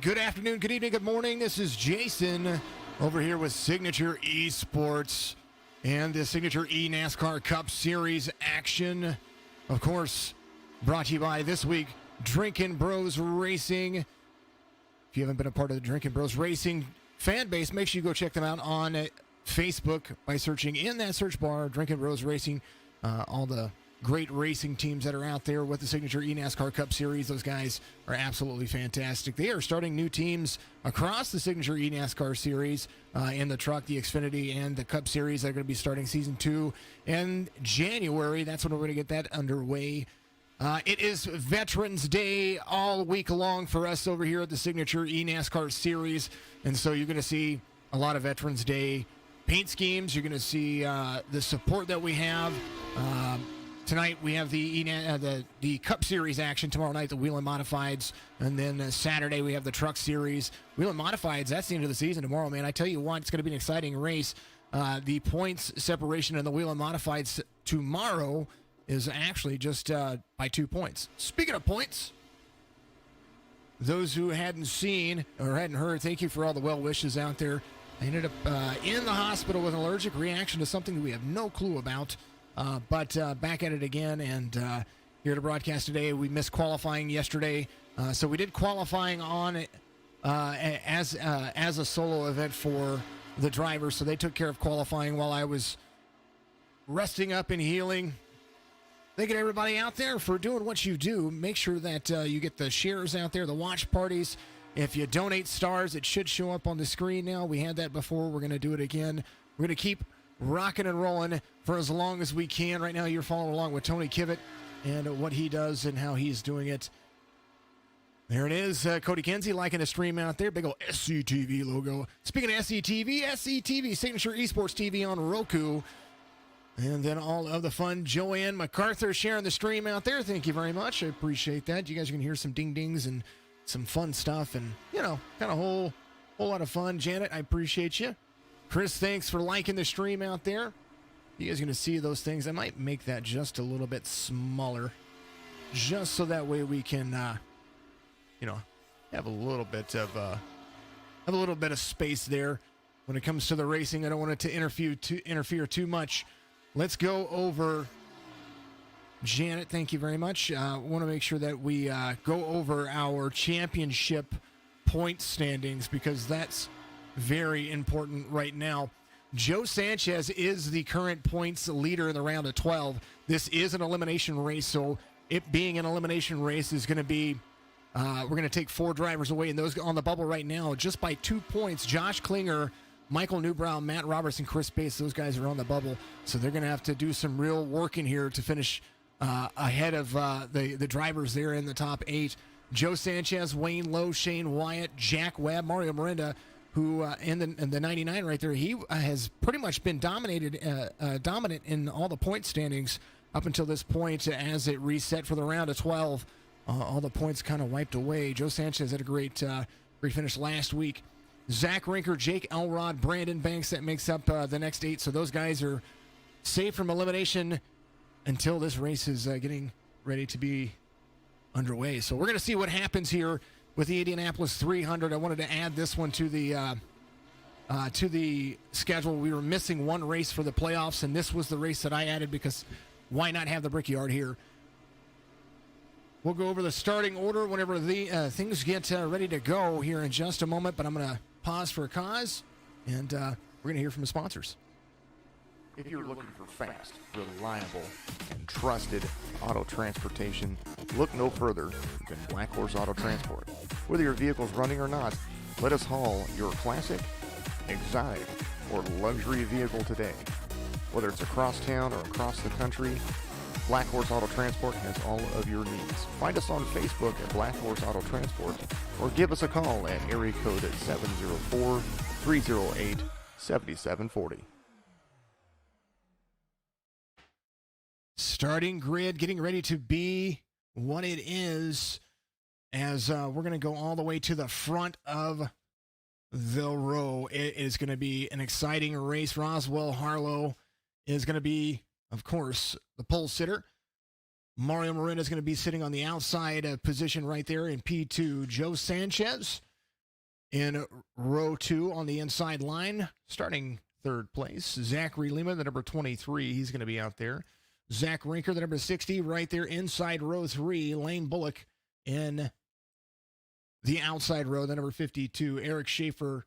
Good afternoon, good evening, good morning. This is Jason over here with Signature Esports and the Signature NASCAR Cup Series action. Of course, brought to you by this week, Drinkin Bros Racing. If you haven't been a part of the Drinkin Bros Racing fan base, make sure you go check them out on Facebook by searching in that search bar, Drinkin Bros Racing. All the great racing teams that are out there with the Signature NASCAR Cup Series. Those guys are absolutely fantastic. They are starting new teams across the Signature NASCAR Series in the truck, the Xfinity, and the Cup Series. They're going to be starting Season 2 in January. That's when we're going to get that underway. It is Veterans Day all week long for us over here at the Signature NASCAR Series. And so you're going to see a lot of Veterans Day paint schemes. You're going to see the support that we have. Tonight we have the Cup Series action. Tomorrow night the Wheel and Modifieds, and then Saturday we have the Truck Series. Wheel and Modifieds, that's the end of the season tomorrow, man. I tell you what, it's going to be an exciting race. The points separation in the Wheel and Modifieds tomorrow is actually just by 2 points. Speaking of points, those who hadn't seen or hadn't heard, thank you for all the well wishes out there. I ended up in the hospital with an allergic reaction to something that we have no clue about. But back at it again, and here to broadcast today. We missed qualifying yesterday, so we did qualifying on as a solo event for the drivers. So they took care of qualifying while I was resting up and healing. Thanking everybody out there for doing what you do. Make sure that you get the shares out there, the watch parties. If you donate stars, it should show up on the screen now. We had that before. We're going to do it again. We're going to keep rocking and rolling for as long as we can. Right now, you're following along with Tony Kivett and what he does and how he's doing it. There it is. Cody Kenzie liking the stream out there. Big old SCTV logo. Speaking of SCTV, Signature Esports TV on Roku. And then all of the fun. Joanne MacArthur sharing the stream out there. Thank you very much. I appreciate that. You guys can hear some ding-dings and some fun stuff and, you know, kind of whole lot of fun. Janet, I appreciate you. Chris, thanks for liking the stream out there. You guys are going to see those things. I might make that just a little bit smaller, just so that way we can, have a little bit of space there. When it comes to the racing, I don't want it to interfere too much. Let's go over. Janet, thank you very much. I want to make sure that we go over our championship point standings because that's very important right now. Joe Sanchez is the current points leader in the round of 12. This is an elimination race, so it being an elimination race is going to be, we're going to take 4 drivers away, and those on the bubble right now, just by 2 points. Josh Klinger, Michael Newbrow, Matt Roberts, and Chris Bates, those guys are on the bubble, so they're going to have to do some real work in here to finish ahead of the drivers there in the top 8. Joe Sanchez, Wayne Lowe, Shane Wyatt, Jack Webb, Mario Miranda, who in the 99 right there, he has pretty much been dominant in all the point standings up until this point as it reset for the round of 12. All the points kind of wiped away. Joe Sanchez had a great finish last week. Zach Rinker, Jake Elrod, Brandon Banks, that makes up the next 8. So those guys are safe from elimination until this race is getting ready to be underway. So we're going to see what happens here with the Indianapolis 300. I wanted to add this one to the schedule. We were missing one race for the playoffs, and this was the race that I added because why not have the Brickyard here? We'll go over the starting order whenever the things get ready to go here in just a moment, but I'm going to pause for a cause, and we're going to hear from the sponsors. If you're looking for fast, reliable, and trusted auto transportation, look no further than Black Horse Auto Transport. Whether your vehicle's running or not, let us haul your classic, exotic, or luxury vehicle today. Whether it's across town or across the country, Black Horse Auto Transport has all of your needs. Find us on Facebook at Black Horse Auto Transport or give us a call at area code 704-308-7740. Starting grid getting ready to be what it is as we're going to go all the way to the front of the row. It is going to be an exciting race. Roswell Harlow is going to be, of course, the pole sitter. Mario Miranda is going to be sitting on the outside position right there in P2. Joe Sanchez In row 2 on the inside line, starting third place, Zachary Lima, the number 23. He's going to be out there. Zach Rinker, the number 60, right there inside row 3. Lane Bullock in the outside row, the number 52. Eric Schaefer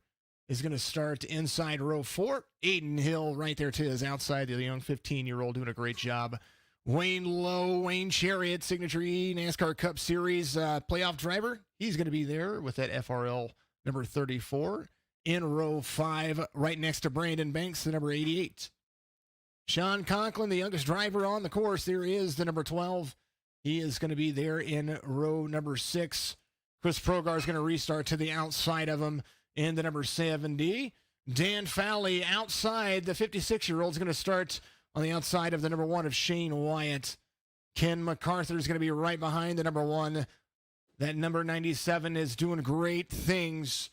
is going to start inside row 4. Aiden Hill right there to his outside, the young 15-year-old doing a great job. Wayne Lowe, Wayne Chariot, Signature E NASCAR Cup Series playoff driver. He's going to be there with that FRL number 34. In row 5, right next to Brandon Banks, the number 88. Sean Conklin, the youngest driver on the course, there is the number 12. He is going to be there in row number 6. Chris Progar is going to restart to the outside of him in the number 70. Dan Fowley outside, the 56-year-old is going to start on the outside of the number 1 of Shane Wyatt. Ken MacArthur is going to be right behind the number 1. That number 97 is doing great things.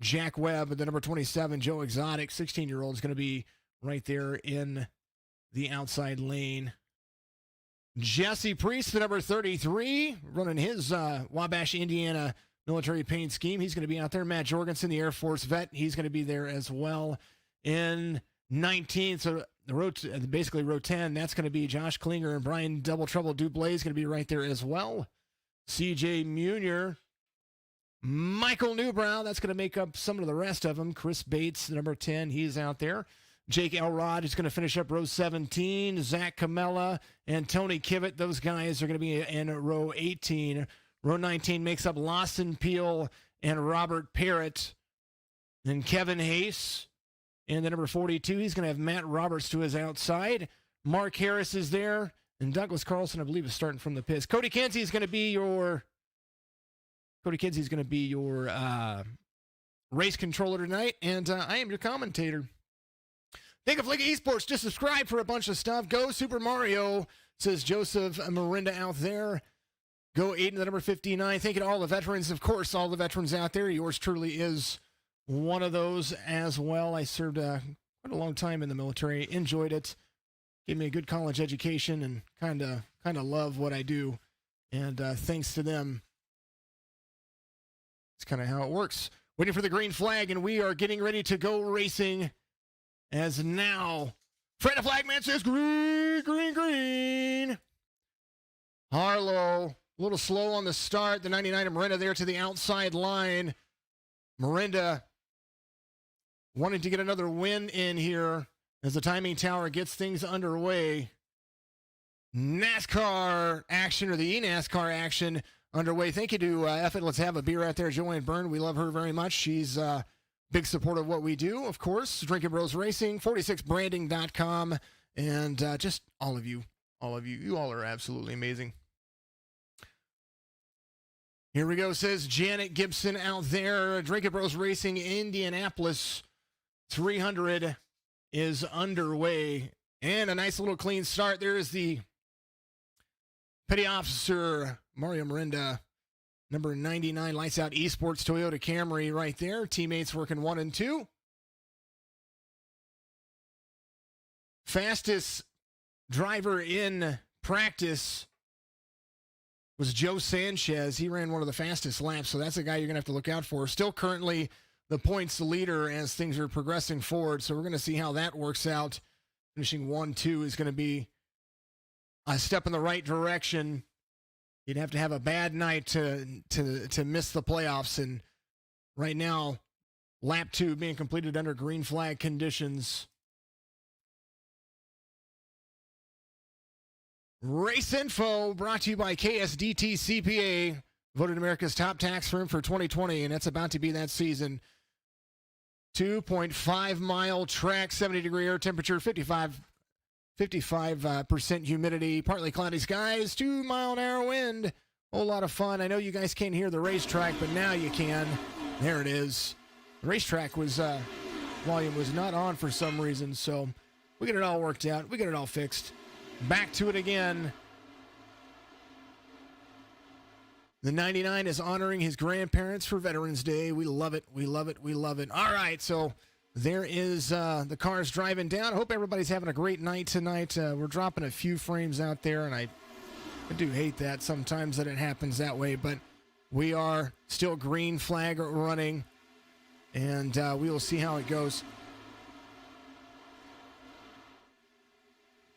Jack Webb, the number 27, Joe Exotic, 16-year-old, is going to be right there in the outside lane. Jesse Priest, the number 33, running his Wabash, Indiana military paint scheme. He's going to be out there. Matt Jorgensen, the Air Force vet, he's going to be there as well. In 19th, so basically row 10, that's going to be Josh Klinger and Brian Double Trouble Dublé is going to be right there as well. CJ Munier, Michael Newbrow, that's going to make up some of the rest of them. Chris Bates, the number 10, he's out there. Jake Elrod is going to finish up row 17. Zach Camella and Tony Kivett, those guys are going to be in row 18. Row 19 makes up Lawson Peel and Robert Parrott. Then Kevin Hayes and the number 42, he's going to have Matt Roberts to his outside. Mark Harris is there. And Douglas Carlson, I believe, is starting from the pits. Cody Kinsey is going to be your race controller tonight, and I am your commentator. Think of League Esports. Just subscribe for a bunch of stuff. Go Super Mario, says Joseph Marinda out there. Go Aiden, the number 59. Thank you to all the veterans. Of course, all the veterans out there. Yours truly is one of those as well. I served quite a long time in the military. Enjoyed it. Gave me a good college education and kind of love what I do. And thanks to them, it's kind of how it works. Waiting for the green flag, and we are getting ready to go racing. As now, Fred the Flagman says green, green, green. Harlow, a little slow on the start. The 99 of Miranda there to the outside line. Miranda wanting to get another win in here as the timing tower gets things underway. NASCAR action, or the eNASCAR action underway. Thank you to F-It. Let's have a beer out there. Joanne Byrne, we love her very much. She's big support of what we do, of course. Drinkin Bros Racing, 46branding.com, and just all of you. You all are absolutely amazing. Here we go, says Janet Gibson out there. Drinkin Bros Racing, Indianapolis 300 is underway. And a nice little clean start. There's the petty officer, Mario Miranda, number 99, Lights Out Esports Toyota Camry right there. Teammates working 1 and 2. Fastest driver in practice was Joe Sanchez. He ran one of the fastest laps, so that's a guy you're going to have to look out for. Still currently the points leader as things are progressing forward, so we're going to see how that works out. Finishing 1-2 is going to be a step in the right direction. You'd have to have a bad night to miss the playoffs, and right now, lap 2 being completed under green flag conditions. Race info brought to you by KSDT CPA, voted America's top tax firm for 2020, and it's about to be that season. 2.5-mile track, 70-degree air temperature, 55% humidity, partly cloudy skies, 2-mile-an-hour wind. Whole lot of fun. I know you guys can't hear the racetrack, but now you can. There it is. The racetrack volume was not on for some reason, so we get it all worked out. We get it all fixed. Back to it again. The 99 is honoring his grandparents for Veterans Day. We love it. We love it. We love it. All right, so there is the cars driving down. I hope everybody's having a great night tonight. We're dropping a few frames out there, and I do hate that sometimes that it happens that way, but we are still green flag running. and we will see how it goes.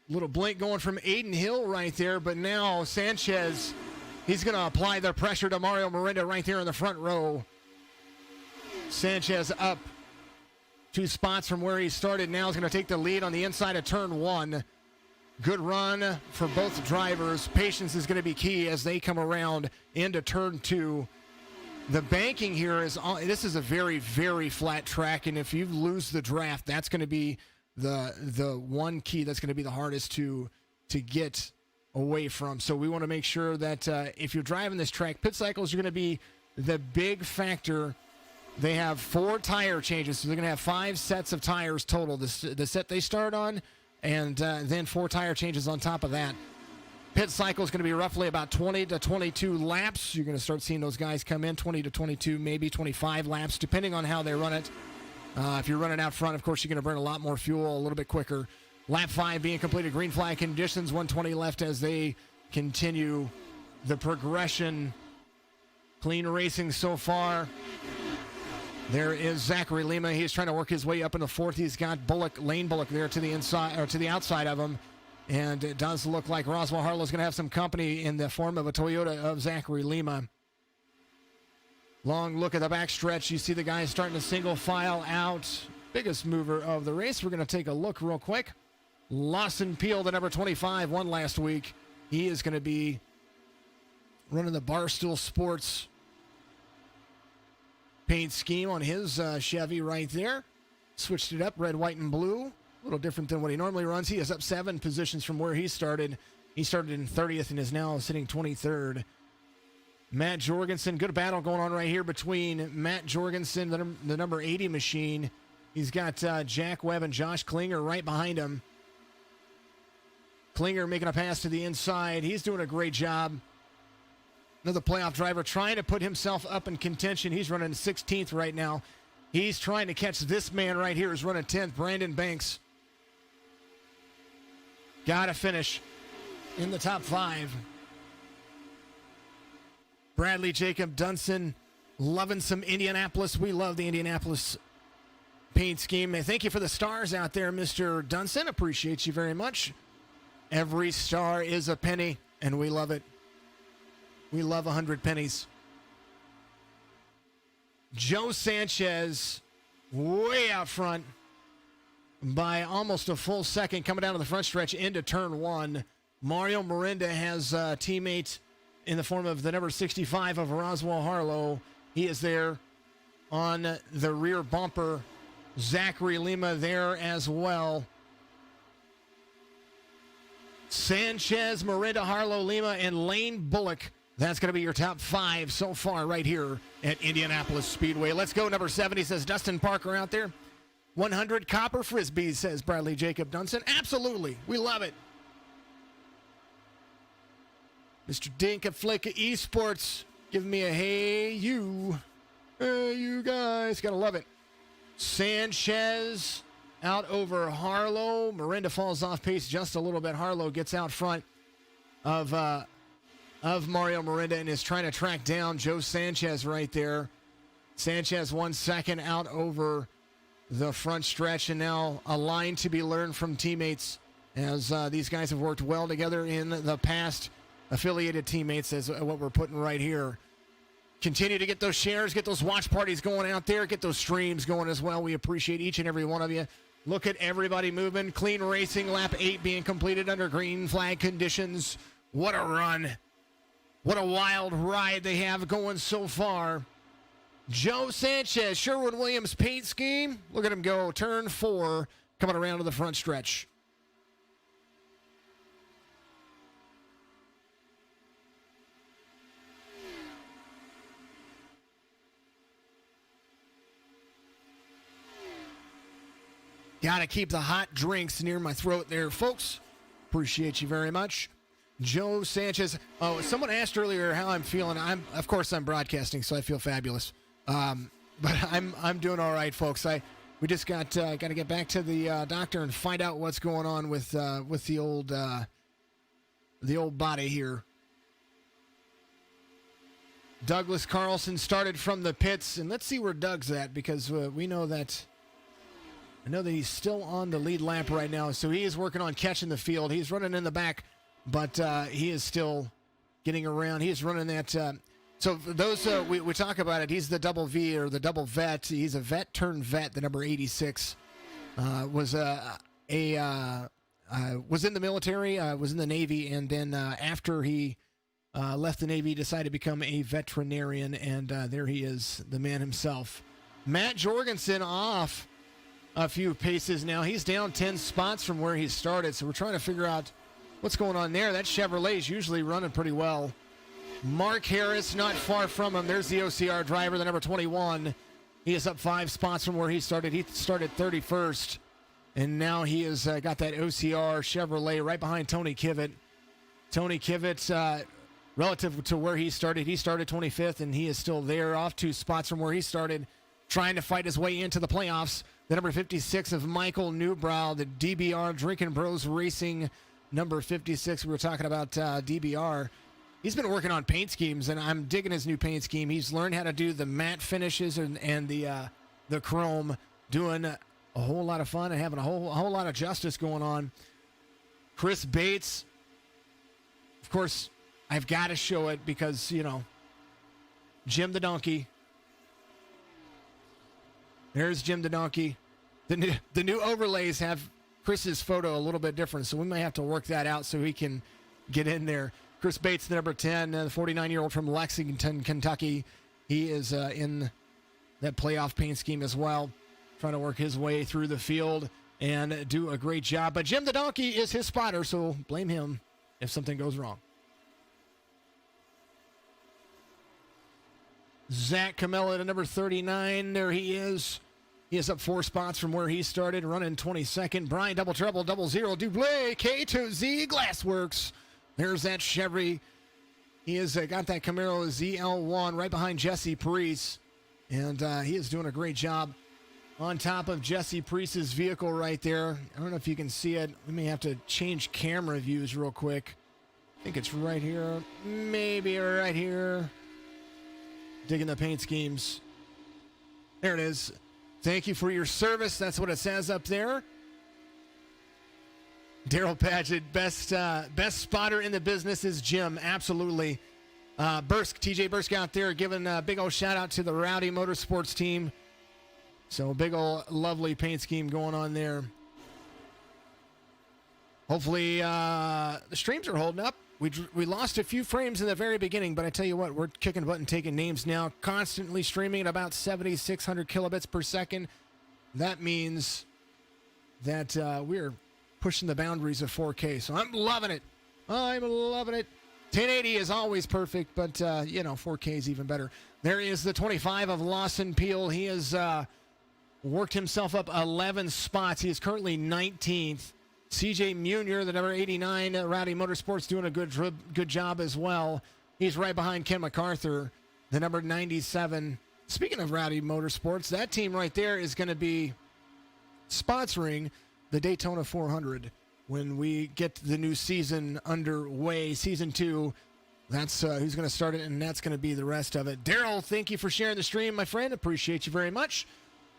Little blink going from Aiden Hill right there, but now Sanchez, he's going to apply the pressure to Mario Miranda right there in the front row. Sanchez up 2 spots from where he started. Now is going to take the lead on the inside of turn 1. Good run for both drivers. Patience is going to be key as they come around into turn 2. The banking here is this is a very, very flat track, and if you lose the draft, that's going to be the one key that's going to be the hardest to get away from. So we want to make sure that if you're driving this track, pit cycles are going to be the big factor. They have 4 tire changes, so they're going to have 5 sets of tires total. The set they start on, and then 4 tire changes on top of that. Pit cycle is going to be roughly about 20 to 22 laps. You're going to start seeing those guys come in 20 to 22, maybe 25 laps, depending on how they run it. If you're running out front, of course, you're going to burn a lot more fuel a little bit quicker. Lap 5 being completed, green flag conditions, 120 left as they continue the progression. Clean racing so far. There is Zachary Lima. He's trying to work his way up into 4th. He's got Lane Bullock there to the inside or to the outside of him. And it does look like Roswell Harlow's going to have some company in the form of a Toyota of Zachary Lima. Long look at the backstretch. You see the guys starting to single file out. Biggest mover of the race. We're going to take a look real quick. Lawson Peel, the number 25, won last week. He is going to be running the Barstool Sports paint scheme on his Chevy right there. Switched it up, red, white, and blue. A little different than what he normally runs. He is up 7 positions from where he started. He started in 30th and is now sitting 23rd. Matt Jorgensen, good battle going on right here between Matt Jorgensen, the number 80 machine. He's got Jack Webb and Josh Klinger right behind him. Klinger making a pass to the inside. He's doing a great job. Another playoff driver trying to put himself up in contention. He's running 16th right now. He's trying to catch this man right here who's running 10th, Brandon Banks. Got to finish in the top 5. Bradley Jacob Dunson loving some Indianapolis. We love the Indianapolis paint scheme. And thank you for the stars out there, Mr. Dunson. Appreciate you very much. Every star is a penny, and we love it. We love 100 pennies. Joe Sanchez way out front by almost a full second coming down to the front stretch into turn 1. Mario Miranda has a teammate in the form of the number 65 of Roswell Harlow. He is there on the rear bumper. Zachary Lima there as well. Sanchez, Miranda, Harlow, Lima, and Lane Bullock. That's going to be your top 5 so far right here at Indianapolis Speedway. Let's go. Number 70 says Dustin Parker out there. 100 copper frisbees, says Bradley Jacob Dunson. Absolutely. We love it. Mr. Dink at Flake Esports giving me a hey you. Hey you guys. Gotta love it. Sanchez out over Harlow. Miranda falls off pace just a little bit. Harlow gets out front of Mario Miranda and is trying to track down Joe Sanchez right there. Sanchez 1 second out over the front stretch, and now a line to be learned from teammates as these guys have worked well together in the past. Affiliated teammates is what we're putting right here. Continue to get those shares, get those watch parties going out there, get those streams going as well. We appreciate each and every one of you. Look at everybody moving. Clean racing, lap 8 being completed under green flag conditions. What a run. What a wild ride they have going so far. Joe Sanchez, Sherwin-Williams paint scheme. Look at him go. Turn 4, coming around to the front stretch. Got to keep the hot drinks near my throat there, folks. Appreciate you very much. Joe Sanchez. Oh, someone asked earlier how I'm feeling. Of course, I'm broadcasting, so I feel fabulous. But I'm doing all right, folks. We just got to get back to the doctor and find out what's going on with the old body here. Douglas Carlson started from the pits, and let's see where Doug's at, because we know that I know that he's still on the lead lap right now, so he is working on catching the field. He's running in the back, but he is still getting around. He is running that. So for those we talk about it, he's the double V or the double vet. He's a vet turned vet. The number 86 was was in the military, was in the Navy, and then after he left the Navy, decided to become a veterinarian, and there he is, the man himself. Matt Jorgensen off a few paces now. He's down 10 spots from where he started, so we're trying to figure out what's going on there. That Chevrolet is usually running pretty well. Mark Harris not far from him. There's the OCR driver, the number 21. He is up 5 spots from where he started. He started 31st, and now he has got that OCR Chevrolet right behind Tony Kivitt. Tony Kivitt, relative to where he started 25th, and he is still there, off 2 spots from where he started, trying to fight his way into the playoffs. The number 56 of Michael Newbrow, the DBR Drinkin Bros Racing number 56. We were talking about DBR. He's been working on paint schemes, and I'm digging his new paint scheme. He's learned how to do the matte finishes and the chrome, doing a whole lot of fun and having a whole lot of justice going on. Chris Bates, of course, I've got to show it because, you know, Jim the Donkey. There's Jim the Donkey. The new overlays have Chris's photo a little bit different, so we may have to work that out so he can get in there. Chris Bates, the number 10, the 49-year-old from Lexington, Kentucky. He is in that playoff paint scheme as well, trying to work his way through the field and do a great job. But Jim the Donkey is his spotter, so blame him if something goes wrong. Zach Camella at number 39. There he is. He is up 4 spots from where he started, running 22nd. Brian Double Trouble, 00 Dublé, K2Z Glassworks. There's that Chevy. He has got that Camaro ZL1 right behind Jesse Priest. And he is doing a great job on top of Jesse Priest's vehicle right there. I don't know if you can see it. We may have to change camera views real quick. I think it's right here. Maybe right here. Digging the paint schemes. There it is. Thank you for your service. That's what it says up there. Daryl Padgett, best spotter in the business is Jim. Absolutely. TJ Bursk out there giving a big old shout out to the Rowdy Motorsports team. So big old lovely paint scheme going on there. Hopefully the streams are holding up. We lost a few frames in the very beginning, but I tell you what, we're kicking butt and taking names now. Constantly streaming at about 7,600 kilobits per second. That means that we're pushing the boundaries of 4K. So I'm loving it. I'm loving it. 1080 is always perfect, but 4K is even better. There is the 25 of Lawson Peel. He has worked himself up 11 spots. He is currently 19th. CJ Munier, the number 89, Rowdy Motorsports, doing a good job as well. He's right behind Ken MacArthur, the number 97. Speaking of Rowdy Motorsports, that team right there is going to be sponsoring the Daytona 400 when we get the new season underway. Season 2, that's who's going to start it, and that's going to be the rest of it. Daryl, thank you for sharing the stream, my friend. Appreciate you very much.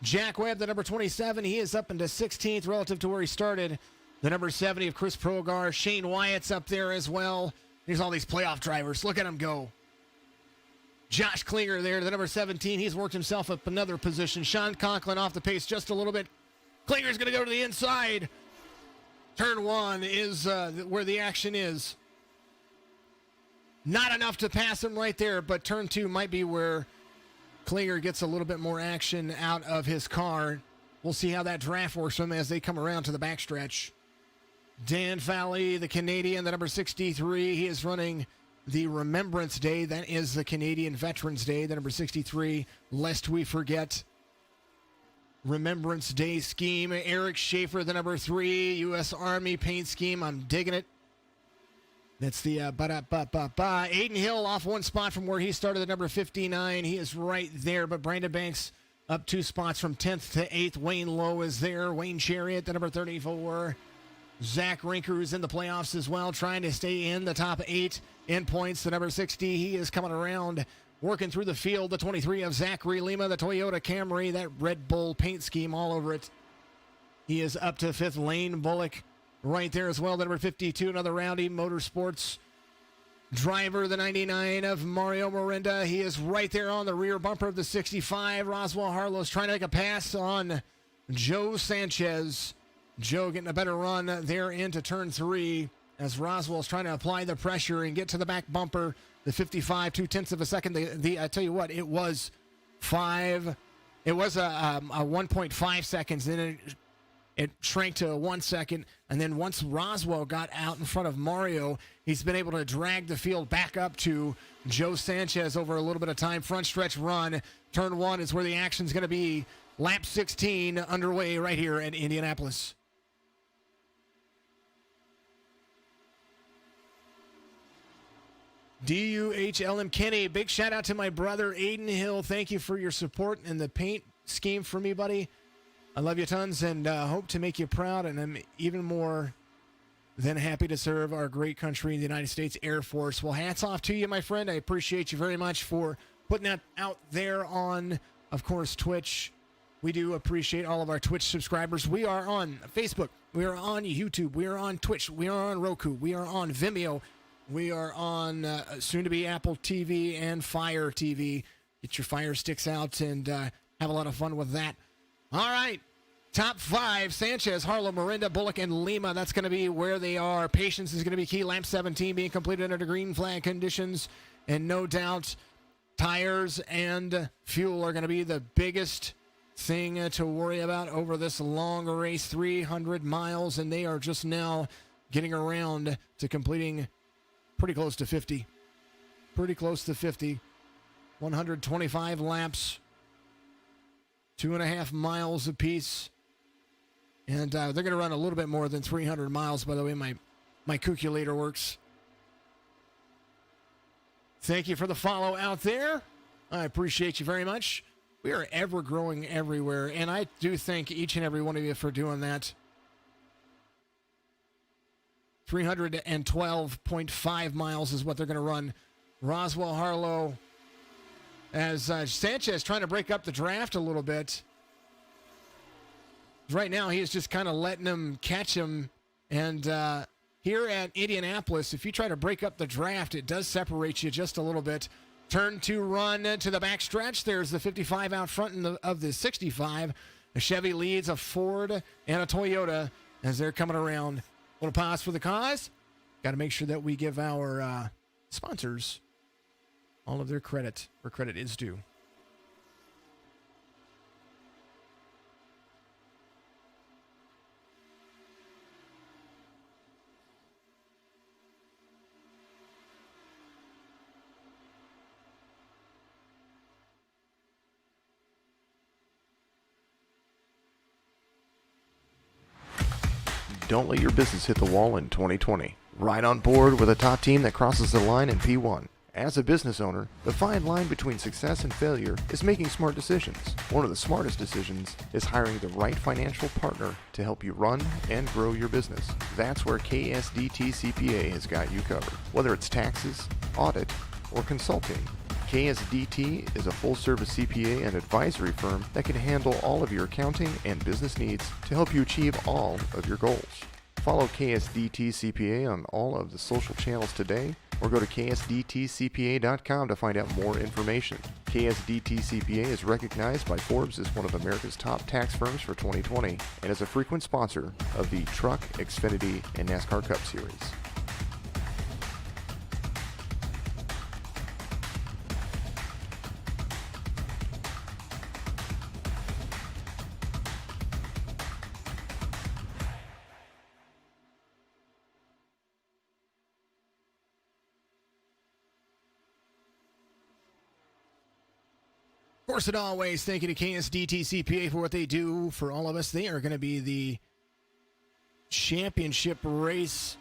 Jack Webb, the number 27, he is up into 16th relative to where he started. The number 70 of Chris Progar. Shane Wyatt's up there as well. There's all these playoff drivers. Look at him go. Josh Klinger there, the number 17. He's worked himself up another position. Sean Conklin off the pace just a little bit. Klinger's going to go to the inside. Turn 1 is where the action is. Not enough to pass him right there, but turn 2 might be where Klinger gets a little bit more action out of his car. We'll see how that draft works for him as they come around to the backstretch. Dan Fally, the Canadian, the number 63. He is running the Remembrance Day. That is the Canadian Veterans Day, the number 63, lest we forget. Remembrance Day scheme. Eric Schaefer, the number 3, U.S. Army paint scheme. I'm digging it. That's the Aiden Hill off 1 spot from where he started, the number 59. He is right there, but Brandon Banks up 2 spots from 10th to 8th. Wayne Lowe is there. Wayne Chariot, the number 34. Zach Rinker, who's in the playoffs as well, trying to stay in the top 8 in points. The number 60, he is coming around Working through the field, the 23 of Zachary Lima, the Toyota Camry, that Red Bull paint scheme all over it. He is up to fifth. Lane Bullock right there as well. The number 52, another Rowdy Motorsports driver, the 99 of Mario Miranda. He is right there on the rear bumper of the 65. Roswell Harlow's trying to make a pass on Joe Sanchez. Joe getting a better run there into turn 3 as Roswell's trying to apply the pressure and get to the back bumper. The 55, 0.2 of a second. I tell you what, it was a 1.5 seconds. Then it shrank to 1 second. And then once Roswell got out in front of Mario, he's been able to drag the field back up to Joe Sanchez over a little bit of time. Front stretch run. Turn 1 is where the action's going to be. Lap 16 underway right here at Indianapolis. DUHLM Kenny, big shout out to my brother Aiden Hill. Thank you for your support and the paint scheme for me, buddy. I love you tons and hope to make you proud, and I'm even more than happy to serve our great country, the United States Air Force. Well, hats off to you, my friend. I appreciate you very much for putting that out there on, of course, Twitch. We do appreciate all of our Twitch subscribers. We are on Facebook. We are on YouTube. We are on Twitch. We are on Roku. We are on Vimeo. We are on soon-to-be Apple TV and Fire TV. Get your Fire Sticks out and have a lot of fun with that. All right, top 5, Sanchez, Harlow, Miranda, Bullock, and Lima. That's going to be where they are. Patience is going to be key. Lap 17 being completed under the green flag conditions. And no doubt, tires and fuel are going to be the biggest thing to worry about over this long race, 300 miles. And they are just now getting around to completing pretty close to 50. Pretty close to 50. 125 laps. 2.5 miles apiece. And they're going to run a little bit more than 300 miles, by the way my calculator works. Thank you for the follow out there. I appreciate you very much. We are ever growing everywhere, and I do thank each and every one of you for doing that. 312.5 miles is what they're going to run. Roswell Harlow, as Sanchez trying to break up the draft a little bit. Right now, he is just kind of letting him catch him. And here at Indianapolis, if you try to break up the draft, it does separate you just a little bit. Turn 2 run to the back stretch. There's the 55 out front of the 65. A Chevy leads a Ford and a Toyota as they're coming around. Little pause for the cause. Got to make sure that we give our sponsors all of their credit where credit is due. Don't let your business hit the wall in 2020. Ride on board with a top team that crosses the line in P1. As a business owner, the fine line between success and failure is making smart decisions. One of the smartest decisions is hiring the right financial partner to help you run and grow your business. That's where KSDT CPA has got you covered. Whether it's taxes, audit, or consulting, KSDT is a full-service CPA and advisory firm that can handle all of your accounting and business needs to help you achieve all of your goals. Follow KSDT CPA on all of the social channels today, or go to ksdtcpa.com to find out more information. KSDT CPA is recognized by Forbes as one of America's top tax firms for 2020 and is a frequent sponsor of the Truck, Xfinity, and NASCAR Cup Series. Of course, and always, thank you to KSDT CPA for what they do for all of us. They are going to be the championship race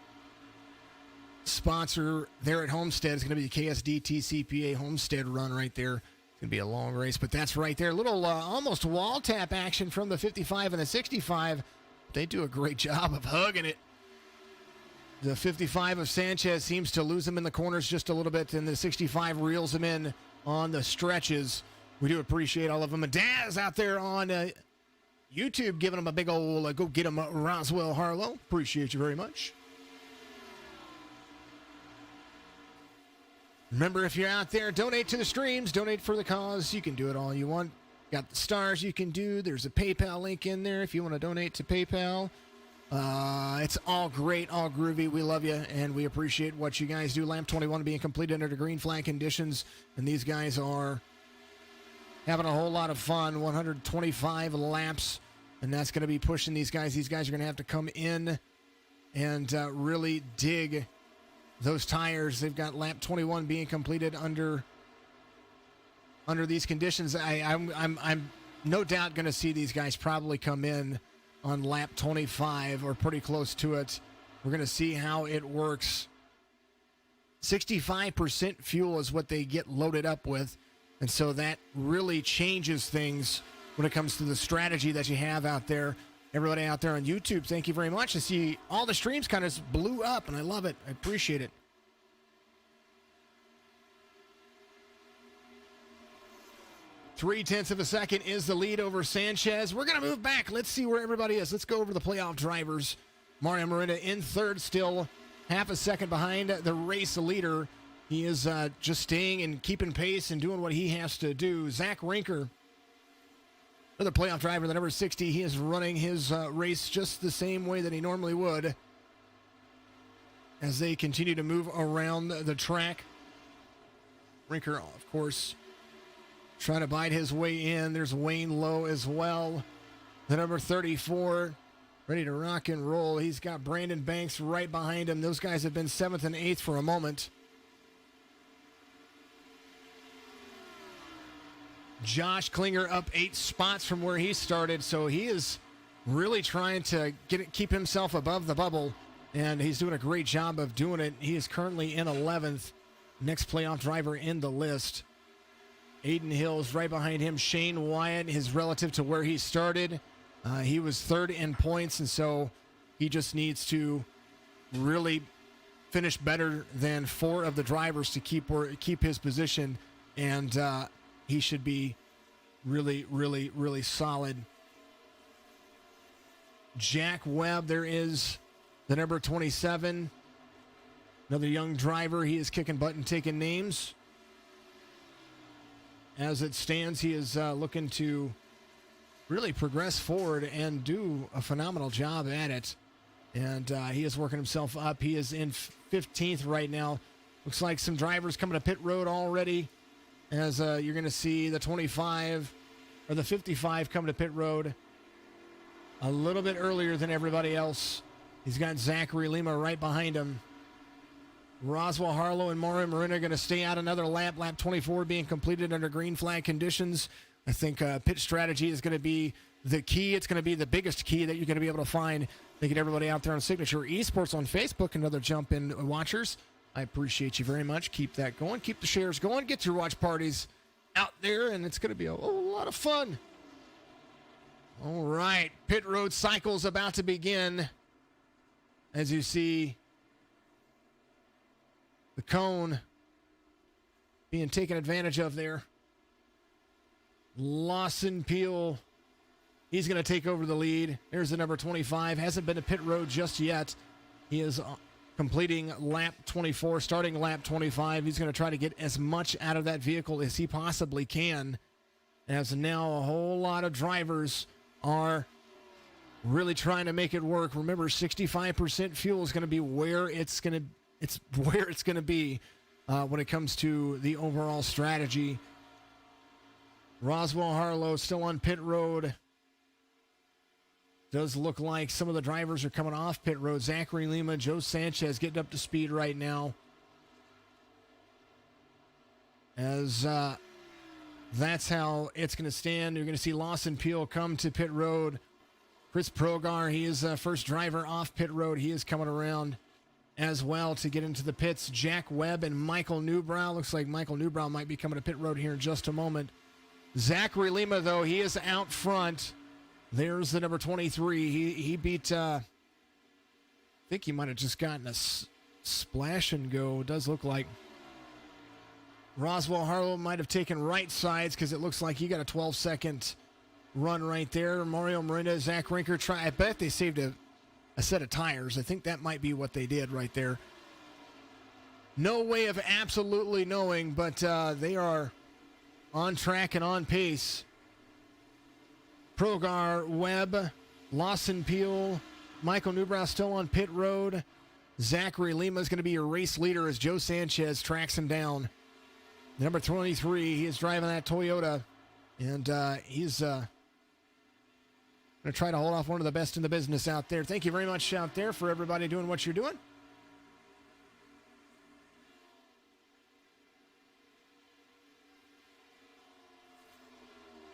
sponsor there at Homestead. It's going to be the KSDT CPA Homestead run right there. It's going to be a long race, but that's right there. A little almost wall tap action from the 55 and the 65. They do a great job of hugging it. The 55 of Sanchez seems to lose him in the corners just a little bit, and the 65 reels him in on the stretches. We do appreciate all of them. And Daz out there on YouTube giving him a big old go get him, Roswell Harlow. Appreciate you very much. Remember, if you're out there, donate to the streams, donate for the cause. You can do it all you want. Got the stars you can do. There's a PayPal link in there if you want to donate to PayPal. It's all great, all groovy. We love you, and we appreciate what you guys do. Lap 21 being completed under the green flag conditions, and these guys are having a whole lot of fun. 125 laps, and that's going to be pushing these guys. These guys are going to have to come in and really dig those tires. They've got lap 21 being completed under these conditions. I'm no doubt going to see these guys probably come in on lap 25 or pretty close to it. We're going to see how it works. 65% fuel is what they get loaded up with, and so that really changes things when it comes to the strategy that you have out there. Everybody out there on YouTube, thank you very much. I see all the streams kind of blew up, and I love it. I appreciate it. 0.3 of a second is the lead over Sanchez. We're going to move back. Let's see where everybody is. Let's go over the playoff drivers. Mario Miranda in third, still half a second behind the race leader. He is just staying and keeping pace and doing what he has to do. Zach Rinker, another playoff driver, the number 60. He is running his race just the same way that he normally would as they continue to move around the track. Rinker, of course, trying to bite his way in. There's Wayne Lowe as well. The number 34, ready to rock and roll. He's got Brandon Banks right behind him. Those guys have been 7th and 8th for a moment. Josh Klinger up 8 spots from where he started, so he is really trying to keep himself above the bubble, and he's doing a great job of doing it. He is currently in 11th, next playoff driver in the list. Aiden Hills right behind him. Shane Wyatt, his relative to where he started. He was 3rd in points, and so he just needs to really finish better than 4 of the drivers to keep his position, and he should be really, really, really solid. Jack Webb, there is the number 27. Another young driver. He is kicking butt and taking names. As it stands, he is looking to really progress forward and do a phenomenal job at it. And he is working himself up. He is in 15th right now. Looks like some drivers coming to pit road already, as you're going to see the 25 or the 55 coming to pit road a little bit earlier than everybody else. He's got Zachary Lima right behind him. Roswell Harlow and Mario Marina are going to stay out another lap. Lap 24 being completed under green flag conditions. I think pit strategy is going to be the key. It's going to be the biggest key that you're going to be able to find. Thank you to everybody out there on Signature Esports on Facebook. Another jump in watchers. I appreciate you very much. Keep that going. Keep the shares going. Get your watch parties out there, and it's going to be a whole lot of fun. All right. Pit road cycle's about to begin. As you see, the cone being taken advantage of there. Lawson Peel, he's going to take over the lead. There's the number 25. Hasn't been to pit road just yet. He is completing lap 24, starting lap 25. He's going to try to get as much out of that vehicle as he possibly can, as now a whole lot of drivers are really trying to make it work. Remember, 65% fuel is going to be where it's going to be when it comes to the overall strategy. Roswell Harlow still on pit road. Does look like some of the drivers are coming off pit road. Zachary Lima, Joe Sanchez getting up to speed right now. As that's how it's going to stand. You're going to see Lawson Peel come to pit road. Chris Progar, he is first driver off pit road. He is coming around as well to get into the pits. Jack Webb and Michael Newbrow. Looks like Michael Newbrow might be coming to pit road here in just a moment. Zachary Lima, though, he is out front. There's the number 23. He beat think he might have just gotten a splash and go. It does look like Roswell Harlow might have taken right sides because it looks like he got a 12-second run right there. Mario Miranda, Zach Rinker I bet they saved a set of tires. I think that might be what they did right there. No way of absolutely knowing, but they are on track and on pace. Progar, Webb, Lawson Peel, Michael Newbrow still on pit road. Zachary Lima is going to be your race leader as Joe Sanchez tracks him down. Number 23, he is driving that Toyota, and he's going to try to hold off one of the best in the business out there. Thank you very much out there for everybody doing what you're doing.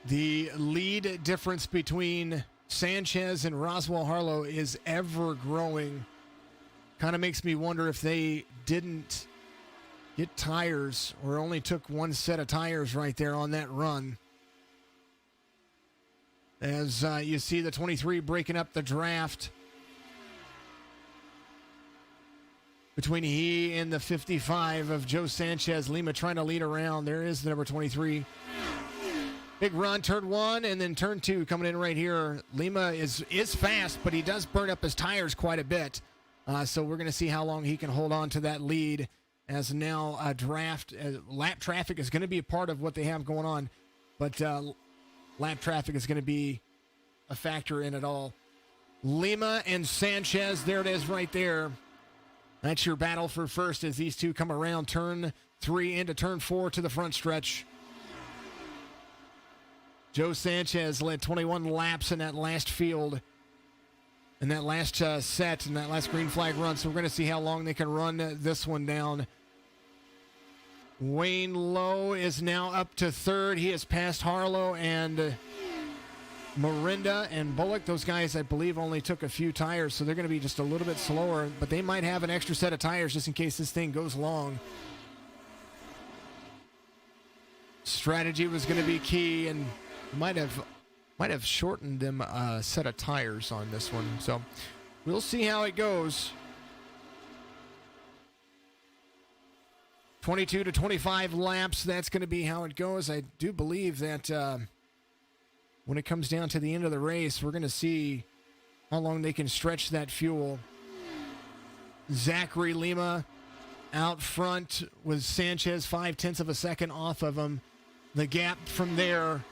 The lead difference between Sanchez and Roswell Harlow is ever growing. Kind of makes me wonder if they didn't get tires or only took one set of tires right there on that run. As you see the 23 breaking up the draft between he and the 55 of Joe Sanchez. Lima trying to lead around. There is the number 23. Big run, turn one, and then turn two coming in right here. Lima is fast, but he does burn up his tires quite a bit. So we're going to see how long he can hold on to that lead as now lap traffic is going to be a part of what they have going on. But lap traffic is going to be a factor in it all. Lima and Sanchez, there it is right there. That's your battle for first as these two come around turn 3 into turn 4 to the front stretch. Joe Sanchez led 21 laps in that last field, in that last set, in that last green flag run. So we're going to see how long they can run this one down. Wayne Lowe is now up to third. He has passed Harlow and Miranda and Bullock. Those guys, I believe, only took a few tires, so they're going to be just a little bit slower. But they might have an extra set of tires just in case this thing goes long. Strategy was going to be key, and might have shortened them a set of tires on this one. So we'll see how it goes. 22 to 25 laps. That's going to be how it goes. I do believe that when it comes down to the end of the race, we're going to see how long they can stretch that fuel. Zachary Lima out front with Sanchez 0.5 of a second off of him. The gap from there,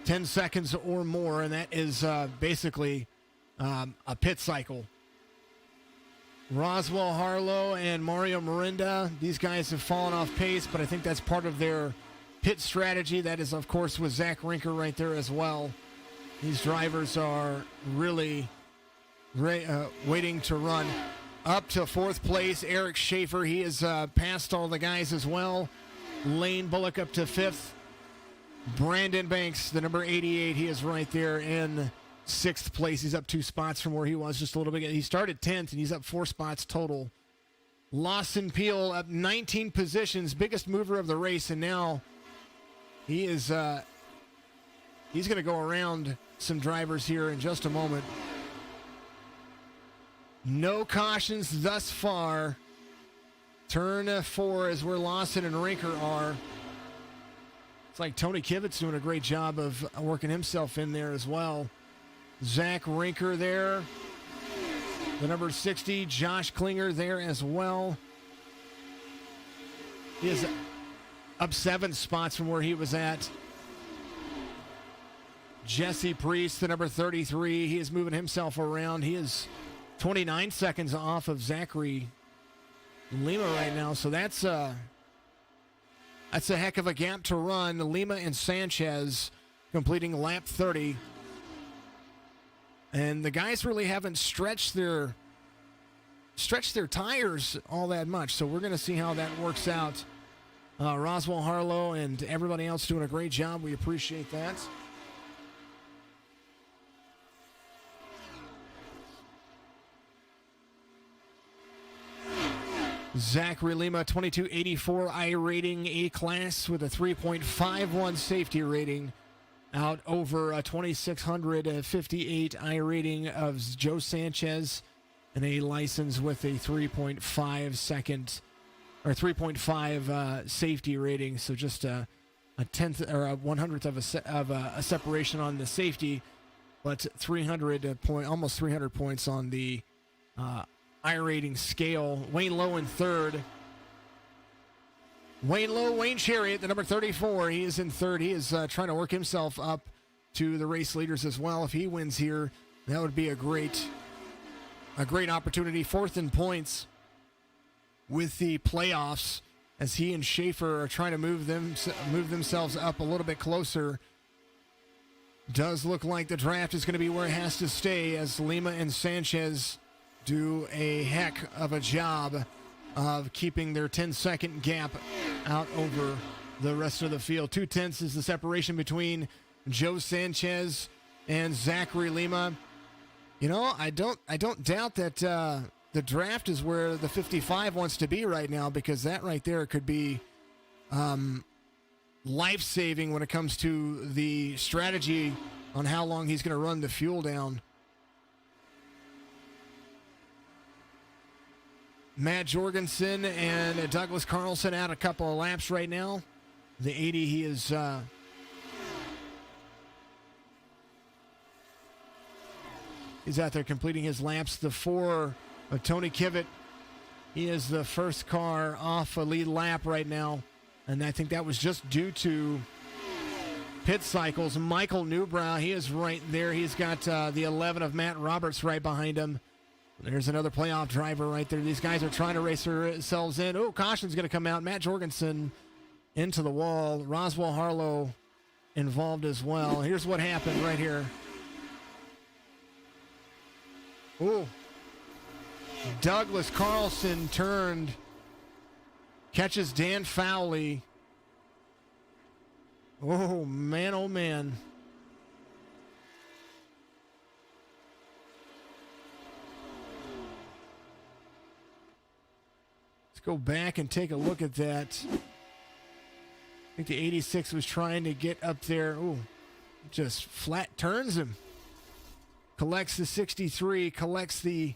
10 seconds or more, and that is basically a pit cycle. Roswell Harlow and Mario Miranda, these guys have fallen off pace, but I think that's part of their pit strategy. That is, of course, with Zach Rinker right there as well. These drivers are really waiting to run. Up to fourth place, Eric Schaefer. He has passed all the guys as well. Lane Bullock up to fifth. Brandon Banks, the number 88, he is right there in sixth place. He's up 2 spots from where he was just a little bit. He started 10th, and he's up 4 spots total. Lawson Peel up 19 positions, biggest mover of the race, and now he is he's going to go around some drivers here in just a moment. No cautions thus far. Turn 4 is where Lawson and Rinker are. It's like Tony Kivett's doing a great job of working himself in there as well. Zach Rinker there. The number 60, Josh Klinger there as well. He is up 7 spots from where he was at. Jesse Priest, the number 33, he is moving himself around. He is 29 seconds off of Zachary Lima right now, so that's a heck of a gap to run. Lima and Sanchez completing lap 30. And the guys really haven't stretched their tires all that much, so we're going to see how that works out. Roswell Harlow and everybody else doing a great job. We appreciate that. Zachary Lima, 2284 I rating, A-class with a 3.51 safety rating. Out over a 2658 I rating of Joe Sanchez an A license with a 3.5 second or 3.5 safety rating. So just a tenth or a 100th of a separation on the safety, but 300 almost 300 points on the I rating scale. Wayne Lowe in third. Wayne Chariot, the number 34. He is in third. He is trying to work himself up to the race leaders as well. If he wins here, that would be a great opportunity. Fourth in points with the playoffs, as he and Schaefer are trying to move themselves up a little bit closer. Does look like the draft is going to be where it has to stay, as Lima and Sanchez do a heck of a job of keeping their 10-second gap out over the rest of the field. 2/10 is the separation between Joe Sanchez and Zachary Lima. You know, I don't doubt that the draft is where the 55 wants to be right now, because that right there could be life-saving when it comes to the strategy on how long he's going to run the fuel down. Matt Jorgensen and Douglas Carlson out a couple of laps right now. The 80, he is he's out there completing his laps. The 4 of Tony Kivitt, he is the first car off a lead lap right now, and I think that was just due to pit cycles. Michael Newbrow, he is right there. He's got the 11 of Matt Roberts right behind him. There's another playoff driver right there. These guys are trying to race themselves in. Oh, caution's going to come out. Matt Jorgensen into the wall. Roswell Harlow involved as well. Here's what happened right here. Oh, Douglas Carlson turned, catches Dan Fowley. Oh, man, oh, man. Go back and take a look at that. I think the 86 was trying to get up there. Ooh, just flat turns him. Collects the 63, collects the...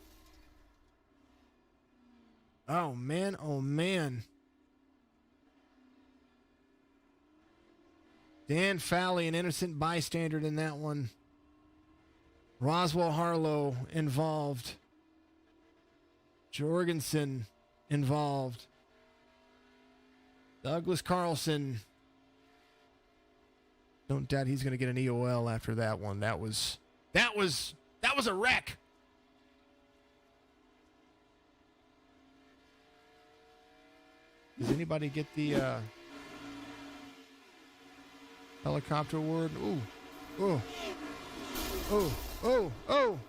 Oh, man, oh, man. Dan Fowley, an innocent bystander in that one. Roswell Harlow involved. Jorgensen involved. Douglas Carlson. Don't doubt he's going to get an EOL after that one. That was a wreck. Does anybody get the helicopter award? Ooh. Oh. Oh. Oh. Oh.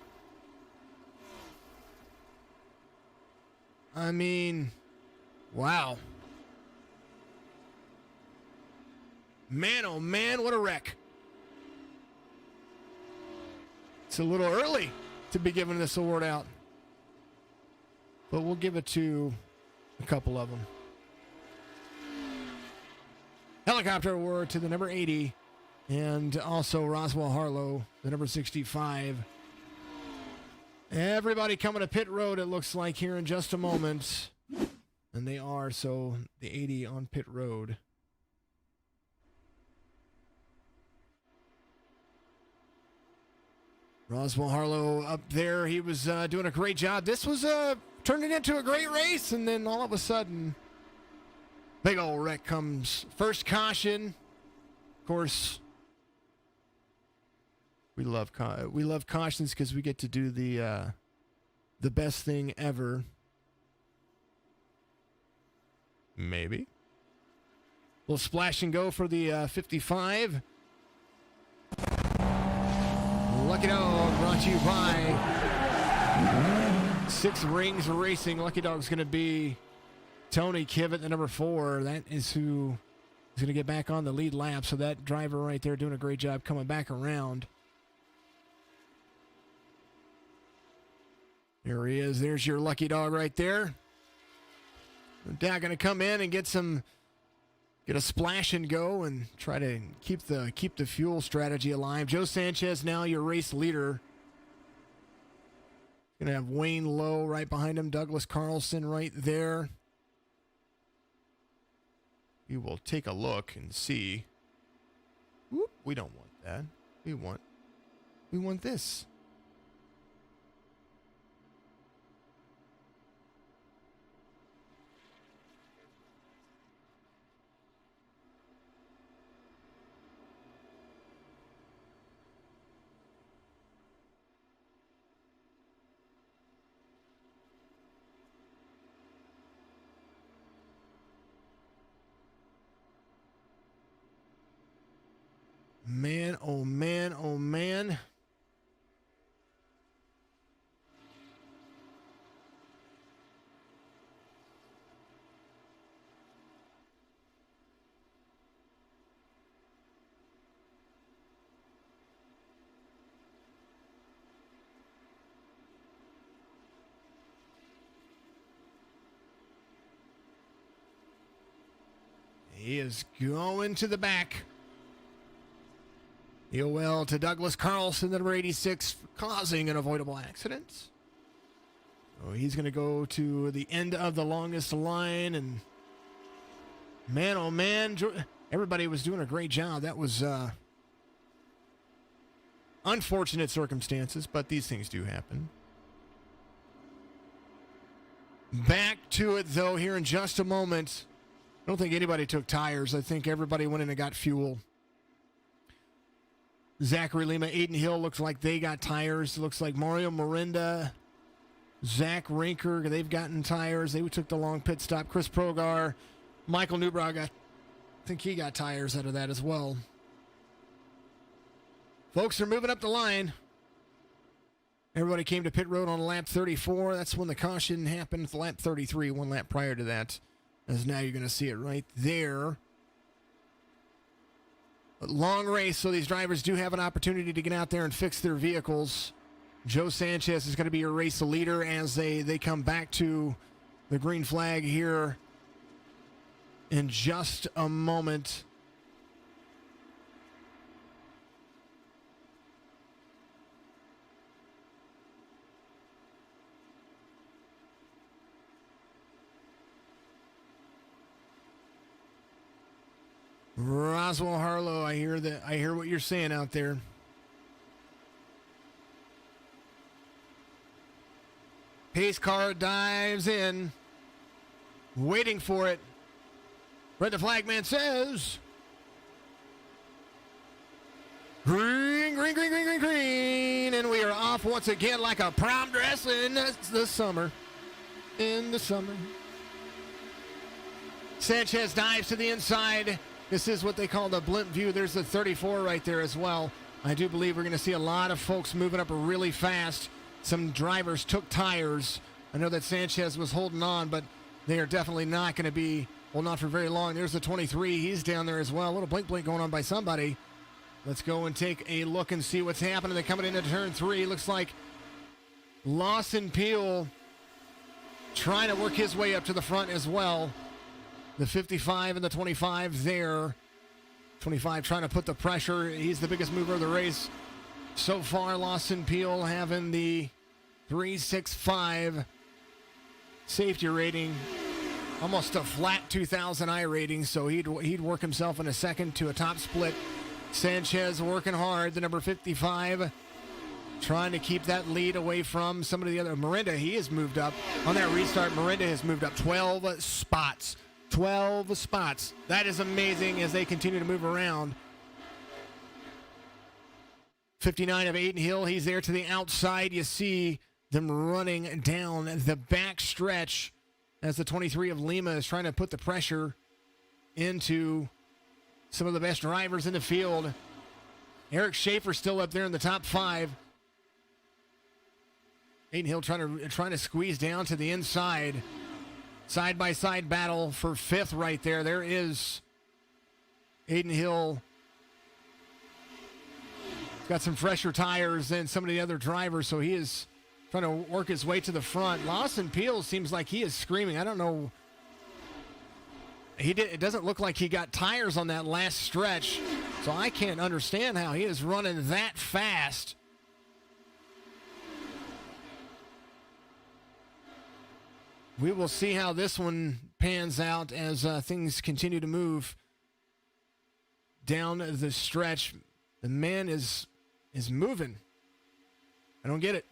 I mean, wow. Man, oh man, what a wreck. It's a little early to be giving this award out, but we'll give it to a couple of them. Helicopter award to the number 80, and also Roswell Harlow, the number 65. Everybody coming to pit road, it looks like, here in just a moment. And they are, so the 80 on pit road. Roswell Harlow up there. He was doing a great job. This was turned it into a great race, and then all of a sudden, big old wreck comes. First caution. Of course, we love cautions because we get to do the best thing ever. Maybe. Little splash and go for the 55. Lucky Dog brought to you by Six Rings Racing. Lucky Dog's going to be Tony Kivitt, the number 4. That is who is going to get back on the lead lap. So that driver right there doing a great job coming back around. There he is. There's your Lucky Dog right there. Dad going to come in and get a splash and go and try to keep the fuel strategy alive. Joe Sanchez now your race leader. Gonna have Wayne Lowe right behind him, Douglas Carlson right there. We will take a look and see. Whoop, we don't want that. We want this. Man, oh man, oh man. He is going to the back. EOL to Douglas Carlson, the number 86, causing an avoidable accident. So he's going to go to the end of the longest line, and man, oh man, everybody was doing a great job. That was unfortunate circumstances, but these things do happen. Back to it, though, here in just a moment. I don't think anybody took tires. I think everybody went in and got fuel. Zachary Lima, Aiden Hill, looks like they got tires. Looks like Mario Miranda, Zach Rinker, they've gotten tires. They took the long pit stop. Chris Progar, Michael Newbrog, I think he got tires out of that as well. Folks are moving up the line. Everybody came to pit road on lap 34. That's when the caution happened. It's lap 33, one lap prior to that. As now you're going to see it right there. Long race, so these drivers do have an opportunity to get out there and fix their vehicles. Joe Sanchez is going to be your race leader as they come back to the green flag here in just a moment. Roswell Harlow, I hear what you're saying out there. Pace car dives in, waiting for it. Red the flag man says, green, green, green, green, green, green, and we are off once again like a prom dress in the summer. In the summer. Sanchez dives to the inside. This is what they call the blimp view. There's the 34 right there as well. I do believe we're going to see a lot of folks moving up really fast. Some drivers took tires. I know that Sanchez was holding on, but they are definitely not going to be, well, not for very long. There's the 23. He's down there as well. A little blink going on by somebody. Let's go and take a look and see what's happening. They're coming into turn 3. Looks like Lawson Peel trying to work his way up to the front as well. The 55 and the 25 there. 25 trying to put the pressure. He's the biggest mover of the race. So far, Lawson Peel having the 365 safety rating. Almost a flat 2,000 I rating, so he'd work himself in a second to a top split. Sanchez working hard, the number 55. Trying to keep that lead away from some of the other. Miranda, he has moved up. On that restart, Miranda has moved up 12 spots. 12 spots. That is amazing as they continue to move around. 59 of Aiden Hill. He's there to the outside. You see them running down the back stretch as the 23 of Lima is trying to put the pressure into some of the best drivers in the field. Eric Schaefer still up there in the top 5. Aiden Hill trying to squeeze down to the inside. Side-by-side battle for 5th right there. There is Aiden Hill. He's got some fresher tires than some of the other drivers, so he is trying to work his way to the front. Lawson Peel seems like he is screaming. I don't know. It doesn't look like he got tires on that last stretch, so I can't understand how he is running that fast. we will see how this one pans out as things continue to move down the stretch. The man is moving. I don't get it.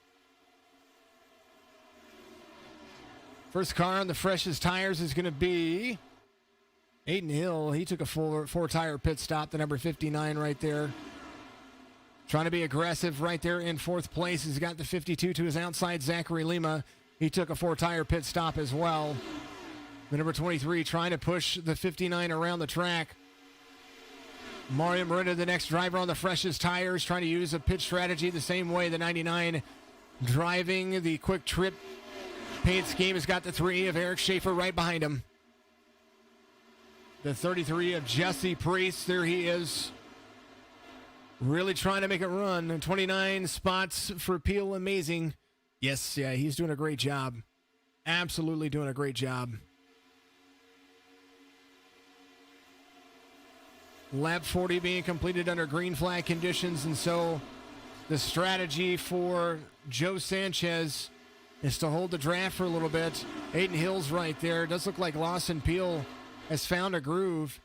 First car on the freshest tires is going to be Aiden Hill. He took a four-tire pit stop, the number 59 right there. Trying to be aggressive right there in fourth place. He's got the 52 to his outside, Zachary Lima. He took a four-tire pit stop as well. The number 23 trying to push the 59 around the track. Mario Miranda, the next driver on the freshest tires, trying to use a pit strategy the same way. The 99 driving the quick trip paint scheme has got the 3 of Eric Schaefer right behind him. The 33 of Jesse Priest, there he is. Really trying to make it run. And 29 spots for Peel Amazing. Yes, yeah, he's doing a great job. Absolutely doing a great job. Lap 40 being completed under green flag conditions, and so the strategy for Joe Sanchez is to hold the draft for a little bit. Aiden Hill's right there. It does look like Lawson Peel has found a groove.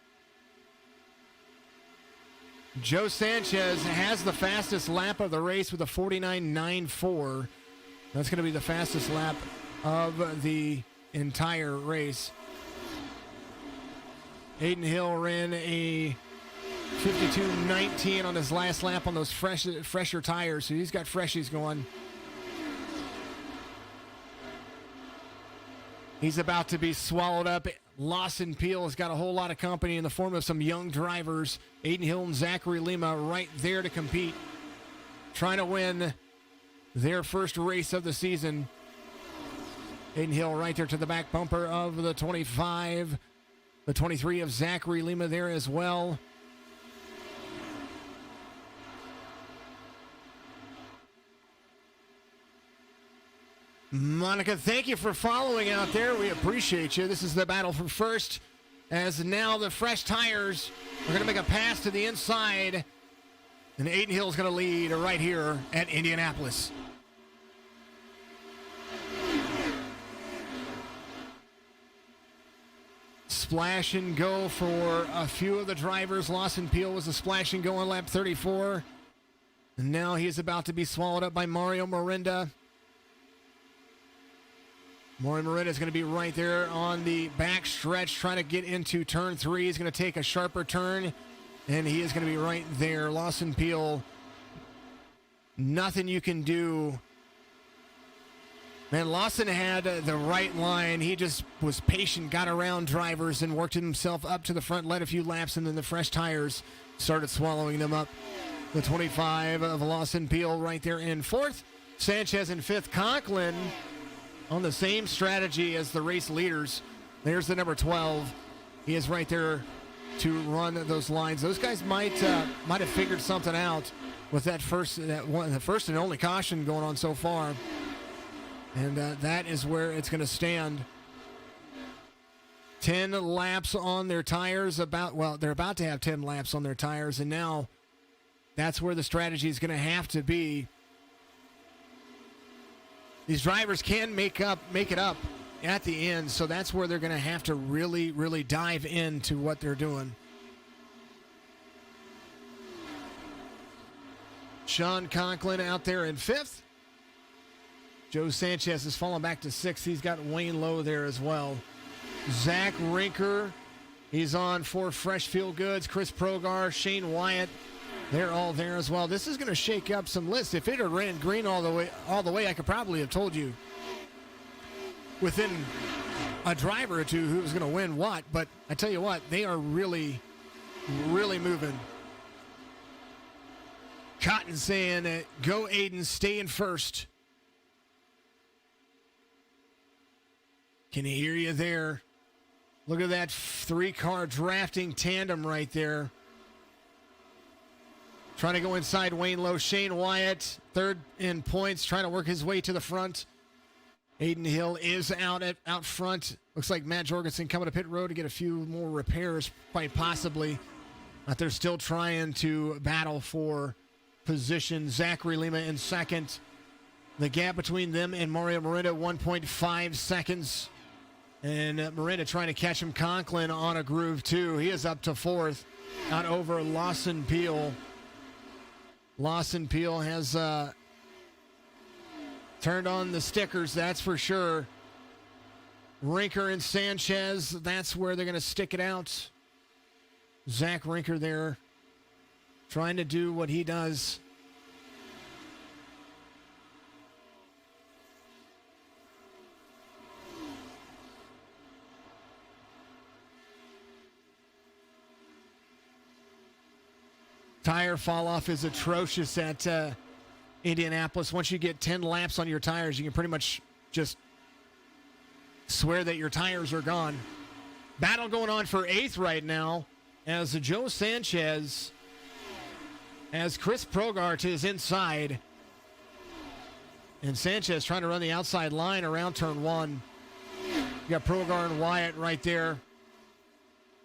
Joe Sanchez has the fastest lap of the race with a 49.94. That's going to be the fastest lap of the entire race. Aiden Hill ran a 52.19 on his last lap on those fresher tires, so he's got freshies going. He's about to be swallowed up. Lawson Peel has got a whole lot of company in the form of some young drivers. Aiden Hill and Zachary Lima right there to compete, trying to win their first race of the season. Aiden Hill right there to the back bumper of the 25. The 23 of Zachary Lima there as well. Monica, thank you for following out there. We appreciate you. This is the battle for first, as now the fresh tires are going to make a pass to the inside, and Aiden Hill is going to lead right here at Indianapolis. Splash and go for a few of the drivers. Lawson Peel was a splash and go on lap 34, and now he is about to be swallowed up by Mario Miranda. Mario Miranda is going to be right there on the back stretch, trying to get into turn 3. He's going to take a sharper turn, and he is going to be right there. Lawson Peel, nothing you can do. Man, Lawson had the right line. He just was patient, got around drivers, and worked himself up to the front, led a few laps, and then the fresh tires started swallowing them up. The 25 of Lawson Peel right there in fourth. Sanchez in fifth. Conklin on the same strategy as the race leaders. There's the number 12. He is right there to run those lines. Those guys might have figured something out with the first and only caution going on so far. And that is where it's going to stand. 10 laps on their tires. They're about to have 10 laps on their tires, and now that's where the strategy is going to have to be. These drivers can make it up at the end, so that's where they're going to have to really, really dive into what they're doing. Sean Conklin out there in fifth. Joe Sanchez has fallen back to sixth. He's got Wayne Lowe there as well. Zach Rinker, he's on for Fresh Feel Goods. Chris Progar, Shane Wyatt, they're all there as well. This is going to shake up some lists. If it had ran green all the way, I could probably have told you within a driver or two who was going to win what. But I tell you what, they are really, really moving. Cotton saying, go Aiden, stay in first. Can you hear you there? Look at that 3-car drafting tandem right there. Trying to go inside Wayne Lowe. Shane Wyatt, third in points, trying to work his way to the front. Aiden Hill is out front. Looks like Matt Jorgensen coming to pit road to get a few more repairs, quite possibly. But they're still trying to battle for position. Zachary Lima in second. The gap between them and Mario Miranda, 1.5 seconds. And Miranda trying to catch him. Conklin on a groove, too. He is up to fourth, out over Lawson Peel. Lawson Peel has turned on the stickers, that's for sure. Rinker and Sanchez, that's where they're going to stick it out. Zach Rinker there trying to do what he does. Tire fall off is atrocious at Indianapolis. Once you get 10 laps on your tires, you can pretty much just swear that your tires are gone. Battle going on for 8th right now as Joe Sanchez has Chris Progart to his inside. And Sanchez trying to run the outside line around turn 1. You got Progart and Wyatt right there.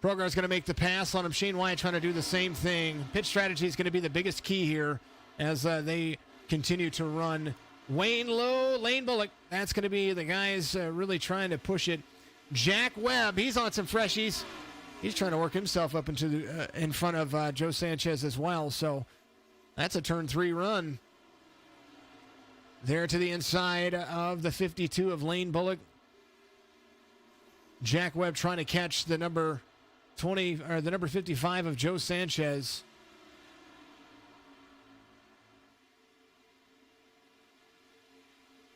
Progar's going to make the pass on him. Shane Wyatt trying to do the same thing. Pitch strategy is going to be the biggest key here as they continue to run. Wayne Lowe, Lane Bullock. That's going to be the guys really trying to push it. Jack Webb, he's on some freshies. He's trying to work himself up into the, in front of Joe Sanchez as well. So that's a turn 3 run. There to the inside of the 52 of Lane Bullock. Jack Webb trying to catch the number 20 or the number 55 of Joe Sanchez.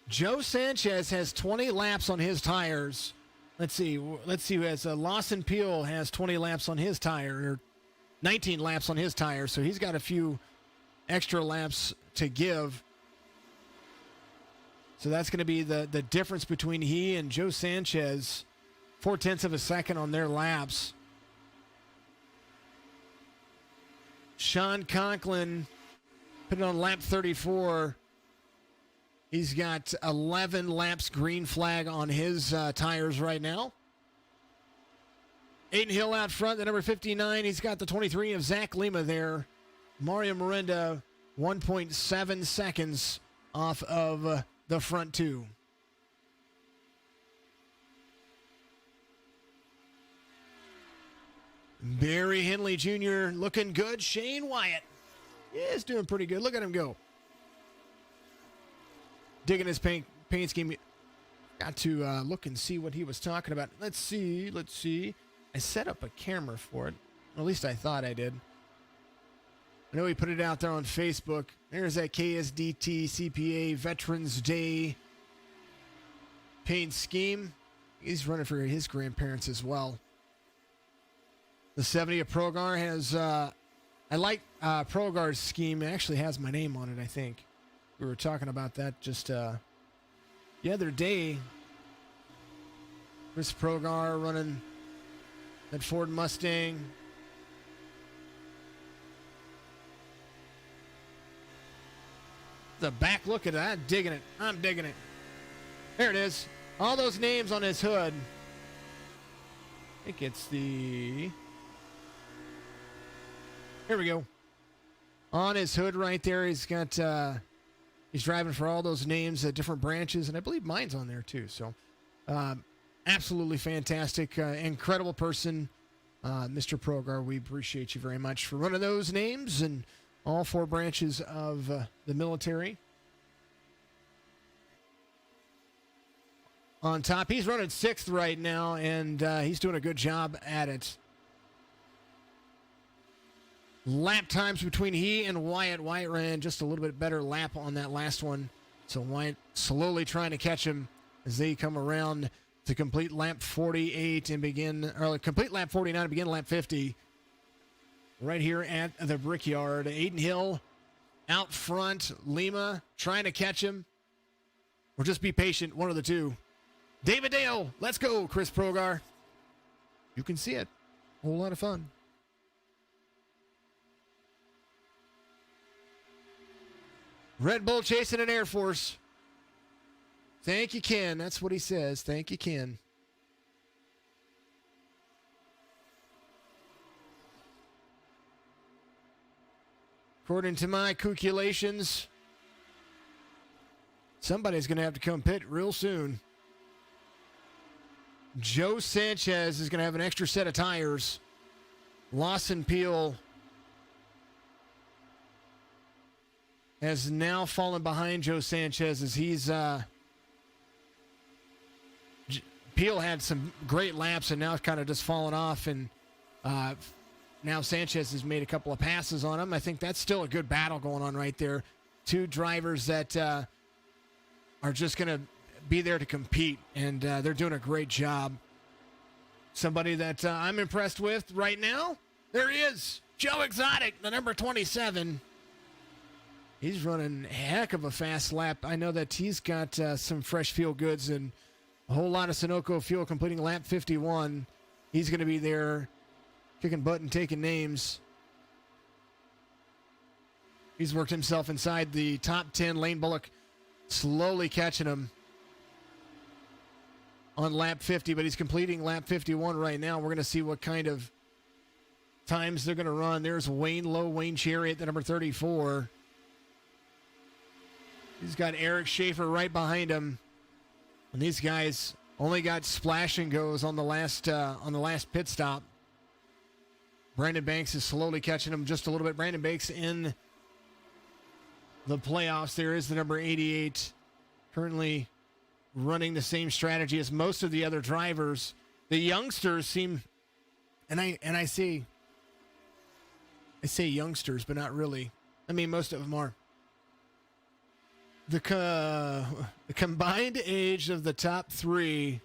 Joe Sanchez has 20 laps on his tires. Let's see who has Lawson Peel has 20 laps on his tire, or 19 laps on his tire, so he's got a few extra laps to give. So that's going to be the difference between he and Joe Sanchez. 0.4 of a second on their laps. Sean Conklin put it on lap 34. He's got 11 laps green flag on his tires right now. Aiden Hill out front, the number 59. He's got the 23 of Zach Lima there. Mario Miranda, 1.7 seconds off of the front two. Barry Henley Jr. looking good. Shane Wyatt is doing pretty good. Look at him go. Digging his paint scheme. Got to look and see what he was talking about. Let's see. I set up a camera for it. At least I thought I did. I know he put it out there on Facebook. There's that KSDT CPA Veterans Day paint scheme. He's running for his grandparents as well. The 70 of Progar has, I like Progar's scheme. It actually has my name on it, I think. We were talking about that just the other day. Chris Progar running that Ford Mustang. The back look at that. Digging it. I'm digging it. There it is. All those names on his hood. I think it's the... Here we go. On his hood right there, he's got, he's driving for all those names at different branches, and I believe mine's on there too. So, absolutely fantastic, incredible person, Mr. Progar. We appreciate you very much for running those names and all 4 branches of the military. On top, he's running 6th right now, and he's doing a good job at it. Lap times between he and Wyatt. Wyatt ran just a little bit better lap on that last one. So Wyatt slowly trying to catch him as they come around to complete lap 48 and begin, or complete lap 49 and begin lap 50. Right here at the Brickyard. Aiden Hill out front. Lima trying to catch him. Or just be patient, one of the two. David Dale, let's go, Chris Progar. You can see it. A whole lot of fun. Red Bull chasing an Air Force. Thank you, Ken. That's what he says. Thank you, Ken. According to my calculations, somebody's going to have to come pit real soon. Joe Sanchez is going to have an extra set of tires. Lawson Peel has now fallen behind Joe Sanchez as he's Peel had some great laps and now kind of just fallen off, and now Sanchez has made a couple of passes on him. I think that's still a good battle going on right there. Two drivers that are just going to be there to compete, and they're doing a great job. Somebody that I'm impressed with right now, there he is, Joe Exotic, the number 27. He's running a heck of a fast lap. I know that he's got some fresh fuel goods and a whole lot of Sunoco fuel, completing lap 51. He's going to be there kicking butt and taking names. He's worked himself inside the top 10. Lane Bullock slowly catching him on lap 50, but he's completing lap 51 right now. We're going to see what kind of times they're going to run. There's Wayne Chariot, the number 34. He's got Eric Schaefer right behind him. And these guys only got splash and goes on the last pit stop. Brandon Banks is slowly catching him just a little bit. Brandon Banks in the playoffs. There is the number 88, currently running the same strategy as most of the other drivers. The youngsters seem, and I say youngsters, but not really. I mean, most of them are. The combined age of the top three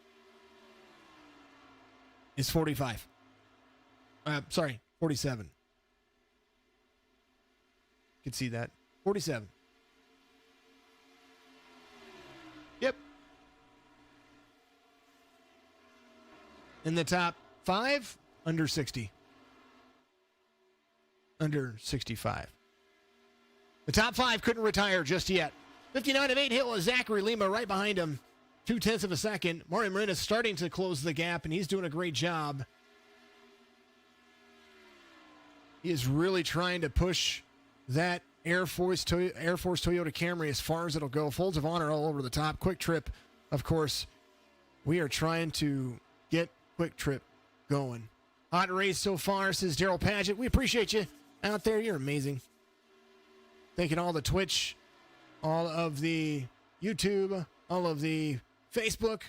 is 45. 47. You can see that. 47. Yep. In the top five, under 60. Under 65. The top five couldn't retire just yet. 59 of 8 Hill is Zachary Lima right behind him. 0.2 of a second. Mario Marin is starting to close the gap, and he's doing a great job. He is really trying to push that Air Force Toyota Camry as far as it'll go. Folds of honor all over the top. Quick Trip, of course. We are trying to get Quick Trip going. Hot race so far, says Daryl Paget. We appreciate you out there. You're amazing. Thanking all the Twitch, all of the YouTube, all of the Facebook.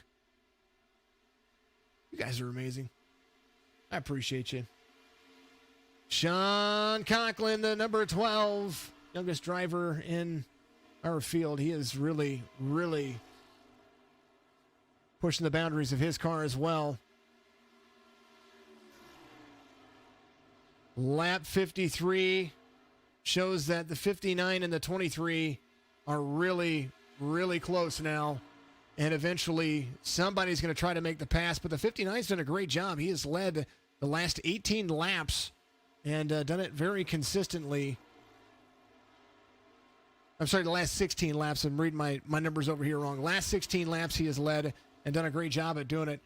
You guys are amazing. I appreciate you. Sean Conklin, the number 12, youngest driver in our field. He is really, really pushing the boundaries of his car as well. Lap 53 shows that the 59 and the 23 are really, really close now. And eventually somebody's going to try to make the pass. But the 59's done a great job. He has led the last 18 laps and done it very consistently. I'm sorry, the last 16 laps. I'm reading my numbers over here wrong. Last 16 laps he has led and done a great job at doing it.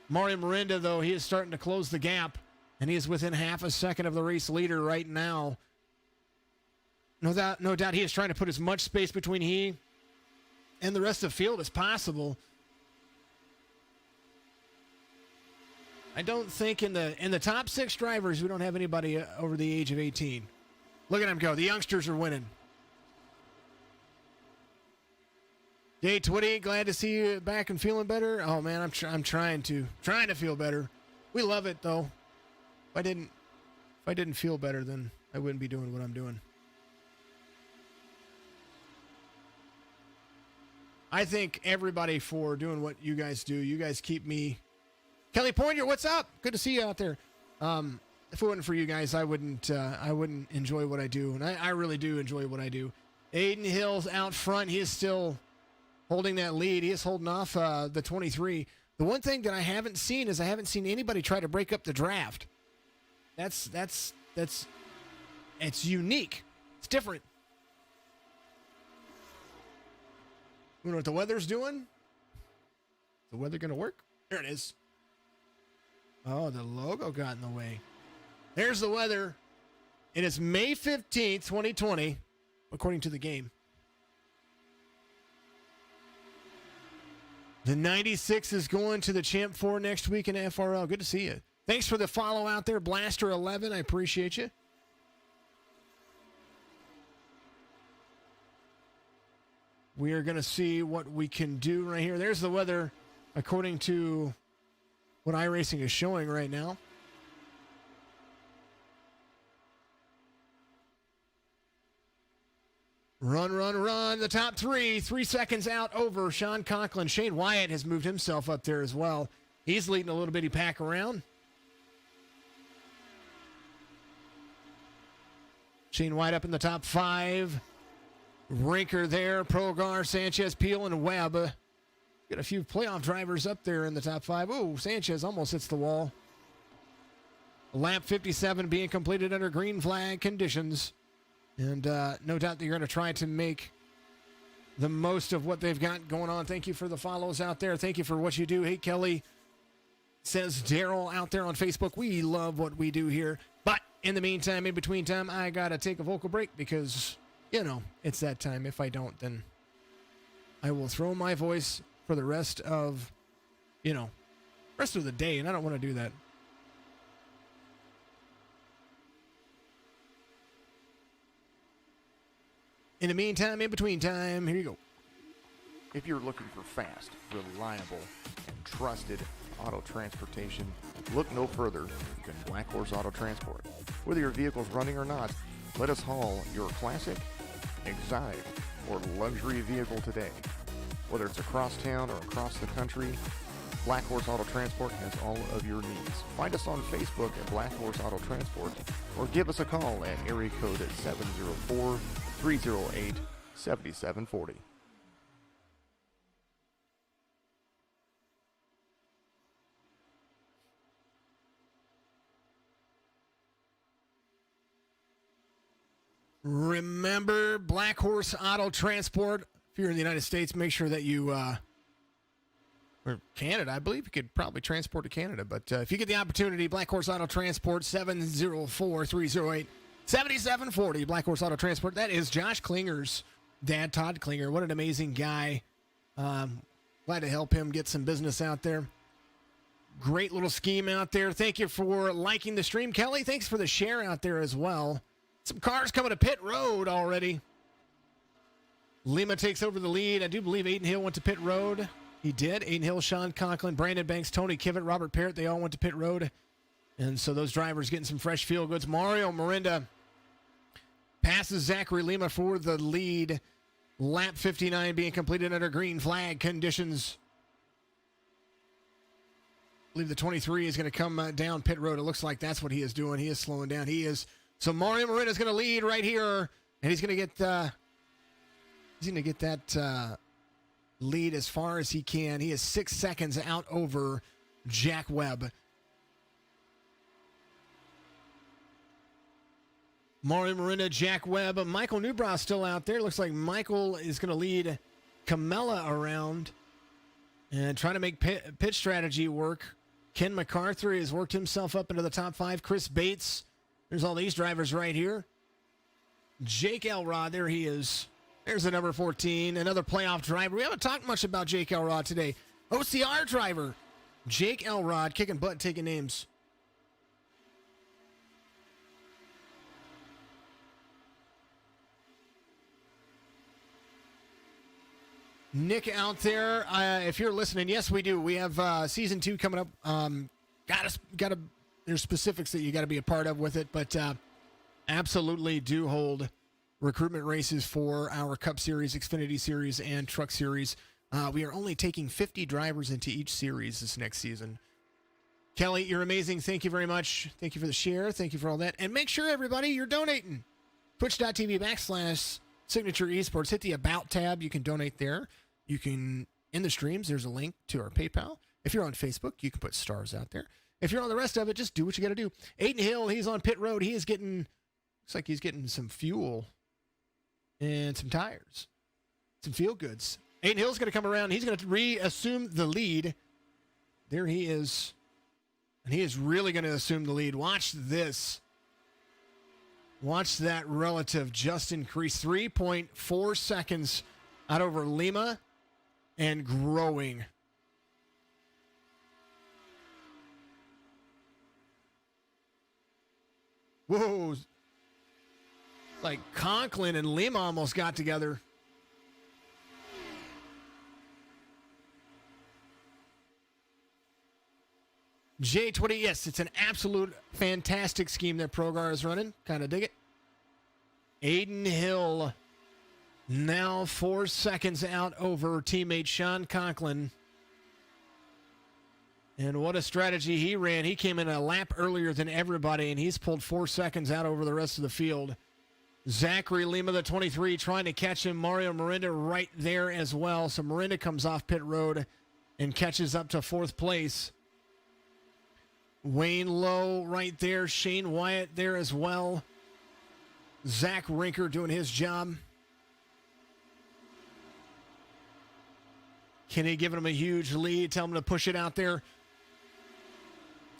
Mario Mirinda, though, he is starting to close the gap, and he is within half a second of the race leader right now. No doubt he is trying to put as much space between he and the rest of the field as possible. I don't think in the top 6 drivers, we don't have anybody over the age of 18. Look at them go. The youngsters are winning. Day 28, glad to see you back and feeling better. Oh man, I'm trying to feel better. We love it though. If I didn't feel better, then I wouldn't be doing what I'm doing. I thank everybody for doing what you guys do. You guys keep me. Kelly Pointer, what's up? Good to see you out there. If it wasn't for you guys, I wouldn't enjoy what I do, and I really do enjoy what I do. Aiden Hill's out front. He is still holding that lead. He is holding off the 23. The one thing that I haven't seen is I haven't seen anybody try to break up the draft. That's it's unique. It's different. You know what the weather's doing? Is the weather going to work? There it is. Oh, the logo got in the way. There's the weather. It is May 15th, 2020, according to the game. The 96 is going to the Champ 4 next week in FRL. Good to see you. Thanks for the follow out there, Blaster11. I appreciate you. We are going to see what we can do right here. There's the weather according to what iRacing is showing right now. Run, run, run. The top three. 3 seconds out over Sean Conklin. Shane Wyatt has moved himself up there as well. He's leading a little bitty pack around. Shane Wyatt up in the top 5. Rinker there. Progar, Sanchez, Peel, and Webb. Got a few playoff drivers up there in the top 5. Oh, Sanchez almost hits the wall. Lap 57 being completed under green flag conditions. And no doubt that you're going to try to make the most of what they've got going on. Thank you for the follows out there. Thank you for what you do. Hey, Kelly, says Daryl out there on Facebook. We love what we do here. But in the meantime, in between time, I got to take a vocal break because, you know, it's that time. If I don't, then I will throw my voice for the rest of, rest of the day. And I don't want to do that. In the meantime, in between time, here you go. If you're looking for fast, reliable, and trusted auto transportation, look no further than Black Horse Auto Transport. Whether your vehicle's running or not, let us haul your classic, exotic, or luxury vehicle today. Whether it's across town or across the country, Black Horse Auto Transport has all of your needs. Find us on Facebook at Black Horse Auto Transport or give us a call at area code 704-308-7740. Remember, Black Horse Auto Transport. If you're in the United States, make sure that you, or Canada, I believe you could probably transport to Canada. But if you get the opportunity, Black Horse Auto Transport, 704-308-7740. Black Horse Auto Transport. That is Josh Klinger's dad, Todd Klinger. What an amazing guy. Glad to help him get some business out there. Great little scheme out there. Thank you for liking the stream, Kelly. Thanks for the share out there as well. Some cars coming to pit road already. Lima takes over the lead. I do believe Aiden Hill went to pit road. He did. Aiden Hill, Sean Conklin, Brandon Banks, Tony Kivett, Robert Parrott, they all went to pit road. And so those drivers getting some fresh field goods. Mario Miranda passes Zachary Lima for the lead. Lap 59 being completed under green flag conditions. I believe the 23 is going to come down pit road. It looks like that's what he is doing. He is slowing down. He is. So Mario Miranda is going to lead right here, and he's going to get that lead as far as he can. He is 6 seconds out over Jack Webb. Mario Miranda, Jack Webb, Michael Newbrow still out there. Looks like Michael is going to lead Camella around and trying to make pit strategy work. Ken MacArthur has worked himself up into the top 5. Chris Bates. There's all these drivers right here. Jake Elrod, there he is. There's the number 14, another playoff driver. We haven't talked much about Jake Elrod today. OCR driver, Jake Elrod, kicking butt, taking names. Nick out there, if you're listening, yes, we do. We have season 2 coming up. There's specifics that you got to be a part of with it, but absolutely do hold recruitment races for our Cup Series, Xfinity Series, and Truck Series. We are only taking 50 drivers into each series this next season. Kelly, you're amazing. Thank you very much. Thank you for the share. Thank you for all that. And make sure, everybody, you're donating. Twitch.tv/Signature Esports. Hit the About tab. You can donate there. You can, in the streams, there's a link to our PayPal. If you're on Facebook, you can put stars out there. If you're on the rest of it, just do what you got to do. Aiden Hill, he's on pit road. He is getting, looks like he's getting some fuel and some tires, some field goods. Aiden Hill's going to come around. He's going to reassume the lead. There he is. And he is really going to assume the lead. Watch this. Watch that relative just increase. 3.4 seconds out over Lima and growing. Whoa. Like Conklin and Lima almost got together. J20, yes, it's an absolute fantastic scheme that Progar is running. Kind of dig it. Aiden Hill now 4 seconds out over teammate Sean Conklin. And what a strategy he ran. He came in a lap earlier than everybody, and he's pulled 4 seconds out over the rest of the field. Zachary Lima, the 23, trying to catch him. Mario Miranda right there as well. So Miranda comes off pit road and catches up to 4th place. Wayne Lowe right there. Shane Wyatt there as well. Zach Rinker doing his job. Kenny giving him a huge lead. Tell him to push it out there.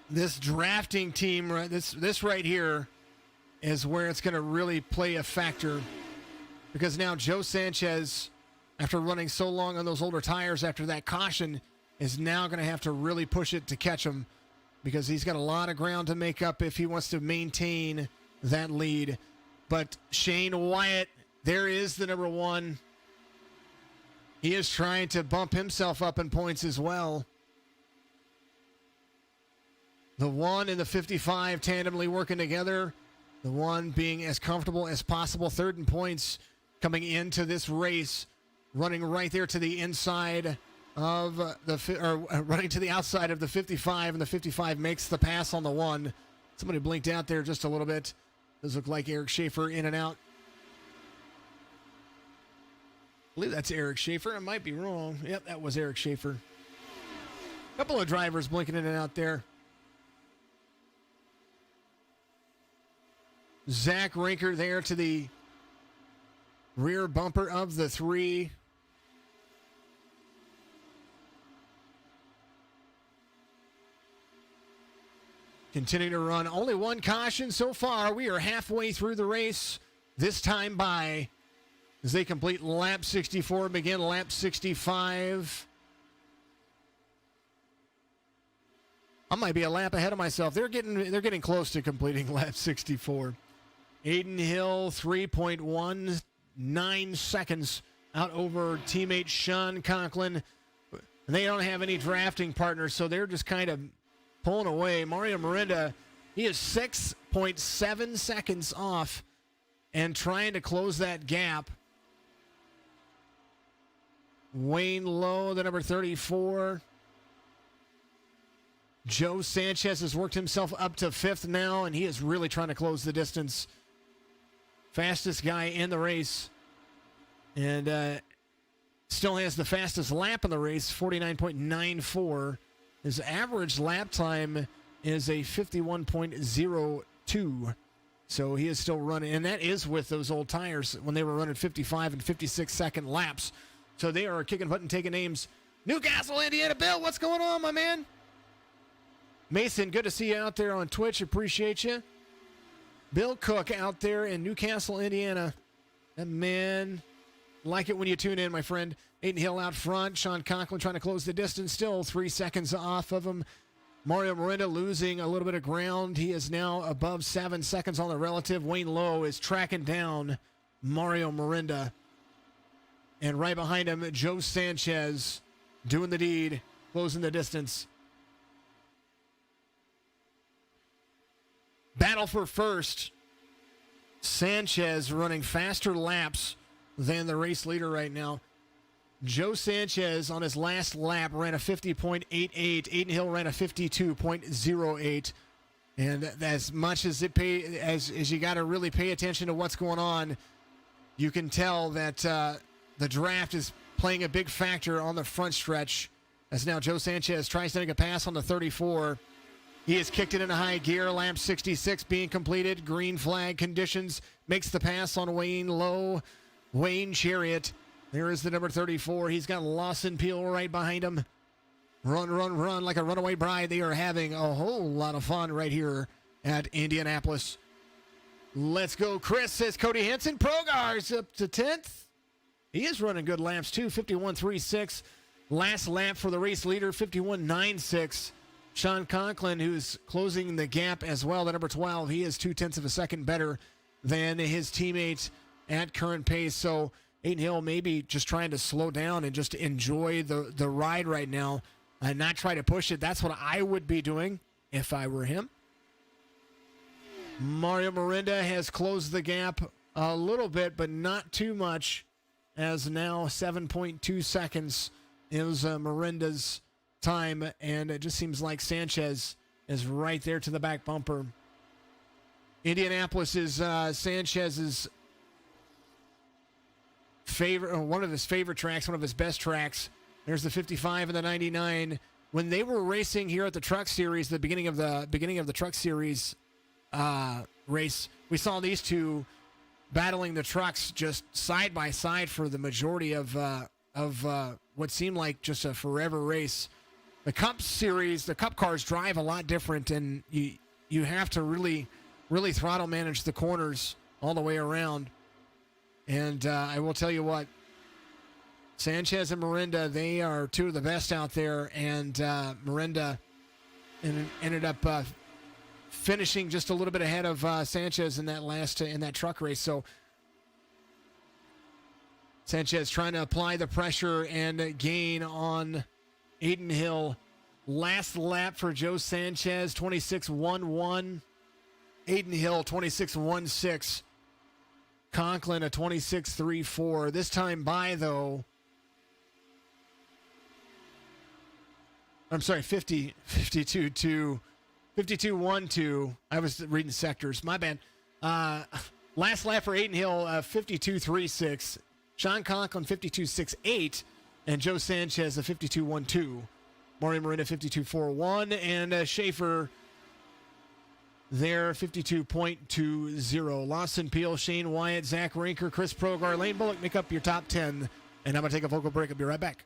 This drafting team, this right here, is where it's going to really play a factor. Because now Joe Sanchez, after running so long on those older tires after that caution, is now going to have to really push it to catch him. Because he's got a lot of ground to make up if he wants to maintain that lead. But Shane Wyatt, there is the number 1. He is trying to bump himself up in points as well. The 1 and the 55 tandemly working together. The 1 being as comfortable as possible. 3rd in points coming into this race. Running right there to the inside of running to the outside of the 55, and the 55 makes the pass on the 1. Somebody blinked out there just a little bit. Does look like Eric Schaefer in and out. I believe that's Eric Schaefer. I might be wrong. Yep, that was Eric Schaefer. Couple of drivers blinking in and out there. Zach Rinker there to the rear bumper of the 3. Continuing to run. Only 1 caution so far. We are halfway through the race. This time by as they complete lap 64, begin lap 65. I might be a lap ahead of myself. They're getting close to completing lap 64. Aiden Hill, 3.19 seconds out over teammate Sean Conklin. They don't have any drafting partners, so they're just kind of pulling away. Mario Miranda, he is 6.7 seconds off and trying to close that gap. Wayne Lowe, the number 34. Joe Sanchez has worked himself up to 5th now, and he is really trying to close the distance. Fastest guy in the race. And still has the fastest lap in the race, 49.94. His average lap time is a 51.02. So he is still running. And that is with those old tires when they were running 55 and 56-second laps. So they are kicking butt and taking names. Newcastle, Indiana. Bill, what's going on, my man? Mason, good to see you out there on Twitch. Appreciate you. Bill Cook out there in Newcastle, Indiana. That man, like it when you tune in, my friend. Aiden Hill out front. Sean Conklin trying to close the distance. Still 3 seconds off of him. Mario Miranda losing a little bit of ground. He is now above 7 seconds on the relative. Wayne Lowe is tracking down Mario Miranda. And right behind him, Joe Sanchez doing the deed, closing the distance. Battle for first. Sanchez running faster laps than the race leader right now. Joe Sanchez on his last lap ran a 50.88. Aiden Hill ran a 52.08. And as much as as you got to really pay attention to what's going on, you can tell that the draft is playing a big factor on the front stretch. As now Joe Sanchez tries to make a pass on the 34. He has kicked it into high gear. Lap 66 being completed. Green flag conditions. Makes the pass on Wayne Lowe. Wayne Chariot. There is the number 34. He's got Lawson Peel right behind him. Run, run, run like a runaway bride. They are having a whole lot of fun right here at Indianapolis. Let's go, Chris, says Cody Henson. Progar's up to 10th. He is running good laps, too. 51.36. Last lap for the race leader, 51.96. Sean Conklin, who's closing the gap as well, the number 12. He is 0.2 of a second better than his teammate at current pace. So Aiden Hill maybe just trying to slow down and just enjoy the ride right now and not try to push it. That's what I would be doing if I were him. Mario Miranda has closed the gap a little bit, but not too much, as now 7.2 seconds is Miranda's time, and it just seems like Sanchez is right there to the back bumper. Indianapolis is Sanchez's favorite, one of his favorite tracks, one of his best tracks. There's the 55 and the 99. When they were racing here at the Truck Series, the beginning of the Truck Series race, we saw these two battling the trucks just side by side for the majority of what seemed like just a forever race. The Cup Series, the Cup cars drive a lot different, and you have to really throttle manage the corners all the way around. And I will tell you what, Sanchez and Miranda, they are two of the best out there, and Miranda ended up finishing just a little bit ahead of Sanchez in that truck race. So Sanchez trying to apply the pressure and gain on Aiden Hill. Last lap for Joe Sanchez, 26.11. Aiden Hill, 26.16. Conklin, a 26.34. This time by, though, I'm sorry, 52.12. I was reading sectors. My bad. Last lap for Aiden Hill, 52.36. Sean Conklin, 52.68. And Joe Sanchez, a 52.12. Mario Miranda, 52.41. And Schaefer there, 52.20. Lawson Peel, Shane Wyatt, Zach Rinker, Chris Progar, Lane Bullock make up your top 10. And I'm going to take a vocal break. I'll be right back.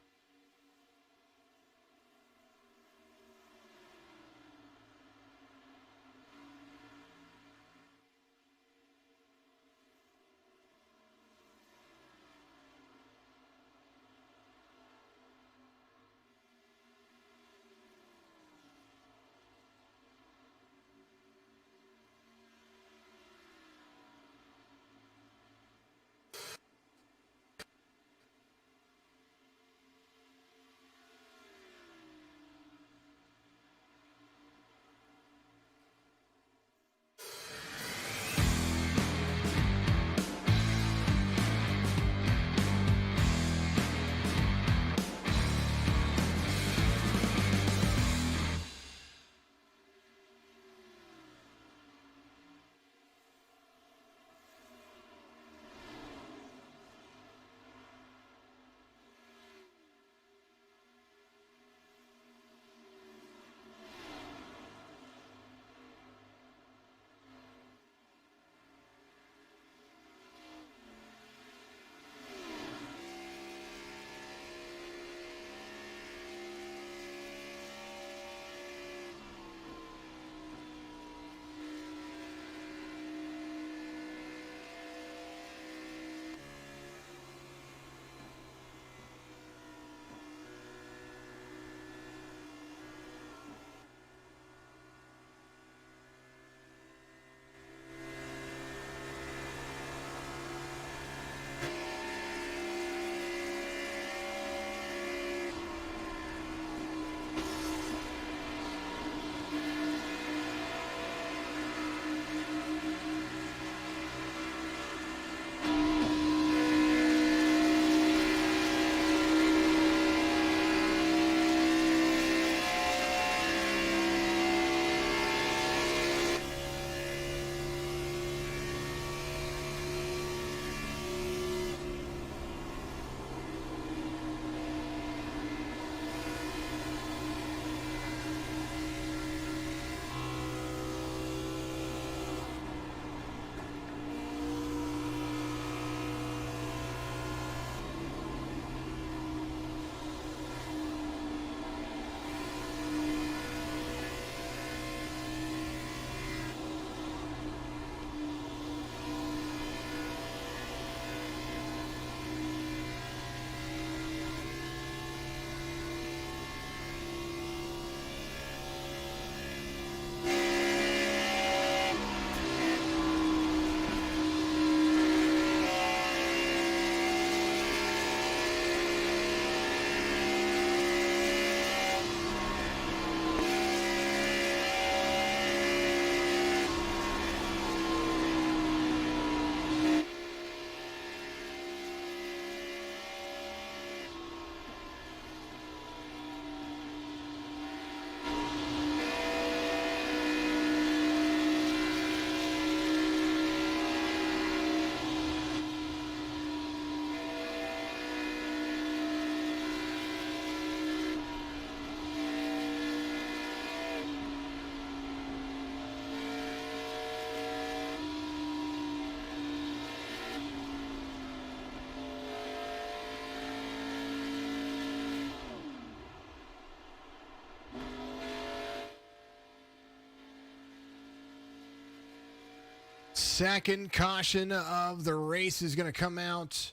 Second caution of the race is going to come out,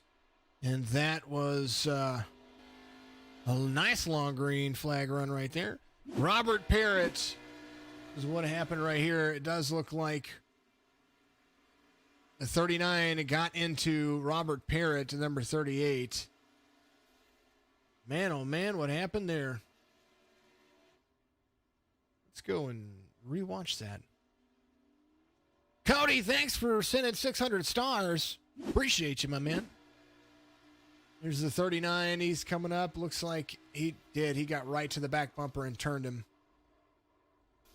and that was a nice long green flag run right there. Robert Parrott is what happened right here. It does look like the 39 got into Robert Parrott, number 38. Man, oh man, what happened there? Let's go and rewatch that. Cody, thanks for sending 600 stars. Appreciate you, my man. There's the 39. He's coming up. Looks like he did. He got right to the back bumper and turned him.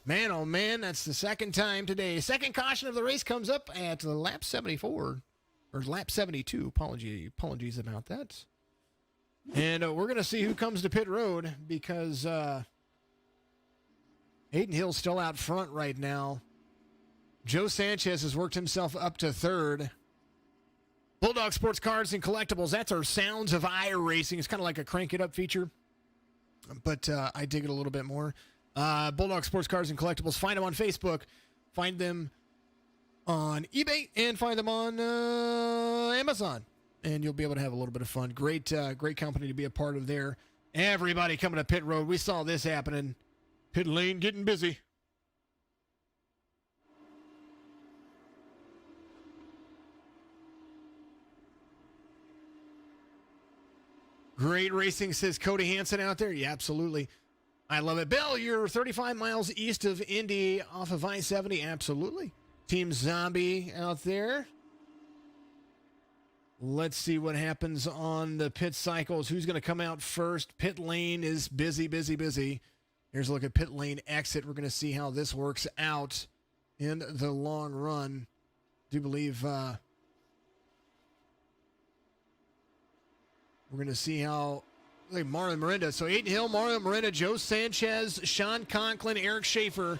Man, oh man, that's the second time today. Second caution of the race comes up at lap 74, or lap 72. Apologies about that. And we're going to see who comes to pit road, because Hayden Hill's still out front right now. Joe Sanchez has worked himself up to third. Bulldog Sports Cards and Collectibles, that's our Sounds of iRacing. It's kind of like a crank it up feature, but I dig it a little bit more. Bulldog Sports Cards and Collectibles, find them on Facebook, find them on eBay, and find them on Amazon, and you'll be able to have a little bit of fun. Great company to be a part of there. Everybody coming to pit road. We saw this happening. Pit lane getting busy. Great racing, says Cody Hansen out there. Yeah, absolutely. I love it. Bill, you're 35 miles east of Indy off of I-70. Absolutely. Team Zombie out there. Let's see what happens on the pit cycles. Who's going to come out first? Pit lane is busy, busy, busy. Here's a look at pit lane exit. We're going to see how this works out in the long run. I do believe... we're going to see how Mario Miranda. So Aiden Hill, Mario Miranda, Joe Sanchez, Sean Conklin, Eric Schaefer,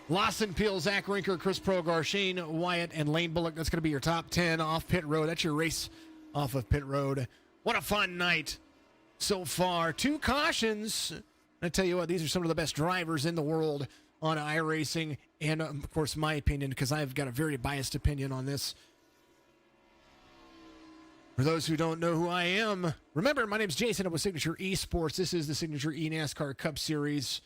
Lawson Peel, Zach Rinker, Chris Progar, Shane Wyatt, and Lane Bullock. That's going to be your top 10 off pit road. That's your race off of pit road. What a fun night so far. 2 cautions. I tell you what, these are some of the best drivers in the world on iRacing. And, of course, my opinion, because I've got a very biased opinion on this. For those who don't know who I am, remember, my name's Jason. I'm with Signature Esports. This is the Signature eNASCAR Cup Series.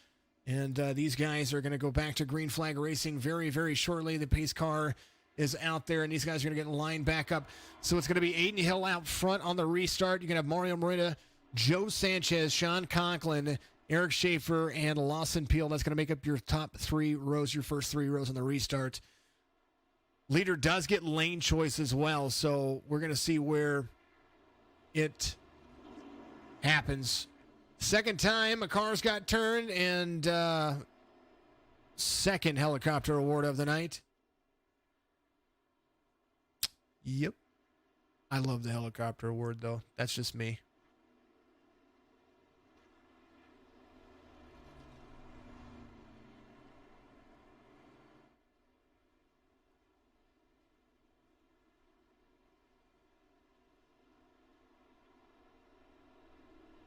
And these guys are going to go back to green flag racing very, very shortly. The pace car is out there, and these guys are going to get lined back up. So it's going to be Aiden Hill out front on the restart. You're going to have Mario Miranda, Joe Sanchez, Sean Conklin, Eric Schaefer, and Lawson Peel. That's going to make up your top 3 rows, your first 3 rows on the restart. Leader does get lane choice as well, so we're going to see where it happens. Second time a car's got turned, and second helicopter award of the night. Yep. I love the helicopter award, though. That's just me.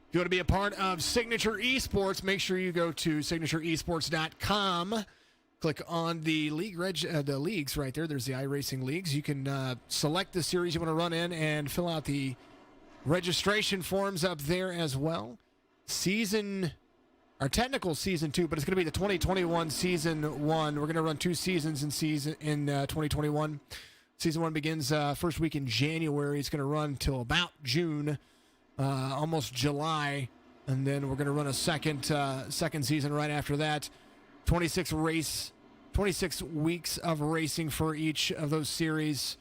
If you want to be a part of Signature Esports, make sure you go to signatureesports.com. Click on the leagues right there. There's the iRacing leagues. You can select the series you want to run in and fill out the registration forms up there as well. Our technical season 2, but it's going to be the 2021 season 1. We're going to run 2 seasons in 2021. Season 1 begins first week in January. It's going to run till about June. Almost July, and then we're going to run a second season right after that. 26 weeks of racing for each of those series.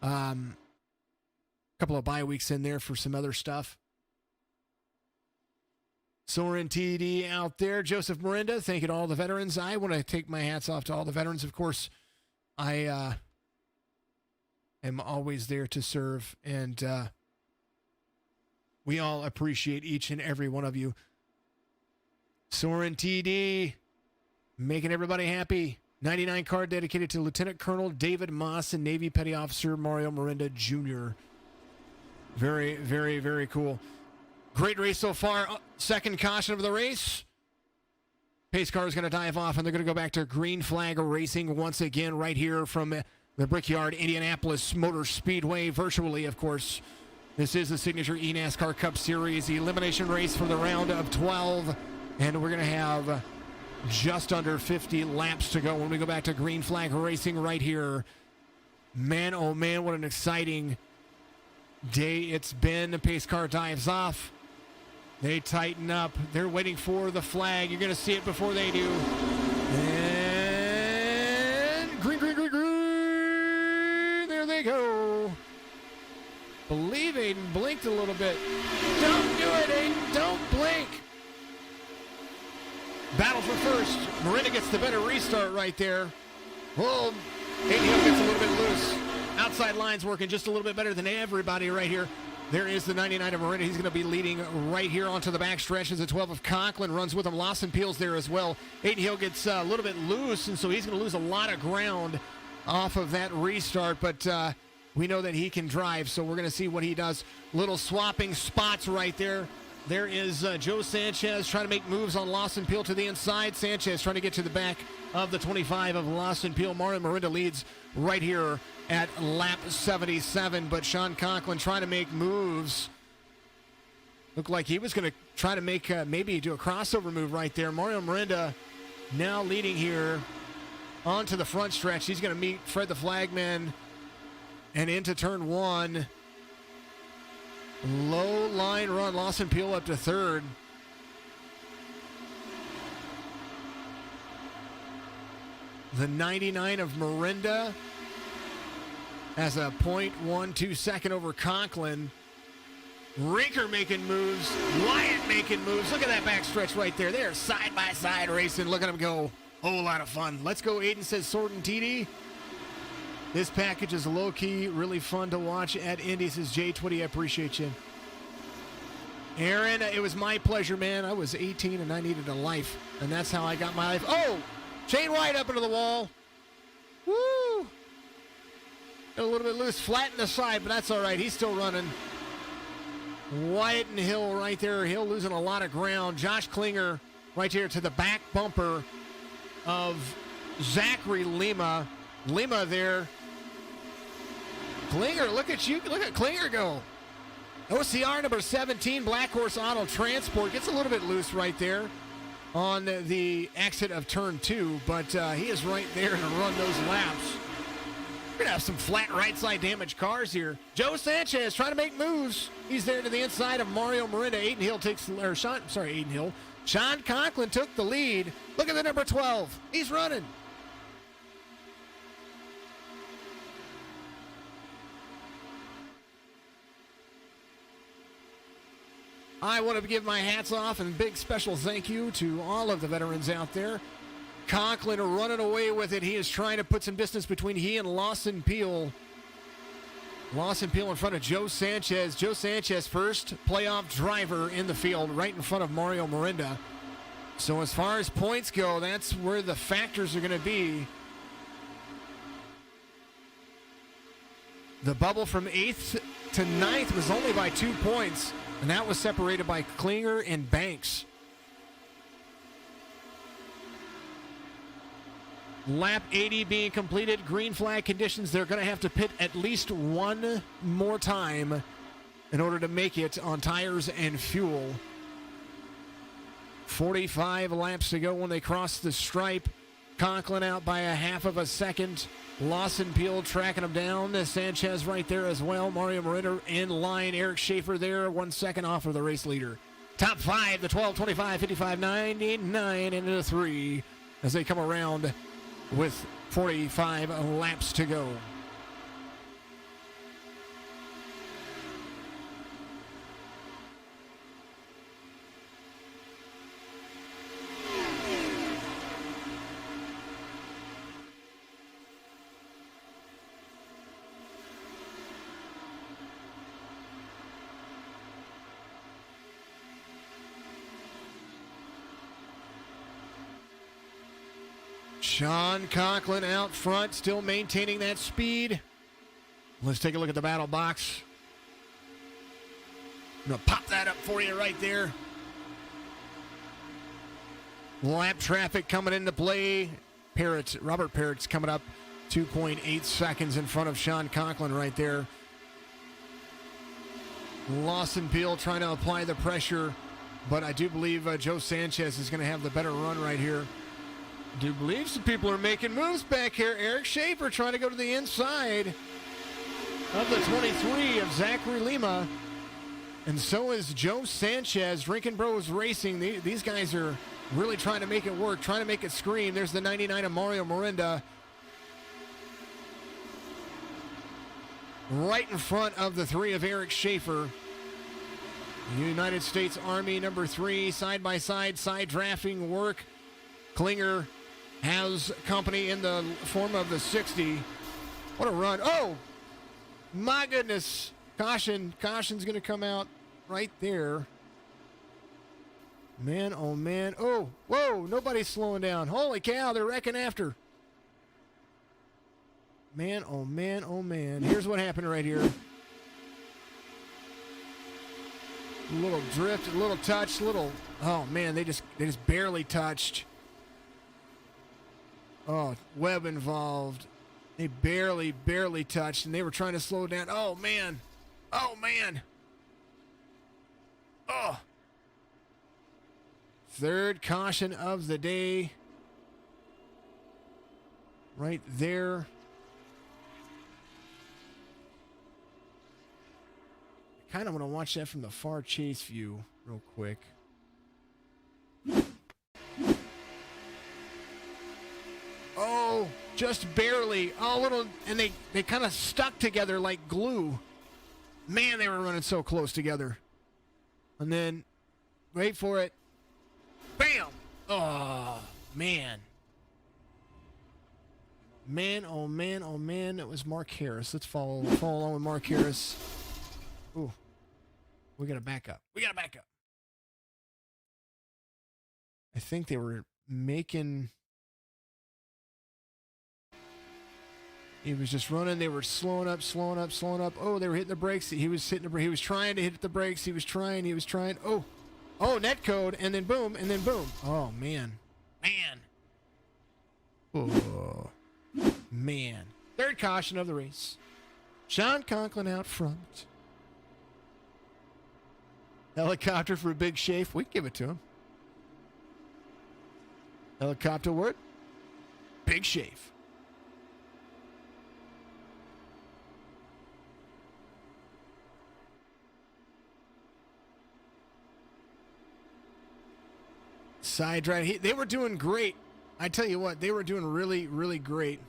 A couple of bye weeks in there for some other stuff. Soren TD out there. Joseph Miranda, thank you to all the veterans. I want to take my hats off to all the veterans. Of course, I am always there to serve, and we all appreciate each and every one of you. Soren TD, making everybody happy. 99 card dedicated to Lieutenant Colonel David Moss and Navy Petty Officer Mario Miranda Jr. Very, very, very cool. Great race so far. Second caution of the race. Pace car is going to dive off, and they're going to go back to green flag racing once again right here from the Brickyard Indianapolis Motor Speedway virtually, of course. This is the Signature eNASCAR Cup Series elimination race for the round of 12, and we're going to have just under 50 laps to go when we go back to green flag racing right here. Man, oh man, what an exciting day it's been. The pace car dives off. They tighten up. They're waiting for the flag. You're going to see it before they do. And green, green, green, green. There they go. Believe Aiden blinked a little bit. Don't do it, Aiden. Don't blink. Battle for first. Miranda gets the better restart right there. Well, Aiden Hill gets a little bit loose. Outside line's working just a little bit better than everybody right here. There is the 99 of Miranda. He's going to be leading right here onto the back stretch as the 12 of Conklin runs with him. Lawson Peel's there as well. Aiden Hill gets a little bit loose, and so he's going to lose a lot of ground off of that restart, but we know that he can drive, so we're going to see what he does. Little swapping spots right there. There is Joe Sanchez trying to make moves on Lawson Peel to the inside. Sanchez trying to get to the back of the 25 of Lawson Peel. Mario Miranda leads right here at lap 77, but Sean Conklin trying to make moves. Looked like he was going to try to make maybe do a crossover move right there. Mario Miranda now leading here onto the front stretch. He's going to meet Fred the Flagman and into turn one. Low line run. Lawson Peel up to third. The 99 of Miranda has a 0.12 second over Conklin. Rinker making moves. Wyatt making moves. Look at that backstretch right there. They're side by side racing. Look at them go. Whole lot of fun. Let's go, Aiden, says Sword and TD. This package is low-key, really fun to watch at Indy, says Jay Twitty. I appreciate you. Aaron, it was my pleasure, man. I was 18 and I needed a life, and that's how I got my life. Oh! Shane White up into the wall. Woo! Got a little bit loose, flat in the side, but that's all right. He's still running. Wyatt and Hill right there. Hill losing a lot of ground. Josh Klinger right here to the back bumper of Zachary Lima. Lima there. Klinger, look at you. Look at Klinger go. OCR number 17, Black Horse Auto Transport. Gets a little bit loose right there on the exit of turn 2, but he is right there to run those laps. We're going to have some flat right side damaged cars here. Joe Sanchez trying to make moves. He's there to the inside of Mario Miranda. Aiden Hill takes, or Sean, sorry, Aiden Hill. Sean Conklin took the lead. Look at the number 12. He's running. I want to give my hats off and big special thank you to all of the veterans out there. Conklin running away with it. He is trying to put some distance between he and Lawson Peel. Lawson Peel in front of Joe Sanchez. Joe Sanchez, first playoff driver in the field, right in front of Mario Miranda. So as far as points go, that's where the factors are going to be. The bubble from 8th to 9th was only by 2 points. And that was separated by Klinger and Banks. Lap 80 being completed. Green flag conditions. They're going to have to pit at least one more time in order to make it on tires and fuel. 45 laps to go when they cross the stripe. Conklin out by a half of a second. Lawson Peel tracking him down. Sanchez right there as well. Mario Miranda in line. Eric Schaefer there, 1 second off of the race leader. Top 5, the 12, 25, 55, 99 into the 3 as they come around with 45 laps to go. Sean Conklin out front, still maintaining that speed. Let's take a look at the battle box. I'm going to pop that up for you right there. Lap traffic coming into play. Robert Parrott's coming up 2.8 seconds in front of Sean Conklin right there. Lawson Peel trying to apply the pressure, but I do believe Joe Sanchez is going to have the better run right here. I do believe some people are making moves back here. Eric Schaefer trying to go to the inside of the 23 of Zachary Lima. And so is Joe Sanchez. Drinkin Bros Racing. These guys are really trying to make it work, trying to make it scream. There's the 99 of Mario Morinda. Right in front of the 3 of Eric Schaefer. United States Army number 3, side-by-side, side drafting work. Klinger has company in the form of the 60. What a run. Oh, my goodness. Caution. Caution's going to come out right there. Man, oh, man. Oh, whoa, nobody's slowing down. Holy cow, they're wrecking after. Man, oh, man, oh, man. Here's what happened right here. A little drift, a little touch, little... Oh, man, they just barely touched. Oh, Webb involved. They barely touched, and they were trying to slow down. Oh, man. Oh, man. Oh. Third caution of the day. Right there. I kind of want to watch that from the far chase view real quick. Oh, just barely. Oh, little, and they kind of stuck together like glue. Man, they were running so close together. And then, wait for it. Bam! Oh, man. Man, oh, man, oh, man. That was Mark Harris. Let's follow along with Mark Harris. Ooh. We got to back up. I think they were making... He was just running. They were slowing up. Oh, they were hitting the brakes. He was trying to hit the brakes. He was trying. Oh, net code, and then boom. Oh, man. Oh, man. Third caution of the race. Sean Conklin out front. Helicopter for Big Shafe. We can give it to him. Helicopter word. Big Shafe. Side drive. They were doing great. I tell you what, they were doing really, really great.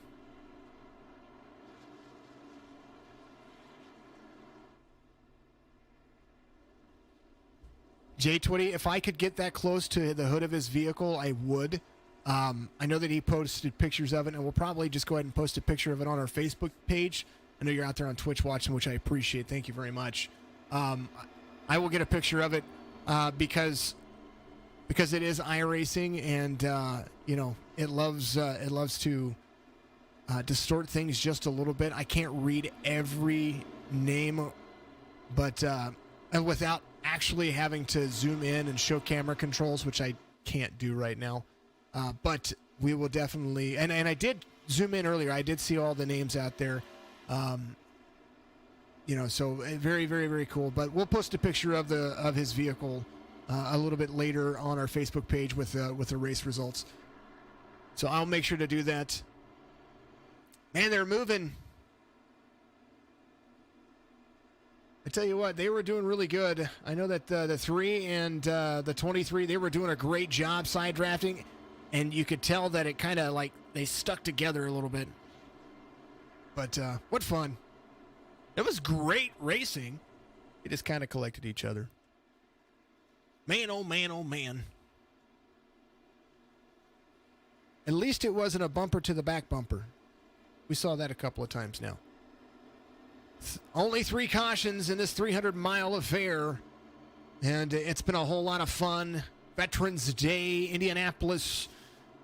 J20, if I could get that close to the hood of his vehicle, I would. I know that he posted pictures of it, and we'll probably just go ahead and post a picture of it on our Facebook page. I know you're out there on Twitch watching, which I appreciate. Thank you very much. I will get a picture of it because it is iRacing, and it loves to distort things just a little bit. I can't read every name, but and without actually having to zoom in and show camera controls, which I can't do right now. But we will definitely, and I did zoom in earlier. I did see all the names out there. So very, very, very cool. But we'll post a picture of his vehicle a little bit later on our Facebook page with the race results. So I'll make sure to do that. Man, they're moving. I tell you what, they were doing really good. I know that the 3 and the 23, they were doing a great job side drafting, and you could tell that it kind of like they stuck together a little bit. But what fun. It was great racing. They just kind of collected each other. Man, oh man, oh man. At least it wasn't a bumper to the back bumper. We saw that a couple of times now. Only 3 cautions in this 300-mile affair, and it's been a whole lot of fun. Veterans Day, Indianapolis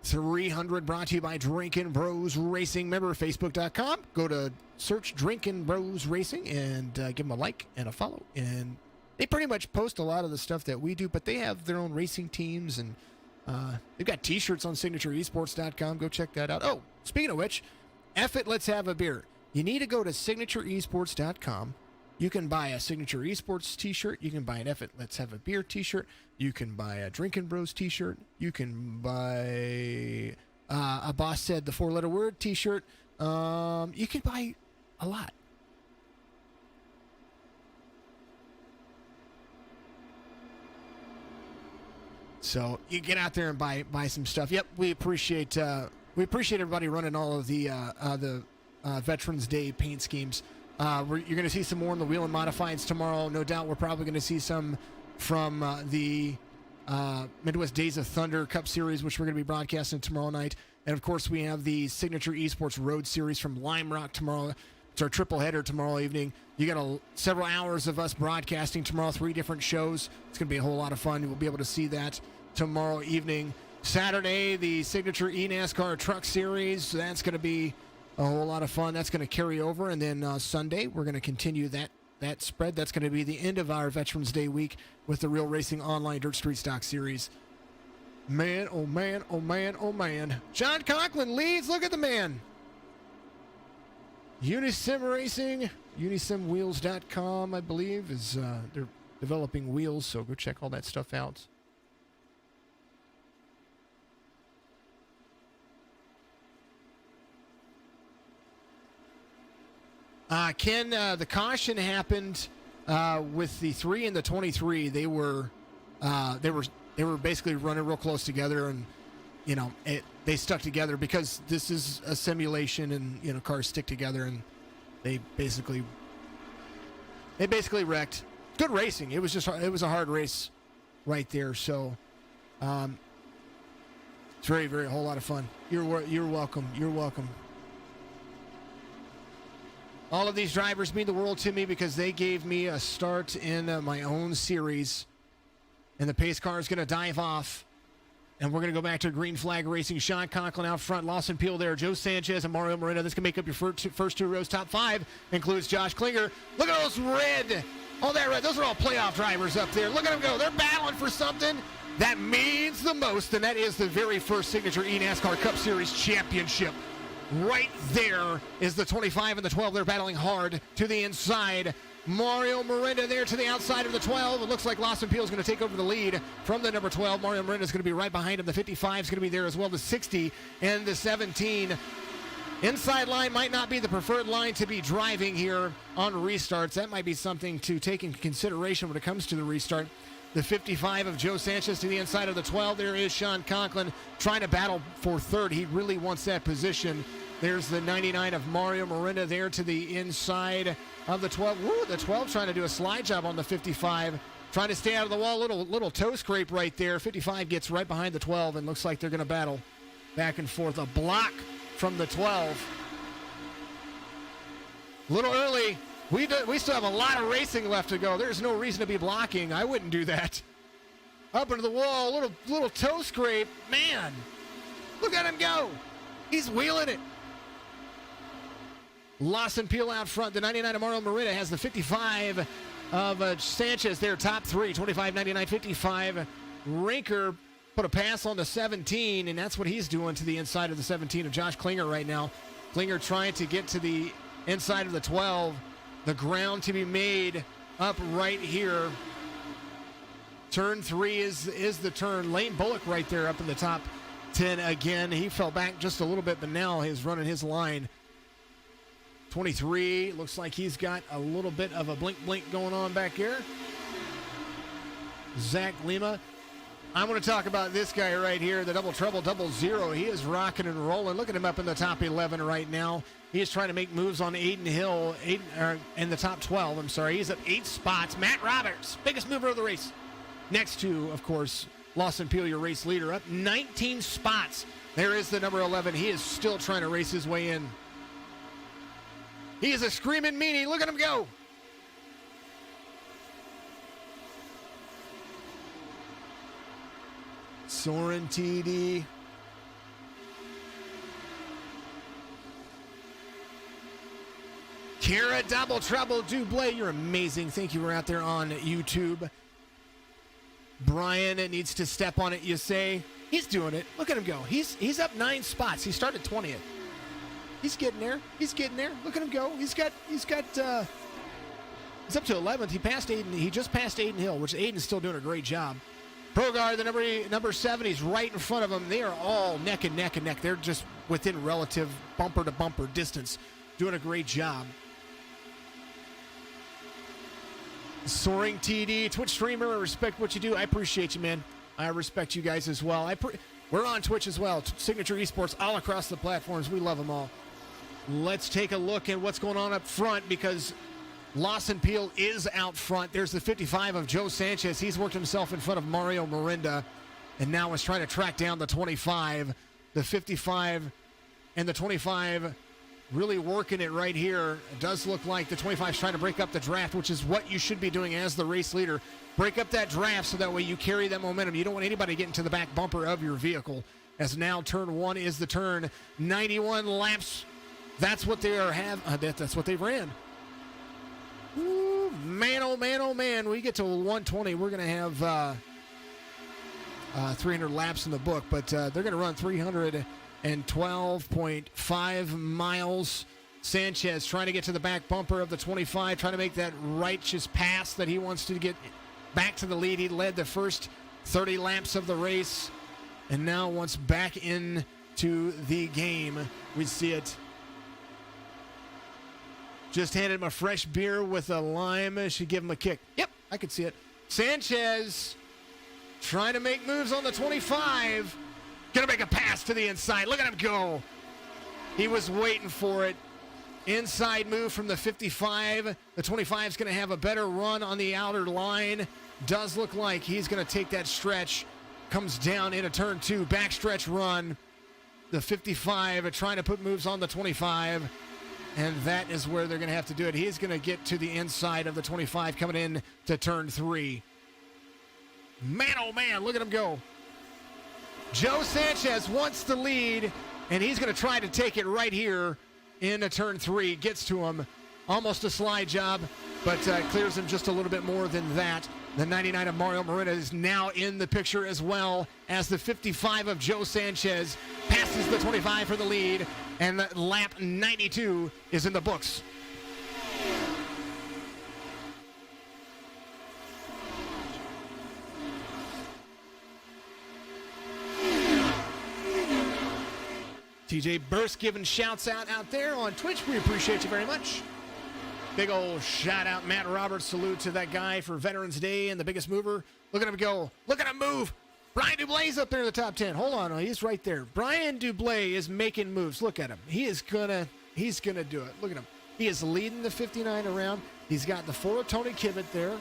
300, brought to you by Drinkin Bros Racing. Remember, Facebook.com. Go to search Drinkin Bros Racing and give them a like and a follow. And they pretty much post a lot of the stuff that we do, but they have their own racing teams, and they've got T-shirts on SignatureEsports.com. Go check that out. Oh, speaking of which, F it, let's have a beer. You need to go to signatureesports.com. You can buy a Signature Esports t-shirt. You can buy an F it, let's have a beer t-shirt. You can buy a Drinkin Bros t-shirt. You can buy a Boss Said the 4-letter word t-shirt. You can buy a lot. So you get out there and buy some stuff. Yep, we appreciate everybody running all of the Veterans Day paint schemes. You're going to see some more in the wheel and modifieds tomorrow. No doubt we're probably going to see some from the Midwest Days of Thunder Cup Series, which we're going to be broadcasting tomorrow night. And, of course, we have the Signature Esports Road Series from Lime Rock tomorrow. It's our triple header tomorrow evening. You got several hours of us broadcasting tomorrow, 3 different shows. It's going to be a whole lot of fun. We'll be able to see that tomorrow evening. Saturday, the Signature eNASCAR Truck Series. That's going to be a whole lot of fun. That's going to carry over. And then Sunday, we're going to continue that spread. That's going to be the end of our Veterans Day week with the Real Racing Online Dirt Street Stock Series. Man, oh man, oh man, oh man. John Conklin leads. Look at the man. Unisim Racing, unisimwheels.com, I believe, is they're developing wheels, so go check all that stuff out. Ken, the caution happened with the 3 and the 23. They were basically running real close together, and they stuck together because this is a simulation, and cars stick together, and they basically wrecked. Good racing. It was a hard race right there. So it's very, very a whole lot of fun. You're welcome. You're welcome. All of these drivers mean the world to me because they gave me a start in my own series. And the pace car is going to dive off. And we're going to go back to green flag racing. Sean Conklin out front. Lawson Peel there. Joe Sanchez and Mario Moreno. This can make up your first 2 rows. Top 5 includes Josh Klinger. Look at those red. All that red. Those are all playoff drivers up there. Look at them go. They're battling for something that means the most. And that is the very first Signature eNASCAR Cup Series championship. Right there is the 25 and the 12. They're battling hard to the inside. Mario Miranda there to the outside of the 12. It looks like Lawson Peel is going to take over the lead from the number 12. Mario Miranda is going to be right behind him. The 55 is going to be there as well. The 60 and the 17. Inside line might not be the preferred line to be driving here on restarts. That might be something to take into consideration when it comes to the restart. The 55 of Joe Sanchez to the inside of the 12. There is Sean Conklin trying to battle for third. He really wants that position. There's the 99 of Mario Miranda there to the inside of the 12. Woo, the 12 trying to do a slide job on the 55. Trying to stay out of the wall. Little toe scrape right there. 55 gets right behind the 12 and looks like they're going to battle back and forth. A block from the 12. A little early. We still have a lot of racing left to go. There's no reason to be blocking. I wouldn't do that. Up into the wall, little toe scrape. Man, look at him go. He's wheeling it. Lawson Peel out front. The 99 of Mario Morita has the 55 of Sanchez there, top 3. 25, 99, 55. Rinker put a pass on the 17, and that's what he's doing to the inside of the 17 of Josh Klinger right now. Klinger trying to get to the inside of the 12. The ground to be made up right here. Turn 3 is the turn. Lane Bullock right there up in the top 10 again. He fell back just a little bit, but now he's running his line. 23, looks like he's got a little bit of a blink going on back here. Zach Lima. I want to talk about this guy right here, the double trouble, 00. He is rocking and rolling. Look at him up in the top 11 right now. He is trying to make moves on Aiden Hill, in the top 12. I'm sorry. He's up 8 spots. Matt Roberts, biggest mover of the race. Next to, of course, Lawson Peel, your race leader, up 19 spots. There is the number 11. He is still trying to race his way in. He is a screaming meanie. Look at him go. Soren TD. Kara Double Trouble Dublé, you're amazing. Thank you for out there on YouTube. Brian needs to step on it, you say. He's doing it. Look at him go. He's up 9 spots. He started 20th. He's getting there. He's getting there. Look at him go. He's up to 11th. He passed Aiden. He just passed Aiden Hill, which Aiden's still doing a great job. Progar, the number 7, he's right in front of him. They are all neck and neck and neck. They're just within relative bumper-to-bumper distance, doing a great job. Soaring TD, Twitch streamer, I respect what you do. I appreciate you, man. I respect you guys as well. We're on Twitch as well. Signature Esports all across the platforms. We love them all. Let's take a look at what's going on up front because Lawson Peel is out front. There's the 55 of Joe Sanchez. He's worked himself in front of Mario Mirinda and now is trying to track down the 25. The 55 and the 25 really working it right here. It does look like the 25 is trying to break up the draft, which is what you should be doing as the race leader. Break up that draft so that way you carry that momentum. You don't want anybody getting to the back bumper of your vehicle. As now turn 1 is the turn. 91 laps. That's what they that's what they ran. Ooh, man, oh man, oh man. We get to 120. We're going to have 300 laps in the book, but they're going to run 312.5 miles. Sanchez trying to get to the back bumper of the 25, trying to make that righteous pass that he wants to get back to the lead. He led the first 30 laps of the race and now wants back into the game. We see it. Just handed him a fresh beer with a lime. Should give him a kick. Yep, I could see it. Sanchez trying to make moves on the 25. Gonna make a pass to the inside. Look at him go. He was waiting for it. Inside move from the 55. The 25 is going to have a better run on the outer line. Does look like he's going to take that stretch. Comes down into turn 2. Backstretch run. The 55 trying to put moves on the 25. And that is where they're going to have to do it. He's going to get to the inside of the 25 coming in to turn 3. Man, oh man, look at him go. Joe Sanchez wants the lead, and he's going to try to take it right here into turn 3. Gets to him. Almost a slide job, but clears him just a little bit more than that. The 99 of Mario Mirinda is now in the picture as well as the 55 of Joe Sanchez passes the 25 for the lead, and lap 92 is in the books. TJ Burst giving shouts out there on Twitch. We appreciate you very much. Big old shout out, Matt Roberts. Salute to that guy for Veterans Day and the biggest mover. Look at him go. Look at him move. Brian Dublay's up there in the top 10. Hold on. He's right there. Brian Dublay is making moves. Look at him. He's gonna do it. Look at him. He is leading the 59 around. He's got the 4 of Tony Kimmett there.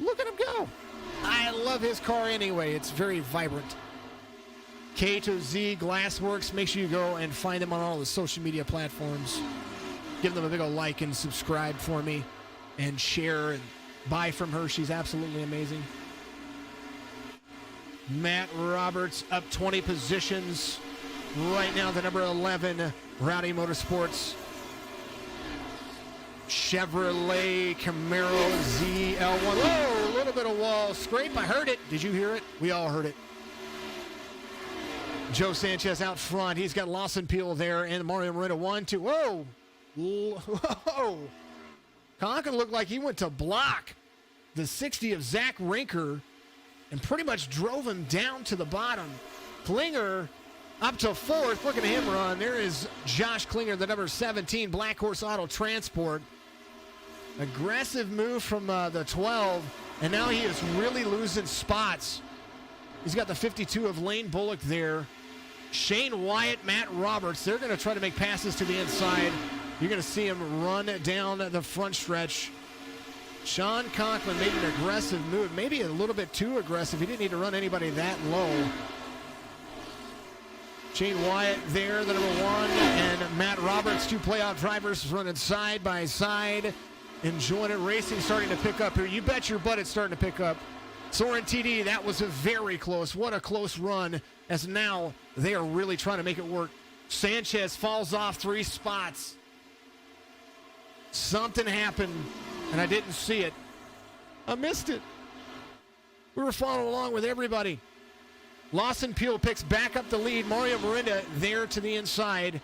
Look at him go. I love his car anyway. It's very vibrant. K to Z Glassworks. Make sure you go and find them on all the social media platforms. Give them a big old like and subscribe for me and share and buy from her. She's absolutely amazing. Matt Roberts up 20 positions. Right now, the number 11, Rowdy Motorsports. Chevrolet Camaro ZL1. Whoa, a little bit of wall scrape. I heard it. Did you hear it? We all heard it. Joe Sanchez out front. He's got Lawson Peel there and Mario Mirinda 1, 2. Whoa. Whoa. Conklin looked like he went to block the 60 of Zach Rinker and pretty much drove him down to the bottom. Klinger up to 4th. Look at him run. There is Josh Klinger, the number 17, Black Horse Auto Transport. Aggressive move from the 12, and now he is really losing spots. He's got the 52 of Lane Bullock there. Shane Wyatt, Matt Roberts, they're going to try to make passes to the inside. You're going to see him run down the front stretch. Sean Conklin made an aggressive move, maybe a little bit too aggressive. He didn't need to run anybody that low. Shane Wyatt there, the number 1, and Matt Roberts, 2 playoff drivers running side by side. Enjoying it. Racing starting to pick up here. You bet your butt it's starting to pick up. Soren TD, that was a very close. What a close run, as now they are really trying to make it work. Sanchez falls off 3 spots. Something happened, and I didn't see it. I missed it. We were following along with everybody. Lawson Peel picks back up the lead. Mario Mirinda there to the inside.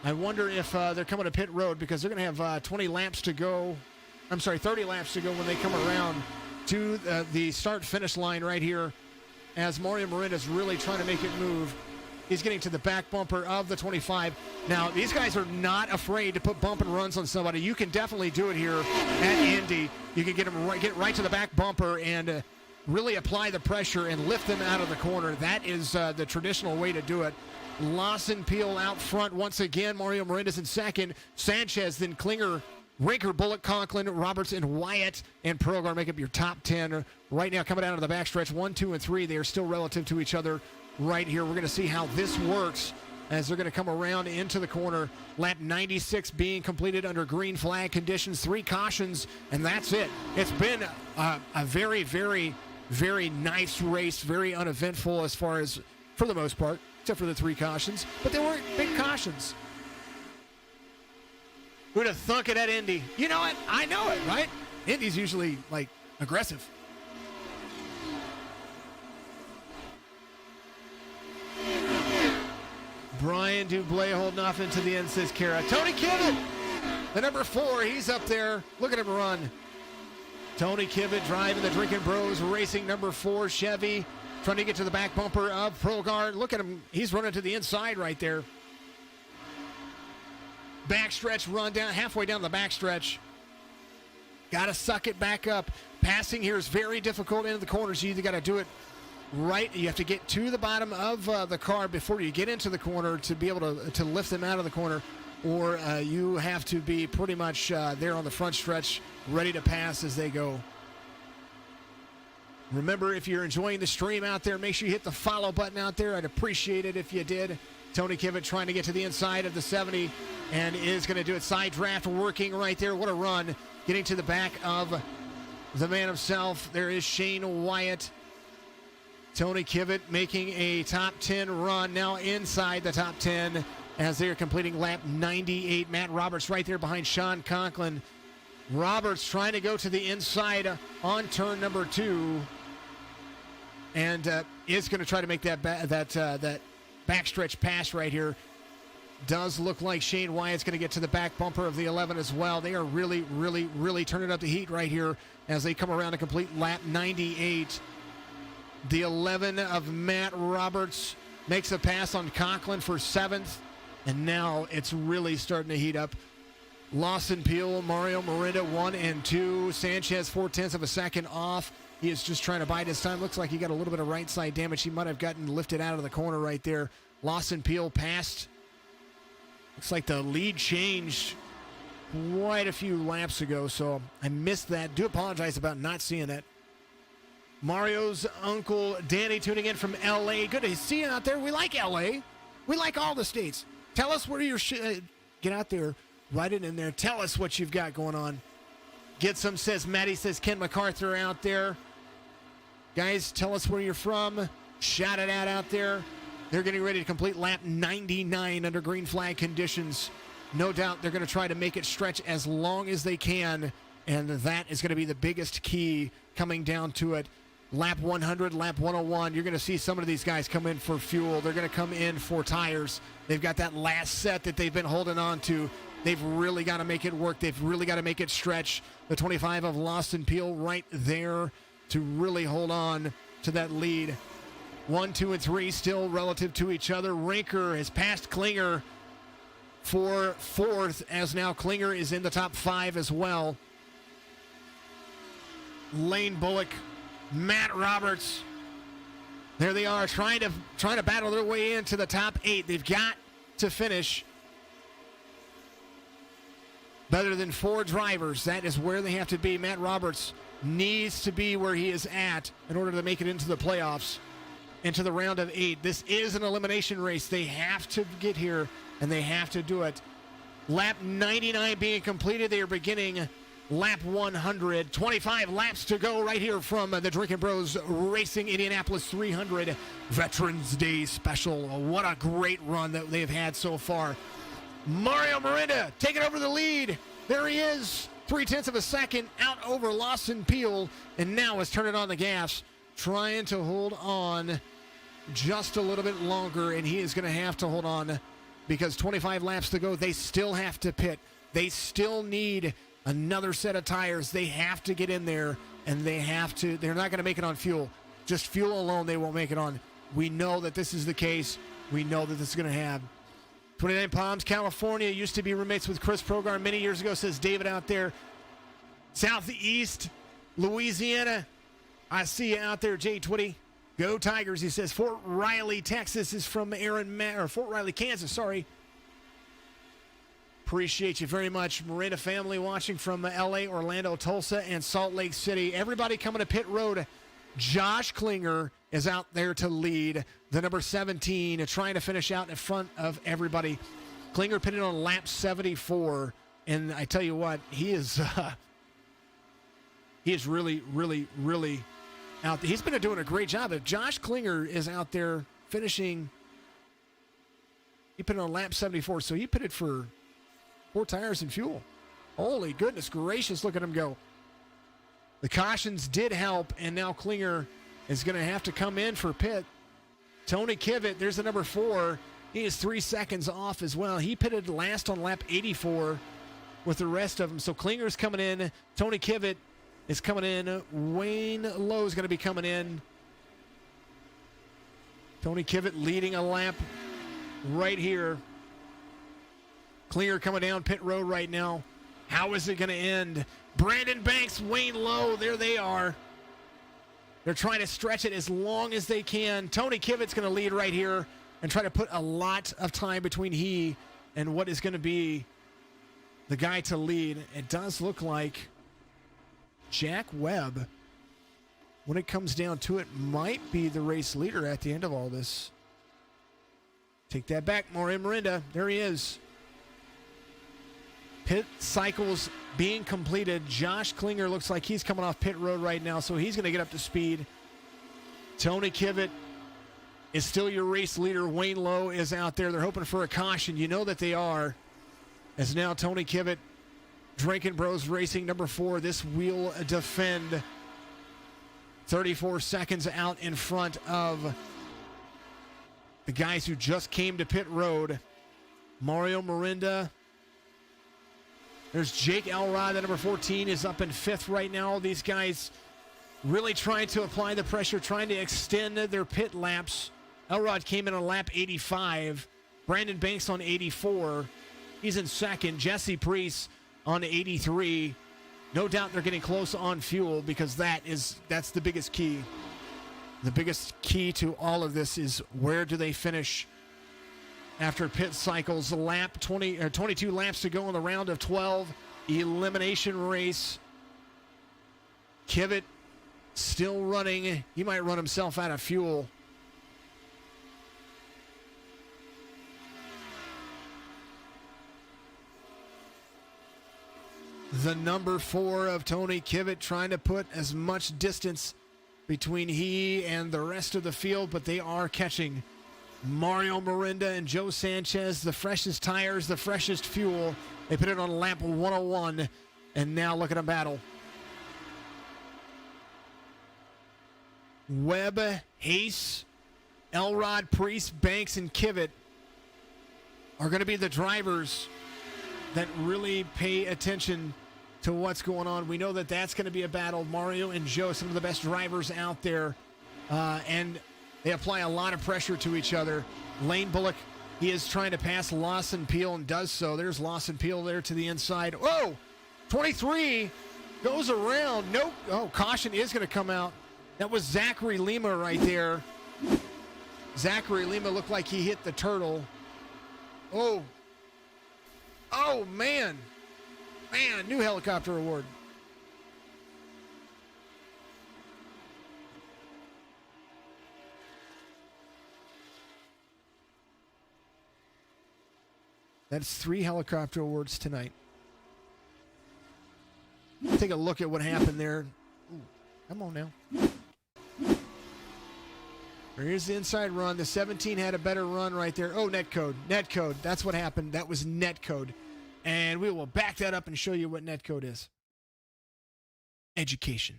I wonder if they're coming to pit road because they're going to have 30 laps to go when they come around to the start-finish line right here as Mario Miranda's really trying to make it move. He's getting to the back bumper of the 25. Now, these guys are not afraid to put bump and runs on somebody. You can definitely do it here at Indy. You can get right to the back bumper and really apply the pressure and lift them out of the corner. That is the traditional way to do it. Lawson Peel out front once again. Mario Miranda's in second. Sanchez, then Klinger, Rinker, Bullock, Conklin, Roberts, and Wyatt and Perlgar make up your top 10. Right now, coming down to the backstretch, 1, 2, and 3. They are still relative to each other right here. We're going to see how this works as they're going to come around into the corner. Lap 96 being completed under green flag conditions. 3 cautions, and that's it. It's been a very, very, very nice race. Very uneventful as far as, for the most part, except for the 3 cautions. But they weren't big cautions. Who'd have thunk it at Indy? You know it. I know it, right? Indy's usually, like, aggressive. Brian Dublé holding off into the end, says Kara. Tony Kivitt, the number 4, he's up there. Look at him run. Tony Kivitt driving the Drinkin Bros Racing number 4 Chevy, trying to get to the back bumper of Perlgar. Look at him. He's running to the inside right there. Backstretch run down, halfway down the backstretch. Got to suck it back up. Passing here is very difficult into the corners. You either got to do it right. You have to get to the bottom of the car before you get into the corner to be able to lift them out of the corner, or you have to be pretty much there on the front stretch, ready to pass as they go. Remember, if you're enjoying the stream out there, make sure you hit the follow button out there. I'd appreciate it if you did. Tony Kivitt trying to get to the inside of the 70 and is going to do it. Side draft working right there. What a run. Getting to the back of the man himself. There is Shane Wyatt. Tony Kivitt making a top 10 run, now inside the top 10 as they are completing lap 98. Matt Roberts right there behind Sean Conklin. Roberts trying to go to the inside on turn number 2 and is going to try to make that backstretch pass right here. Does look like Shane Wyatt's going to get to the back bumper of the 11 as well. They are really, really, really turning up the heat right here as they come around to complete lap 98. The 11 of Matt Roberts makes a pass on Conklin for 7th, and now it's really starting to heat up. Lawson Peel, Mario Miranda 1 and 2. Sanchez 0.4 of a second off. He is just trying to bide his time. Looks like he got a little bit of right side damage. He might have gotten lifted out of the corner right there. Lawson Peel passed. Looks like the lead changed quite a few laps ago, so I missed that. Do apologize about not seeing that. Mario's uncle Danny tuning in from L.A. Good to see you out there. We like L.A. We like all the states. Tell us where you're get out there. Write it in there. Tell us what you've got going on. Get some, says Maddie, says Ken MacArthur out there. Guys, tell us where you're from. Shout it out there. They're getting ready to complete lap 99 under green flag conditions. No doubt they're going to try to make it stretch as long as they can, and that is going to be the biggest key coming down to it. Lap 100, lap 101, you're going to see some of these guys come in for fuel. They're going to come in for tires. They've got that last set that they've been holding on to. They've really got to make it work. They've really got to make it stretch. The 25 of Lawson Peel right there to really hold on to that lead. 1, 2, and 3 still relative to each other. Rinker has passed Klinger for 4th, as now Klinger is in the top 5 as well. Lane Bullock, Matt Roberts, there they are trying to battle their way into the top 8. They've got to finish better than 4 drivers. That is where they have to be. Matt Roberts needs to be where he is at in order to make it into the playoffs, into the round of 8. This is an elimination race. They have to get here, and they have to do it. Lap 99 being completed. They are beginning lap 100. 25 laps to go right here from the Drinkin Bros Racing Indianapolis 300 Veterans Day Special. What a great run that they've had so far. Mario Miranda taking over the lead. There he is. 0.3 of a second out over Lawson Peel, and now is turning on the gas, trying to hold on just a little bit longer, and he is going to have to hold on because 25 laps to go. They still have to pit. They still need another set of tires. They have to get in there, and they're not going to make it on fuel. Just fuel alone, they won't make it on. We know that this is the case. We know that this is going to happen. 29 Palms, California, used to be roommates with Chris Progar many years ago, says David out there. Southeast, Louisiana, I see you out there, Jay Twitty. Go Tigers, he says. Fort Riley, Texas is from or Fort Riley, Kansas, sorry. Appreciate you very much. Miranda family watching from LA, Orlando, Tulsa, and Salt Lake City. Everybody coming to pit road. Josh Klinger is out there to lead. The number 17 trying to finish out in front of everybody. Klinger pitted on lap 74. And I tell you what, he is really, really, really out there. He's been doing a great job. If Josh Klinger is out there finishing, he pitted on lap 74. So he pitted for 4 tires and fuel. Holy goodness gracious, look at him go. The cautions did help, and now Klinger is going to have to come in for pit. Tony Kivitt, there's the number 4. He is 3 seconds off as well. He pitted last on lap 84 with the rest of them. So Klinger's coming in. Tony Kivitt is coming in. Wayne Lowe is going to be coming in. Tony Kivitt leading a lap right here. Klinger coming down pit road right now. How is it going to end? Brandon Banks, Wayne Lowe, there they are. They're trying to stretch it as long as they can. Tony Kivitt's going to lead right here and try to put a lot of time between he and what is going to be the guy to lead. It does look like Jack Webb, when it comes down to it, might be the race leader at the end of all this. Take that back, Maureen Miranda. There he is. Pit cycles being completed. Josh Klinger looks like he's coming off pit road right now, so he's going to get up to speed. Tony Kivitt is still your race leader. Wayne Lowe is out there. They're hoping for a caution. You know that they are. As now Tony Kivitt, Drinkin Bros Racing, number 4. This will defend. 34 seconds out in front of the guys who just came to pit road. Mario Miranda. There's Jake Elrod, the number 14, is up in 5th right now. These guys really trying to apply the pressure, trying to extend their pit laps. Elrod came in on lap 85. Brandon Banks on 84. He's in 2nd. Jesse Priest on 83. No doubt they're getting close on fuel because that's the biggest key. The biggest key to all of this is where do they finish after pit cycles. Lap 20 or 22 laps to go in the round of 12 elimination race. Kivitt still running. He might run himself out of fuel. The number 4 of Tony Kivitt trying to put as much distance between he and the rest of the field, but they are catching. Mario Miranda and Joe Sanchez, the freshest tires, the freshest fuel. They put it on lap 101, and now look at them battle. Webb, Hayes, Elrod, Priest, Banks, and Kivitt are going to be the drivers that really pay attention to what's going on. We know that that's going to be a battle. Mario and Joe, some of the best drivers out there, and they apply a lot of pressure to each other. Lane Bullock, he is trying to pass Lawson Peel and does so. There's Lawson Peel there to the inside. Whoa! 23 goes around. Nope. Oh, caution is going to come out. That was Zachary Lima right there. Zachary Lima looked like he hit the turtle. Oh. Oh, man. Man, new helicopter award. That's 3 helicopter awards tonight. Take a look at what happened there. Ooh, come on now. Here's the inside run. The 17 had a better run right there. Oh, netcode. Netcode. That's what happened. That was netcode. And we will back that up and show you what netcode is. Education.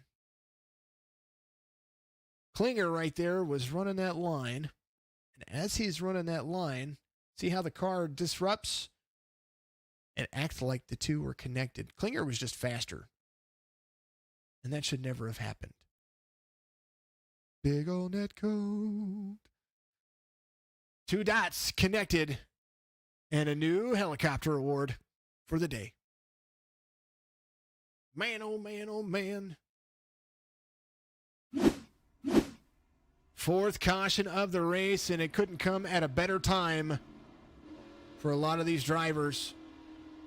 Klinger right there was running that line. And as he's running that line, See how the car disrupts? It acts like the two were connected. Klinger was just faster. And that should never have happened. Big ol' net code. 2 dots connected. And a new helicopter award for the day. Man, oh man, oh man. 4th caution of the race, and it couldn't come at a better time for a lot of these drivers.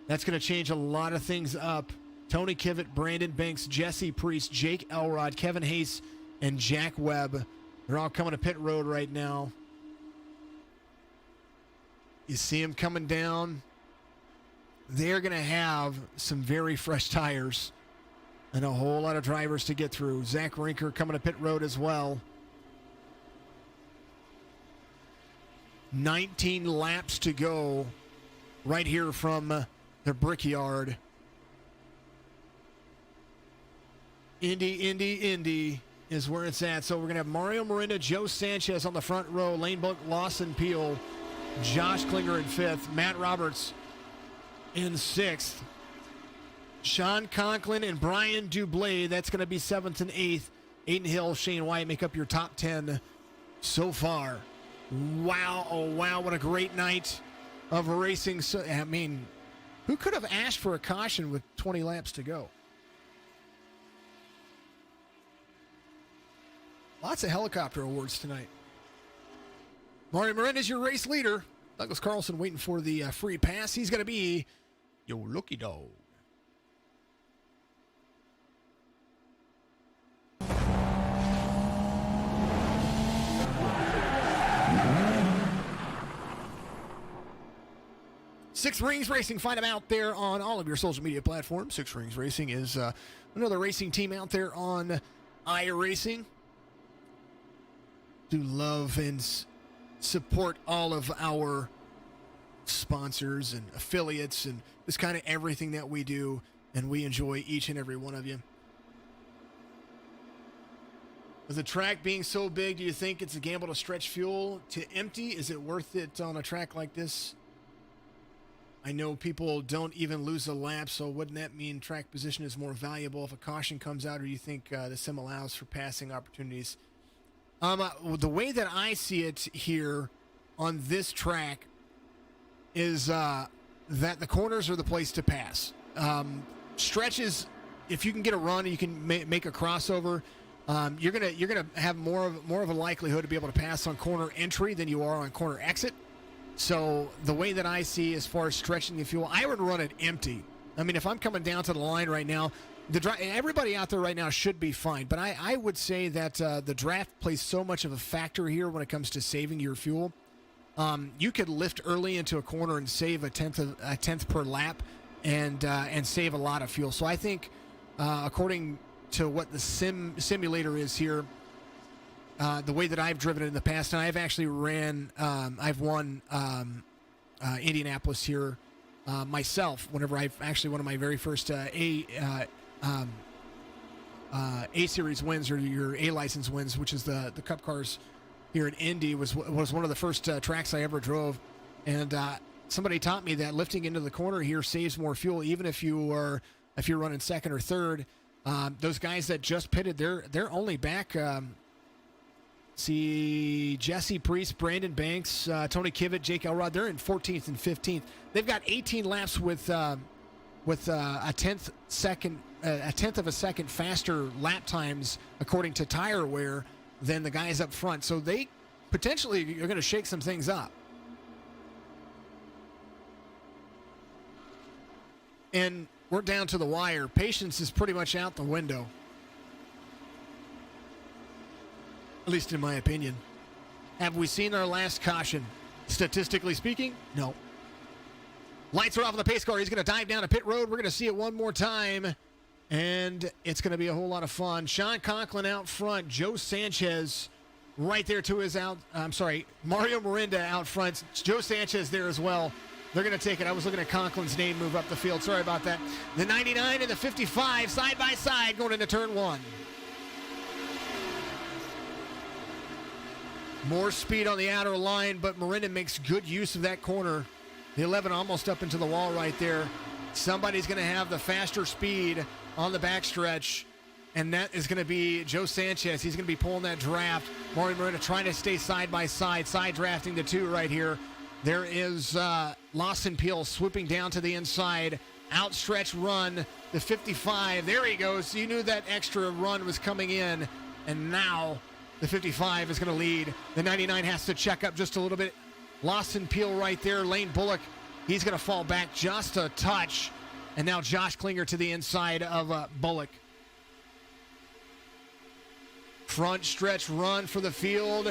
That's going to change a lot of things up. Tony Kivitt, Brandon Banks, Jesse Priest, Jake Elrod, Kevin Hayes, and Jack Webb. They're all coming to pit road right now. You see them coming down. They're going to have some very fresh tires and a whole lot of drivers to get through. Zach Rinker coming to pit road as well. 19 laps to go right here from the Brickyard. Indy is where it's at. So we're going to have Mario Morinda, Joe Sanchez on the front row, Lane Book, Lawson Peel, Josh Klinger in 5th, Matt Roberts in 6th, Sean Conklin and Brian Dublé, that's going to be 7th and 8th. Aiden Hill, Shane White make up your top 10 so far. Wow, oh wow, what a great night of racing. So, I mean, who could have asked for a caution with 20 laps to go? Lots of helicopter awards tonight. Mario Miranda's your race leader. Douglas Carlson waiting for the free pass. He's going to be your lucky dog. Six Rings Racing, find them out there on all of your social media platforms. Six Rings Racing is another racing team out there on iRacing. Do love and support all of our sponsors and affiliates and just kind of everything that we do, and we enjoy each and every one of you. With the track being so big, do you think it's a gamble to stretch fuel to empty? Is it worth it on a track like this? I know people don't even lose a lap, so wouldn't that mean track position is more valuable if a caution comes out, or do you think the sim allows for passing opportunities? The way that I see it here on this track is that the corners are the place to pass. Stretches, if you can get a run, you can make a crossover. You're gonna have more of a likelihood to be able to pass on corner entry than you are on corner exit. So the way that I see as far as stretching the fuel, I would run it empty. I mean, if I'm coming down to the line right now, everybody out there right now should be fine. But I would say that the draft plays so much of a factor here when it comes to saving your fuel. You could lift early into a corner and save a tenth per lap, and save a lot of fuel. So I think, according to what the simulator is here, the way that I've driven it in the past, and I've actually I've won Indianapolis here myself. Whenever I've actually one of my very first A series wins, or your A license wins, which is the Cup cars here at Indy, was one of the first tracks I ever drove, and somebody taught me that lifting into the corner here saves more fuel, even if you're running second or third. Those guys that just pitted, they're only back. See Jesse Priest, Brandon Banks, Tony Kivitt, Jake Elrod. They're in 14th and 15th. They've got 18 laps with a tenth of a second faster lap times according to tire wear than the guys up front. So they potentially are going to shake some things up. And we're down to the wire. Patience is pretty much out the window. At least in my opinion. Have we seen our last caution? Statistically speaking, no. Lights are off on the pace car. He's going to dive down to pit road. We're going to see it one more time, and it's going to be a whole lot of fun. Sean Conklin out front. Joe Sanchez right there to his Mario Morinda out front. Joe Sanchez there as well. They're going to take it. I was looking at Conklin's name move up the field. Sorry about that. The 99 and the 55 side by side going into turn one. More speed on the outer line, but Miranda makes good use of that corner. The 11 almost up into the wall right there. Somebody's going to have the faster speed on the backstretch, and that is going to be Joe Sanchez. He's going to be pulling that draft. Mario Miranda trying to stay side by side drafting the 2 right here. There is Lawson Peel swooping down to the inside. Outstretched run, the 55. There he goes. You knew that extra run was coming in, and now the 55 is going to lead. The 99 has to check up just a little bit. Lawson Peel right there. Lane Bullock, he's going to fall back just a touch. And now Josh Klinger to the inside of Bullock. Front stretch run for the field.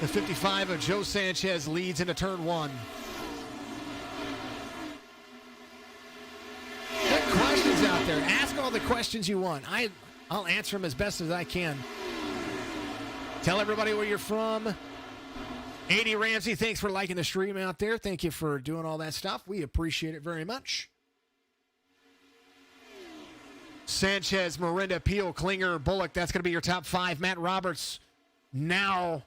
The 55 of Joe Sanchez leads into turn 1. Good questions out there. Ask all the questions you want. I'll answer them as best as I can. Tell everybody where you're from. 80 Ramsey, thanks for liking the stream out there. Thank you for doing all that stuff. We appreciate it very much. Sanchez, Miranda, Peel, Klinger, Bullock. That's going to be your top 5. Matt Roberts now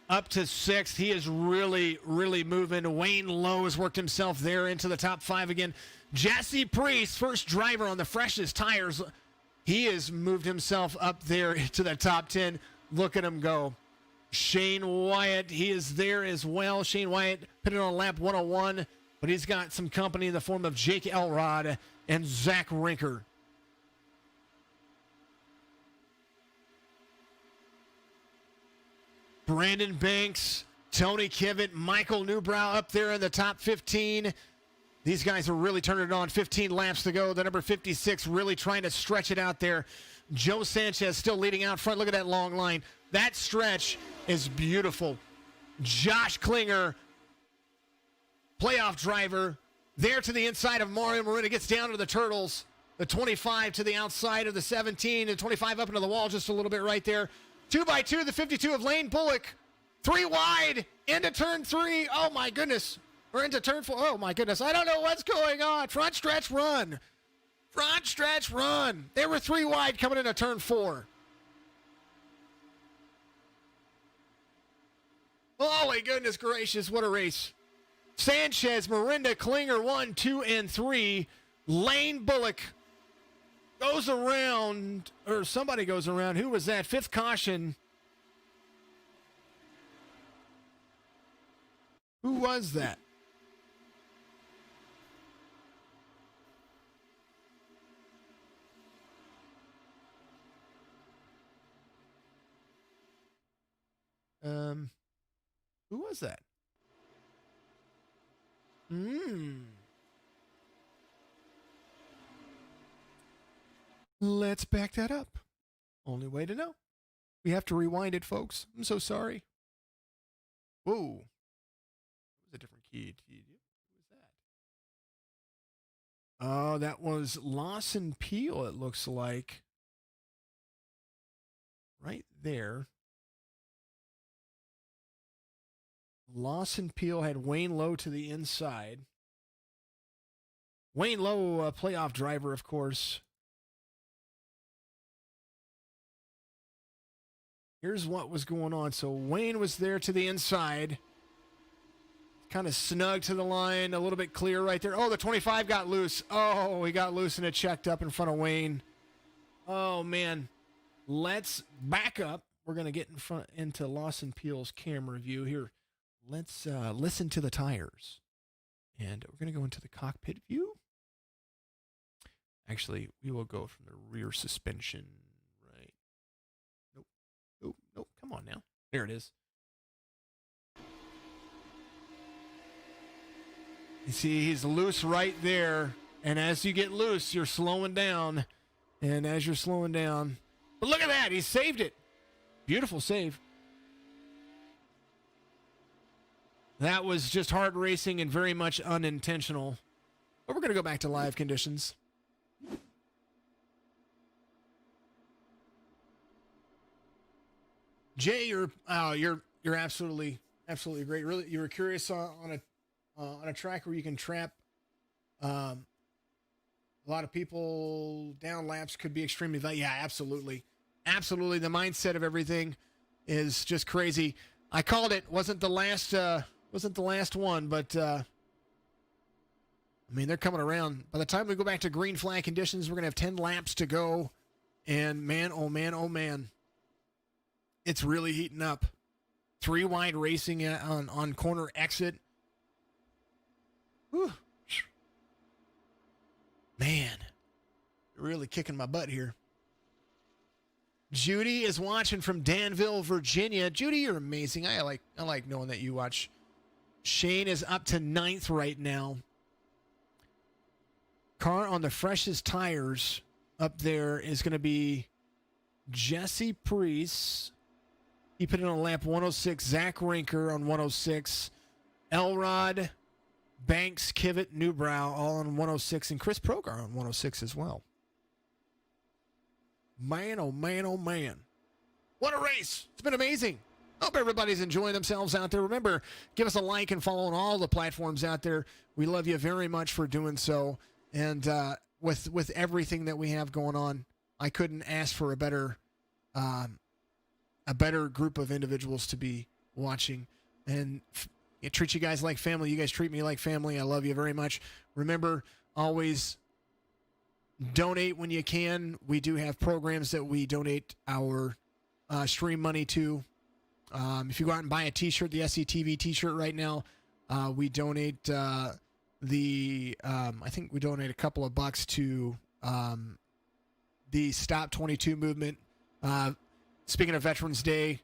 up to 6th. He is really, really moving. Wayne Lowe has worked himself there into the top 5 again. Jesse Priest, first driver on the freshest tires. He has moved himself up there to the top 10. Look at him go. Shane Wyatt, he is there as well. Shane Wyatt put it on lap 101, but he's got some company in the form of Jake Elrod and Zach Rinker. Brandon Banks, Tony Kivitt, Michael Newbrow up there in the top 15. These guys are really turning it on. 15 laps to go. The number 56 really trying to stretch it out there. Joe Sanchez still leading out front. Look at that long line. That stretch is beautiful. Josh Klinger, playoff driver, there to the inside of Mario Marina, gets down to the Turtles. The 25 to the outside of the 17, and 25 up into the wall just a little bit right there. 2x2, the 52 of Lane Bullock. 3 wide into turn 3. Oh, my goodness. We're into turn 4. Oh, my goodness. I don't know what's going on. Front stretch run. Front stretch run. They were 3 wide coming into turn 4. Holy goodness gracious, what a race. Sanchez, Miranda, Klinger, 1, 2, and 3. Lane Bullock goes around, or somebody goes around. Who was that? 5th caution. Who was that? Who was that? Let's back that up. Only way to know. We have to rewind it, folks. I'm so sorry. Whoa. That was a different key. Who was that? Oh, that was Lawson Peel, it looks like. Right there. Lawson Peel had Wayne Lowe to the inside. Wayne Lowe, a playoff driver, of course. Here's what was going on. So Wayne was there to the inside. Kind of snug to the line, a little bit clear right there. Oh, the 25 got loose. Oh, he got loose and it checked up in front of Wayne. Oh, man. Let's back up. We're going to get into Lawson Peel's camera view here. Let's listen to the tires. And we're going to go into the cockpit view. Actually, we will go from the rear suspension. Right. Nope. Come on now. There it is. You see, he's loose right there. And as you get loose, you're slowing down. And as you're slowing down. But look at that. He saved it. Beautiful save. That was just hard racing and very much unintentional. But we're going to go back to live conditions. Jay, you're absolutely great. Really, you were curious on a track where you can trap a lot of people down laps could be extremely valuable. Yeah, absolutely. The mindset of everything. is just crazy. I called it. Wasn't the last one, but I mean, they're coming around. By the time we go back to green flag conditions, we're going to have 10 laps to go. And man, oh man, it's really heating up. 3 wide racing on corner exit. Whew. Man, really kicking my butt here. Judy is watching from Danville, Virginia. Judy, you're amazing. I like knowing that you watch. Shane is up to 9th right now. Car on the freshest tires up there is going to be Jesse Priest. He put in on lap 106. Zach Rinker on 106. Elrod, Banks, Kivett, Newbrow all on 106. And Chris Progar on 106 as well. Man, oh man, oh man. What a race. It's been amazing. Hope everybody's enjoying themselves out there. Remember, give us a like and follow on all the platforms out there. We love you very much for doing so. And with everything that we have going on, I couldn't ask for a better group of individuals to be watching. And treat you guys like family. You guys treat me like family. I love you very much. Remember, always donate when you can. We do have programs that we donate our stream money to. If you go out and buy a t-shirt, the SCTV t-shirt right now, we donate I think we donate a couple of bucks to the Stop 22 movement. Speaking of Veterans Day,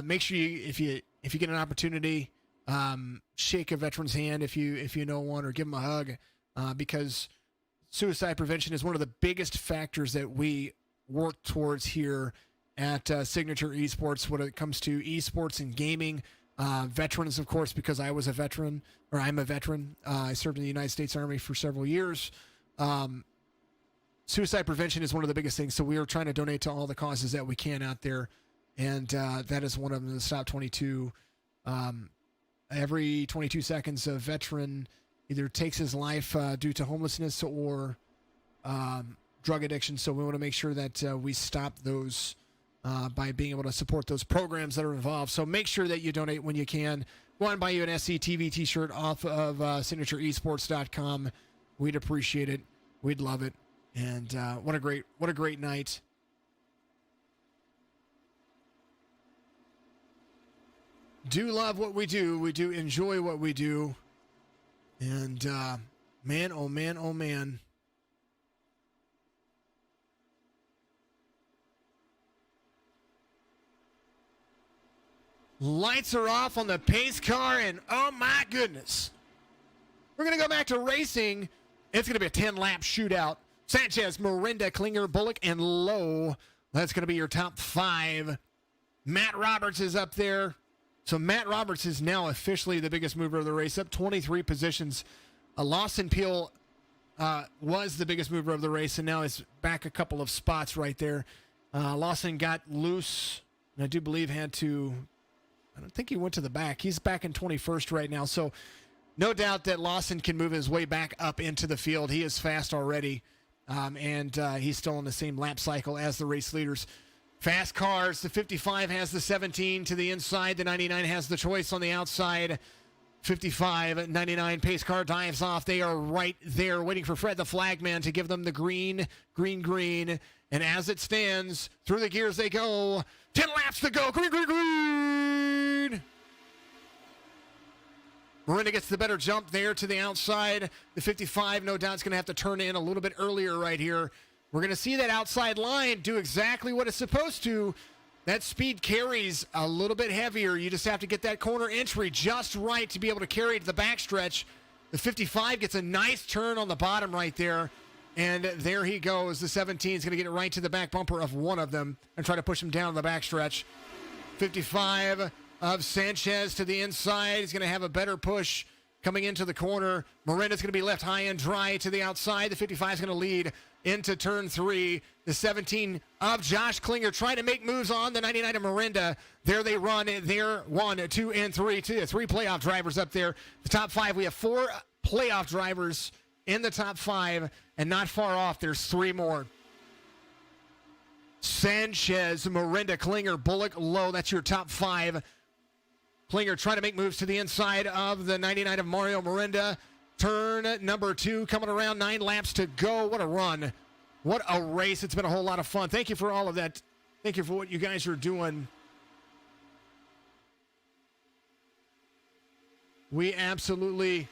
make sure if you get an opportunity, shake a veteran's hand if you know one, or give them a hug, because suicide prevention is one of the biggest factors that we work towards here at Signature Esports when it comes to esports and gaming. Veterans, of course, because I'm a veteran. I served in the United States Army for several years. Suicide prevention is one of the biggest things, so we are trying to donate to all the causes that we can out there, and that is one of them, the Stop 22. Every 22 seconds, a veteran either takes his life due to homelessness or drug addiction, so we want to make sure that we stop those by being able to support those programs that are involved. So make sure that you donate when you can. Go on and buy you an SCTV t-shirt off of signatureesports.com. We'd appreciate it. We'd love it. And what a great night. Do love what we do. We do enjoy what we do. And man, oh man, oh man. Lights are off on the pace car, and oh my goodness. We're going to go back to racing. It's going to be a 10-lap shootout. Sanchez, Miranda, Klinger, Bullock, and Lowe. That's going to be your top 5. Matt Roberts is up there. So Matt Roberts is now officially the biggest mover of the race, up 23 positions. Lawson Peel was the biggest mover of the race, and now is back a couple of spots right there. Lawson got loose, and I do believe I don't think he went to the back. He's back in 21st right now. So no doubt that Lawson can move his way back up into the field. He is fast already, and he's still on the same lap cycle as the race leaders. Fast cars, the 55 has the 17 to the inside. The 99 has the choice on the outside. 55, 99 pace car dives off. They are right there waiting for Fred the flagman to give them the green. And as it stands, through the gears they go. 10 laps to go. Green. Miranda gets the better jump there to the outside. The 55, no doubt, is going to have to turn in a little bit earlier right here. We're going to see that outside line do exactly what it's supposed to. That speed carries a little bit heavier. You just have to get that corner entry just right to be able to carry to the backstretch. The 55 gets a nice turn on the bottom right there. And there he goes. The 17 is going to get it right to the back bumper of one of them and try to push him down the backstretch. 55 of Sanchez to the inside. He's going to have a better push coming into the corner. Miranda's going to be left high and dry to the outside. The 55 is going to lead into turn 3. The 17 of Josh Klinger trying to make moves on the 99 of Miranda. There they run. There 1, 2, and 3. 3 playoff drivers up there. The top 5. We have 4 playoff drivers in the top 5, and not far off, there's 3 more. Sanchez, Miranda, Klinger, Bullock, Lowe. That's your top 5. Klinger trying to make moves to the inside of the 99 of Mario Miranda. Turn number 2 coming around. 9 laps to go. What a run. What a race. It's been a whole lot of fun. Thank you for all of that. Thank you for what you guys are doing. We absolutely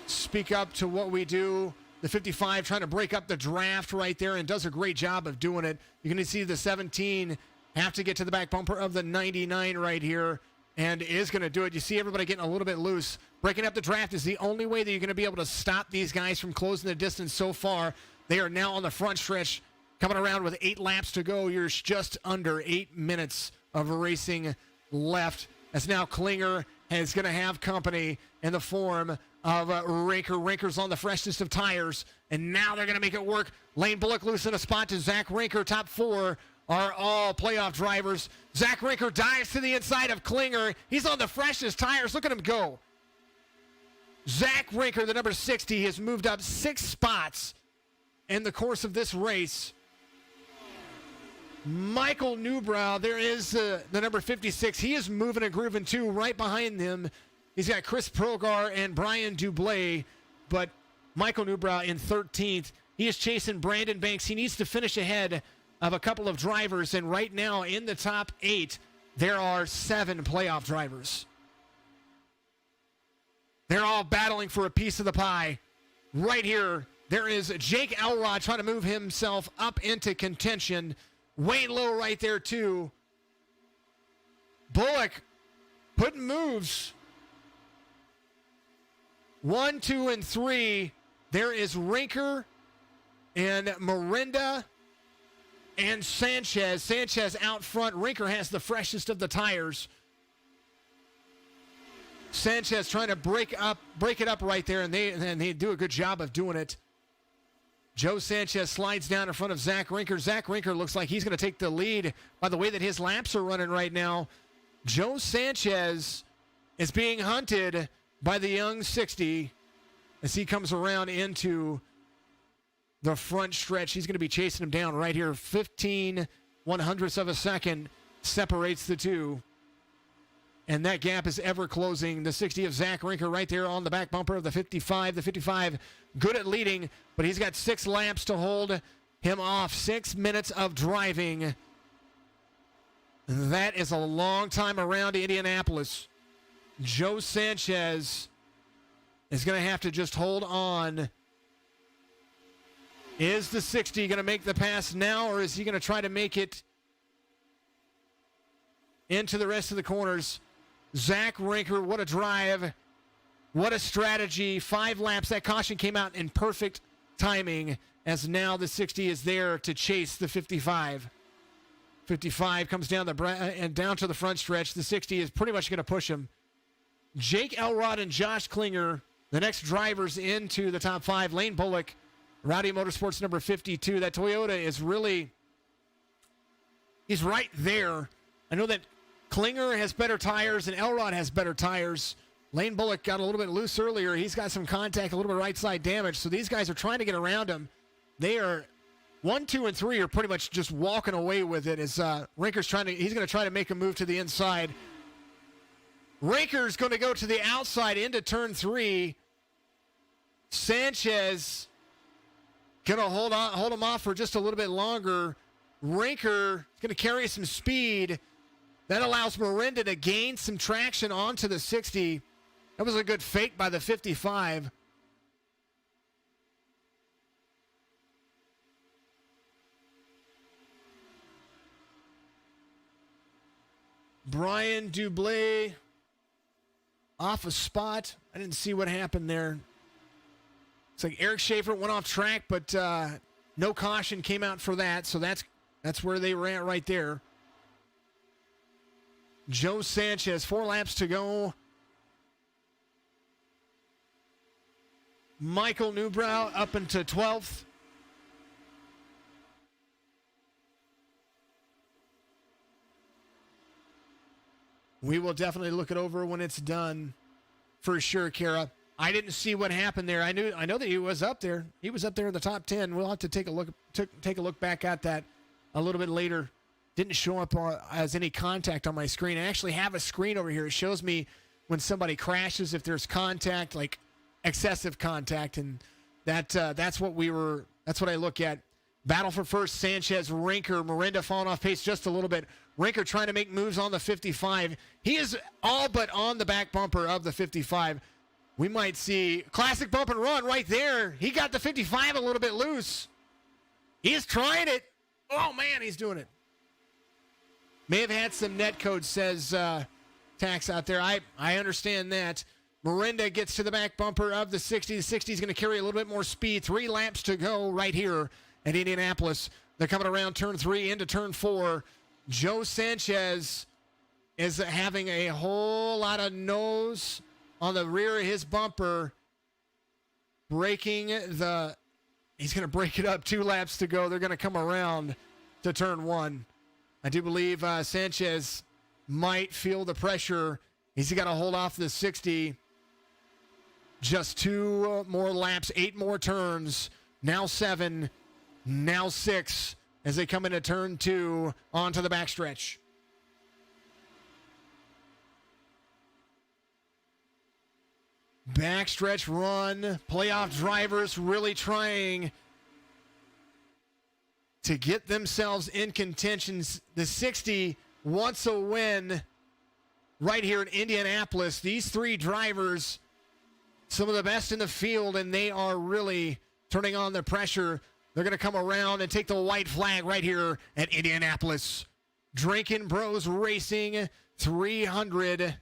speak up to what we do. The 55 trying to break up the draft right there and does a great job of doing it. You're going to see the 17 have to get to the back bumper of the 99 right here and is going to do it. You see everybody getting a little bit loose. Breaking up the draft is the only way that you're going to be able to stop these guys from closing the distance so far. They are now on the front stretch coming around with 8 laps to go. You're just under 8 minutes of racing left. As now Klinger is going to have company in the form of Rinker. Rinker's on the freshest of tires, and now they're going to make it work. Lane Bullock loose in a spot to Zach Rinker. Top 4 are all playoff drivers. Zach Rinker dives to the inside of Klinger. He's on the freshest tires. Look at him go. Zach Rinker, the number 60, has moved up 6 spots in the course of this race. Michael Newbrow, there is the number 56. He is moving and grooving too. Right behind him, he's got Chris Progar and Brian Dublé, but Michael Newbrow in 13th. He is chasing Brandon Banks. He needs to finish ahead of a couple of drivers, and right now in the top 8, there are 7 playoff drivers. They're all battling for a piece of the pie. Right here, there is Jake Elrod trying to move himself up into contention. Wayne Lowe right there, too. Bullock putting moves. 1, 2, and 3. There is Rinker and Miranda and Sanchez. Sanchez out front. Rinker has the freshest of the tires. Sanchez trying to break it up right there, and they do a good job of doing it. Joe Sanchez slides down in front of Zach Rinker. Zach Rinker looks like he's going to take the lead by the way that his laps are running right now. Joe Sanchez is being hunted by the young 60 as he comes around into the front stretch. He's going to be chasing him down right here. 15 100ths of a second separates the two. And that gap is ever closing. The 60 of Zach Rinker right there on the back bumper of the 55. The 55 good at leading, but he's got 6 laps to hold him off. 6 minutes of driving. That is a long time around Indianapolis. Joe Sanchez is going to have to just hold on. Is the 60 going to make the pass now, or is he going to try to make it into the rest of the corners? Zach Rinker, what a drive. What a strategy. 5 laps. That caution came out in perfect timing as now the 60 is there to chase the 55. 55 comes down and down to the front stretch. The 60 is pretty much going to push him. Jake Elrod and Josh Klinger, the next drivers into the top 5. Lane Bullock, Rowdy Motorsports number 52. That Toyota is really, he's right there. I know that Klinger has better tires and Elrod has better tires. Lane Bullock got a little bit loose earlier. He's got some contact, a little bit right side damage. So these guys are trying to get around him. They are 1, 2, and 3 are pretty much just walking away with it as Rinker's he's going to try to make a move to the inside. Rinker's going to go to the outside into turn 3. Sanchez going to hold him off for just a little bit longer. Rinker is going to carry some speed. That allows Miranda to gain some traction onto the 60. That was a good fake by the 55. Brian Dublé off a spot. I didn't see what happened there. It's like Eric Schaefer went off track, but no caution came out for that. So that's where they were at right there. Joe Sanchez, 4 laps to go. Michael Newbrow up into 12th. We will definitely look it over when it's done for sure, Kara. I didn't see what happened there. I know that he was up there. He was up there in the top 10. We'll have to take a look back at that a little bit later. didn't show up as any contact on my screen. I actually have a screen over here. It shows me when somebody crashes, if there's contact, like excessive contact, and that's what I look at. Battle for first, Sanchez, Rinker, Miranda falling off pace just a little bit. Rinker trying to make moves on the 55. He is all but on the back bumper of the 55. We might see classic bump and run right there. He got the 55 a little bit loose. He is trying it. Oh, man, he's doing it. May have had some net code, says Tax out there. I understand that. Miranda gets to the back bumper of the 60. The 60 is going to carry a little bit more speed. 3 laps to go right here at Indianapolis. They're coming around turn 3 into turn 4. Joe Sanchez is having a whole lot of nose on the rear of his bumper. He's going to break it up. 2 laps to go. They're going to come around to turn 1. I do believe Sanchez might feel the pressure. He's got to hold off the 60. Just 2 more laps, 8 more turns. Now 7, now 6 as they come into turn 2 onto the backstretch. Backstretch run. Playoff drivers really trying to get themselves in contention. The 60 wants a win right here in Indianapolis. These 3 drivers, some of the best in the field, and they are really turning on the pressure. They're going to come around and take the white flag right here at Indianapolis. Drinkin Bros Racing 300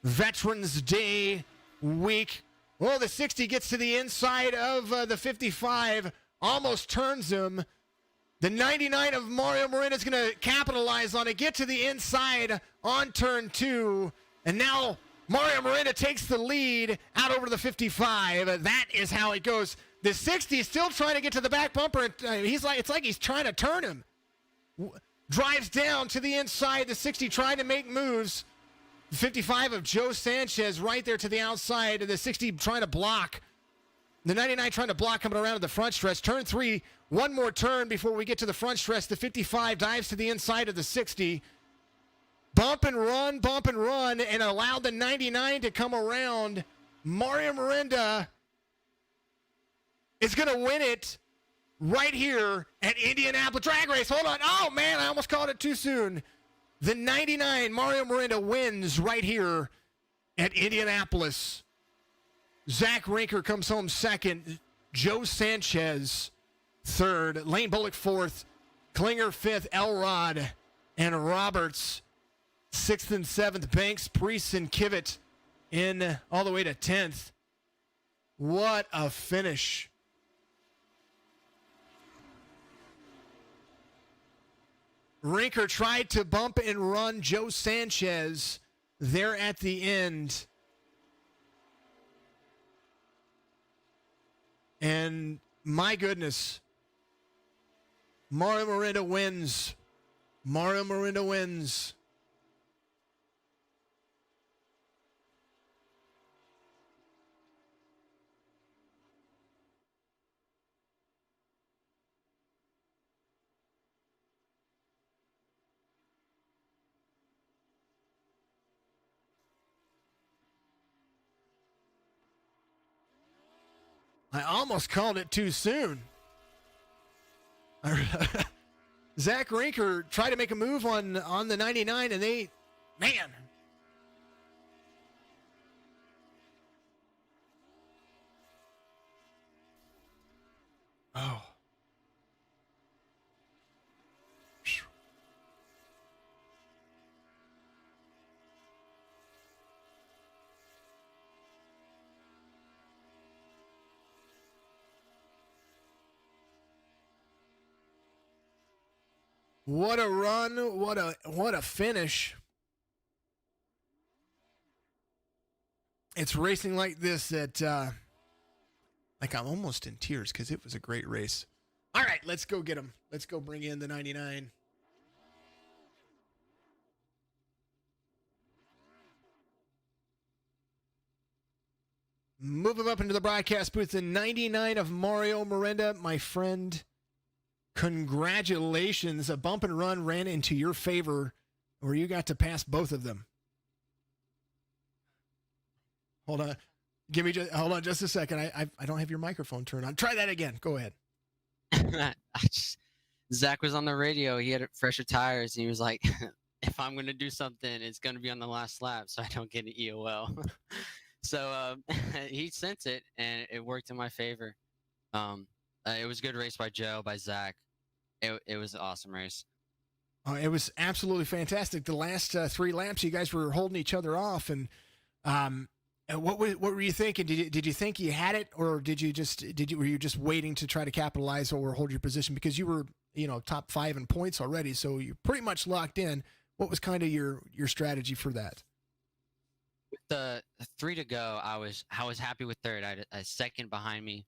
Veterans Day week. Well, the 60 gets to the inside of the 55, almost turns him. The 99 of Mario Moreno is going to capitalize on it, get to the inside on turn 2, and now Mario Moreno takes the lead out over the 55. That is how it goes. The 60 is still trying to get to the back bumper, and it's like he's trying to turn him. Drives down to the inside. The 60 trying to make moves. The 55 of Joe Sanchez right there to the outside. The 60 trying to block. The 99 trying to block coming around to the front stretch. Turn 3, 1 more turn before we get to the front stretch. The 55 dives to the inside of the 60. Bump and run, and allowed the 99 to come around. Mario Miranda is going to win it right here at Indianapolis Drag Race. Hold on. Oh, man, I almost called it too soon. The 99, Mario Miranda, wins right here at Indianapolis. Zach Rinker comes home second. Joe Sanchez third. Lane Bullock fourth. Klinger fifth. Elrod and Roberts 6th and 7th. Banks, Priest, and Kivett in all the way to 10th. What a finish. Rinker tried to bump and run Joe Sanchez there at the end. And my goodness, Mario Miranda wins. Mario Miranda wins. I almost called it too soon. Zach Rinker tried to make a move on the 99, and man. Oh. What a run, what a finish. It's racing like this that like I'm almost in tears because it was a great race. All right, let's go get him. Let's go bring in the 99. Move him up into the broadcast booth. The 99 of Mario Miranda, my friend congratulations. A bump and run ran into your favor where you got to pass both of them. Hold on. Hold on just a second. I don't have your microphone turned on. Try that again. Go ahead. Zach was on the radio. He had fresher tires, and he was like, if I'm going to do something, it's going to be on the last lap so I don't get an EOL. So he sent it, and it worked in my favor. It was a good race by Joe, by Zach. It was an awesome race. It was absolutely fantastic. The last 3 laps, you guys were holding each other off, and what were you thinking? Did you think you had it, or were you just waiting to try to capitalize or hold your position because you were top 5 in points already, so you're pretty much locked in? What was kind of your strategy for that? With the 3 to go, I was happy with third. I had a second behind me.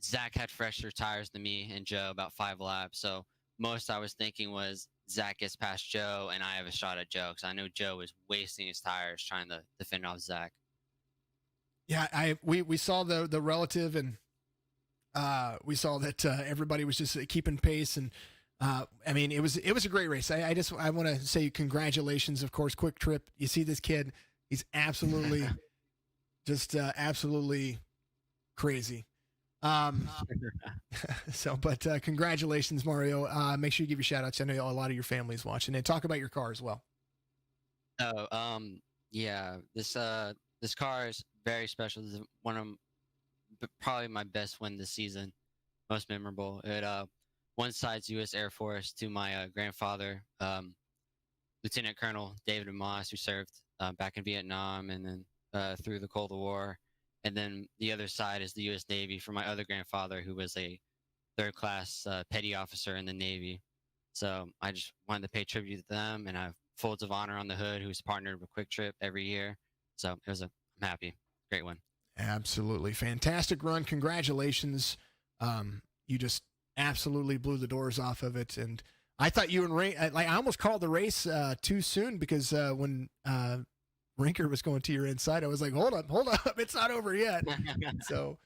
Zach had fresher tires than me and Joe, about 5 laps. So most I was thinking was Zach gets past Joe and I have a shot at Joe, because I know Joe was wasting his tires trying to defend off Zach. Yeah, we saw the relative, and we saw that everybody was just keeping pace, and I mean, it was a great race. I want to say congratulations, of course. Quick Trip. You see this kid, he's absolutely just absolutely crazy. But congratulations, Mario. Make sure you give your shout outs. I know a lot of your family's watching, and talk about your car as well. Yeah, this car is very special. This is one of probably my best win this season, most memorable. It one side's U.S. Air Force to my grandfather, Lieutenant Colonel David Moss, who served back in Vietnam and then through the Cold War. And then the other side is the U.S. Navy for my other grandfather, who was a third-class petty officer in the Navy. So I just wanted to pay tribute to them, and I have Folds of Honor on the hood, who's partnered with Quick Trip every year. So I'm happy. Great one. Absolutely. Fantastic run. Congratulations. You just absolutely blew the doors off of it. And I thought you and Ray, I almost called the race too soon, because when Rinker was going to your inside, I was like, hold up, it's not over yet. So,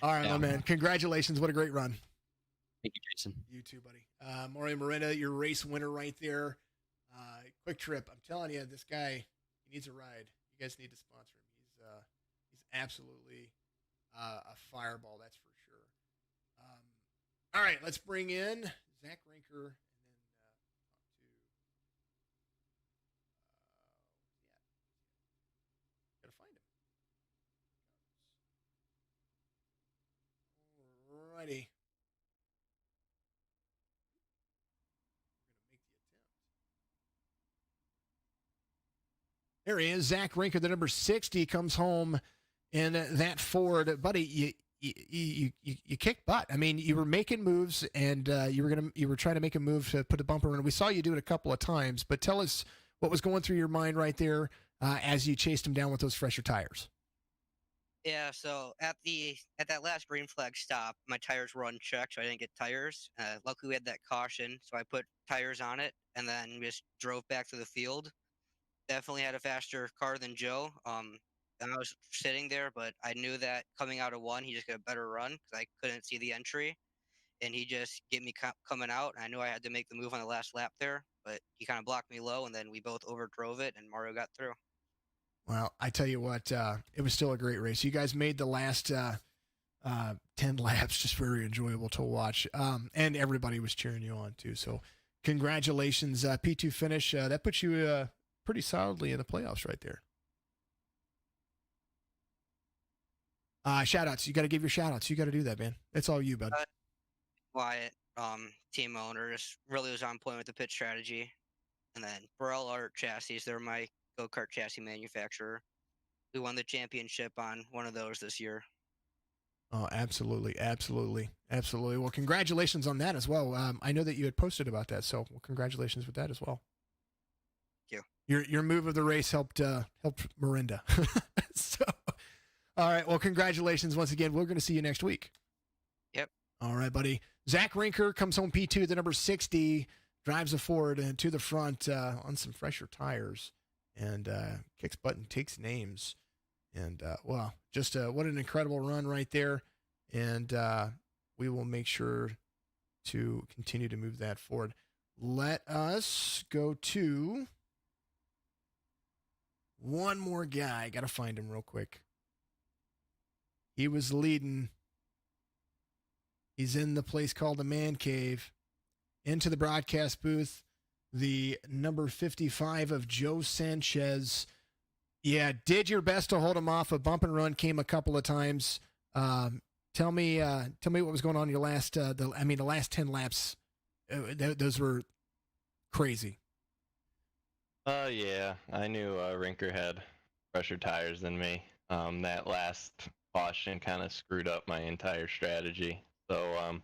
all right, my man, congratulations. What a great run. Thank you, Jason. You too, buddy. Mario Miranda, your race winner right there. Quick Trip. I'm telling you, this guy, he needs a ride. You guys need to sponsor him. He's absolutely a fireball, that's for sure. All right, let's bring in Zach Rinker, and then gotta find him. All righty. There he is, Zach Rinker, the number 60, comes home in that Ford. Buddy, you kicked butt. I mean, you were making moves, and you were trying to make a move to put a bumper in. We saw you do it a couple of times, but tell us what was going through your mind right there as you chased him down with those fresher tires. Yeah, so at that last green flag stop, my tires were unchecked, so I didn't get tires. Luckily, we had that caution, so I put tires on it, and then just drove back to the field. Definitely had a faster car than Joe. And I was sitting there, but I knew that coming out of 1, he just got a better run because I couldn't see the entry, and he just get me coming out. I knew I had to make the move on the last lap there, but he kind of blocked me low, and then we both overdrove it, and Mario got through. Well, I tell you what, it was still a great race. You guys made the last 10 laps just very enjoyable to watch, and everybody was cheering you on too. So congratulations, P2 finish. That puts you pretty solidly in the playoffs right there. Shout outs. You got to give your shout outs. You got to do that, man. It's all you, bud. Wyatt, team owner, just really was on point with the pit strategy. And then Burrell Art Chassis, they're my go-kart chassis manufacturer. We won the championship on one of those this year. Oh, absolutely. Absolutely. Absolutely. Well, congratulations on that as well. I know that you had posted about that, so congratulations with that as well. Thank you. Your move of the race helped Miranda. So, all right. Well, congratulations once again. We're going to see you next week. Yep. All right, buddy. Zach Rinker comes home P2, the number 60, drives a Ford and to the front on some fresher tires, and kicks butt and takes names. And, well, just what an incredible run right there. And we will make sure to continue to move that forward. Let us go to one more guy. Got to find him real quick. He was leading. He's in the place called the Man Cave. Into the broadcast booth, the number 55 of Joe Sanchez. Yeah, did your best to hold him off. A bump and run came a couple of times. Tell me what was going on in your last. The last 10 laps. Those were crazy. Yeah, I knew Rinker had fresher tires than me. That last caution kind of screwed up my entire strategy. So,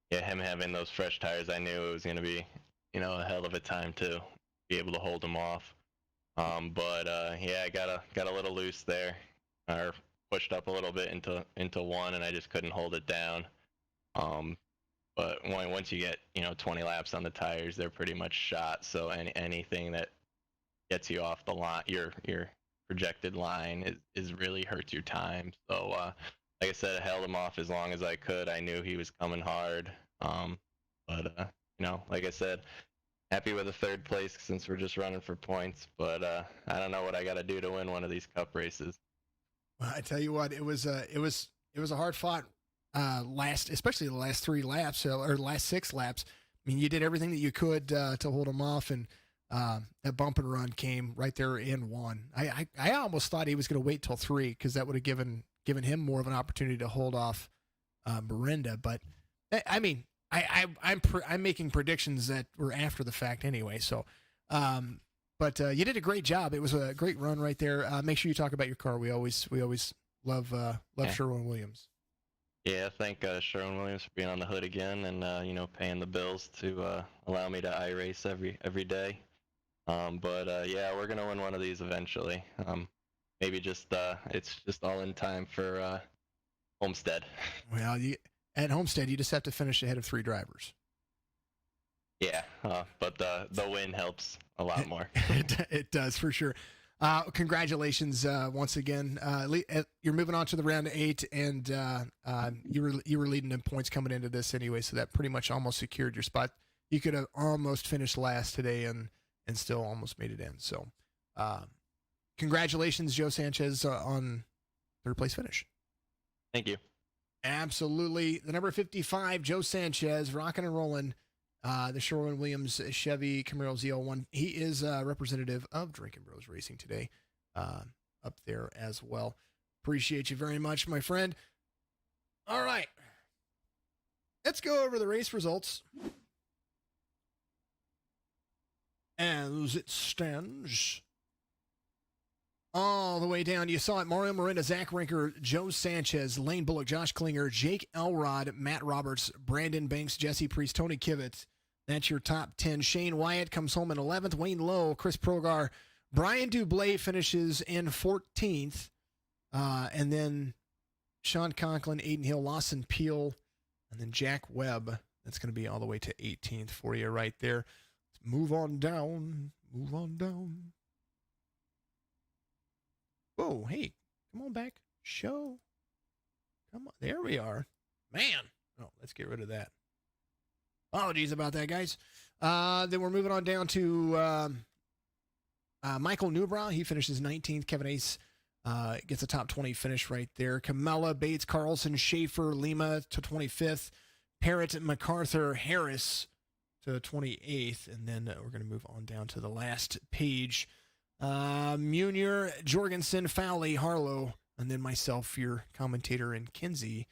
yeah, him having those fresh tires, I knew it was going to be, a hell of a time to be able to hold him off. Yeah, I got a little loose there, or pushed up a little bit into one, and I just couldn't hold it down. But once you get 20 laps on the tires, they're pretty much shot. So anything that gets you off the line, your projected line, is really hurts your time. So like I said, I held him off as long as I could. I knew he was coming hard. Like I said, happy with the third place since we're just running for points. But I don't know what I got to do to win one of these cup races. Well, I tell you what, it was a hard fought especially the last 3 laps or last 6 laps. I mean, you did everything that you could to hold him off, and that bump and run came right there in 1. I almost thought he was going to wait till 3 because that would have given him more of an opportunity to hold off Miranda. But I mean, I'm making predictions that were after the fact anyway. So, but you did a great job. It was a great run right there. Make sure you talk about your car. We always love Sherwin-Williams. Yeah, thank Sherwin-Williams for being on the hood again and paying the bills to allow me to iRace every day. Yeah, we're gonna win one of these eventually. Maybe it's just all in time for Homestead. Well, at Homestead, you just have to finish ahead of 3 drivers. Yeah, but the win helps a lot more. It does for sure. Congratulations once again. You're moving on to the round of 8, and you were leading in points coming into this anyway, so that pretty much almost secured your spot. You could have almost finished last today and still almost made it in. So, congratulations, Joe Sanchez, on 3rd place finish. Thank you. Absolutely. The number 55, Joe Sanchez, rocking and rolling the Sherwin-Williams Chevy Camaro ZL1. He is a representative of Drinkin Bros Racing today, up there as well. Appreciate you very much, my friend. All right. Let's go over the race results. As it stands, all the way down, you saw it. Mario Miranda, Zach Rinker, Joe Sanchez, Lane Bullock, Josh Klinger, Jake Elrod, Matt Roberts, Brandon Banks, Jesse Priest, Tony Kivett. That's your top 10. Shane Wyatt comes home in 11th. Wayne Lowe, Chris Progar, Brian Dublé finishes in 14th. And then Sean Conklin, Aiden Hill, Lawson Peel, and then Jack Webb. That's going to be all the way to 18th for you right there. Let's move on down. Move on down. Whoa, hey, come on back. Show. Come on. There we are. Man. Oh, let's get rid of that. Apologies about that, guys. Then we're moving on down to Michael Newbrow. He finishes 19th. Kevin Ace gets a top 20 finish right there. Camella, Bates, Carlson, Schaefer, Lima to 25th. Parrott, MacArthur, Harris to 28th. And then we're going to move on down to the last page. Munier, Jorgensen, Fowley, Harlow, and then myself, your commentator, and Cody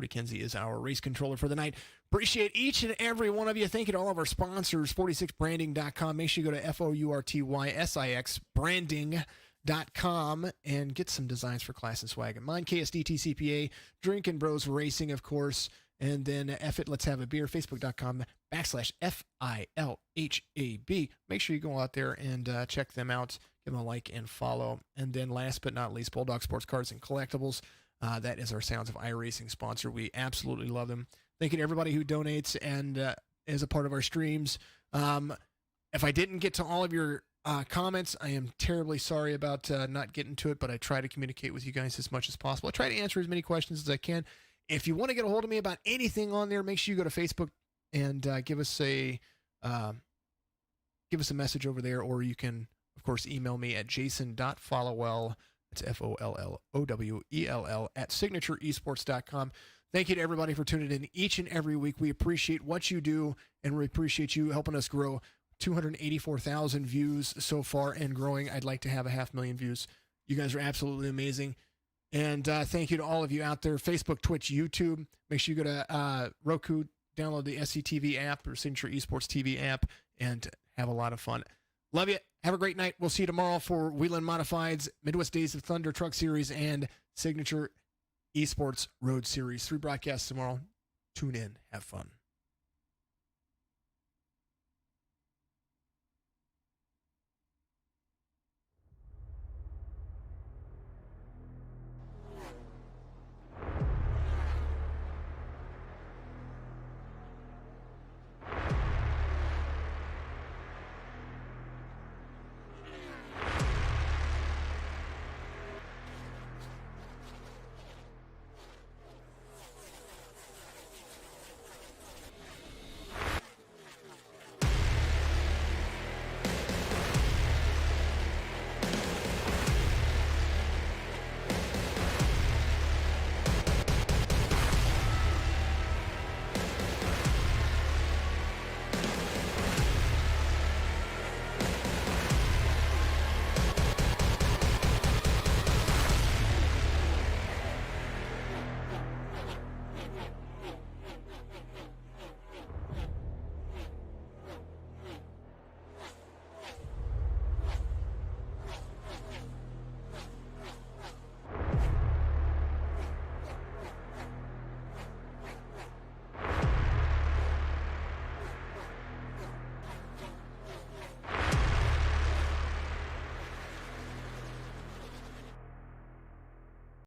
Kinsey is our race controller for the night. Appreciate each and every one of you. Thank you to all of our sponsors, 46branding.com. Make sure you go to FOURTYSIX branding.com and get some designs for class and swag. Mine, KSDT CPA, Drinkin Bros Racing, of course. And then F it, let's have a beer, facebook.com/FILHAB. Make sure you go out there and check them out. Give them a like and follow. And then last but not least, Bulldog Sports Cards and Collectibles. That is our Sounds of iRacing sponsor. We absolutely love them. Thank you to everybody who donates and is a part of our streams. If I didn't get to all of your comments, I am terribly sorry about not getting to it, but I try to communicate with you guys as much as possible. I try to answer as many questions as I can. If you want to get a hold of me about anything on there, make sure you go to Facebook and give us a message over there, or you can, of course, email me at jason.followell, that's FOLLOWELL, at signatureesports.com. Thank you to everybody for tuning in each and every week. We appreciate what you do, and we appreciate you helping us grow. 284,000 views so far and growing. I'd like to have 500,000 views. You guys are absolutely amazing. And thank you to all of you out there. Facebook, Twitch, YouTube. Make sure you go to Roku, download the SCTV app or Signature Esports TV app, and have a lot of fun. Love you. Have a great night. We'll see you tomorrow for Wheeling Modifieds, Midwest Days of Thunder Truck Series, and Signature Esports Road Series. 3 broadcasts tomorrow. Tune in. Have fun.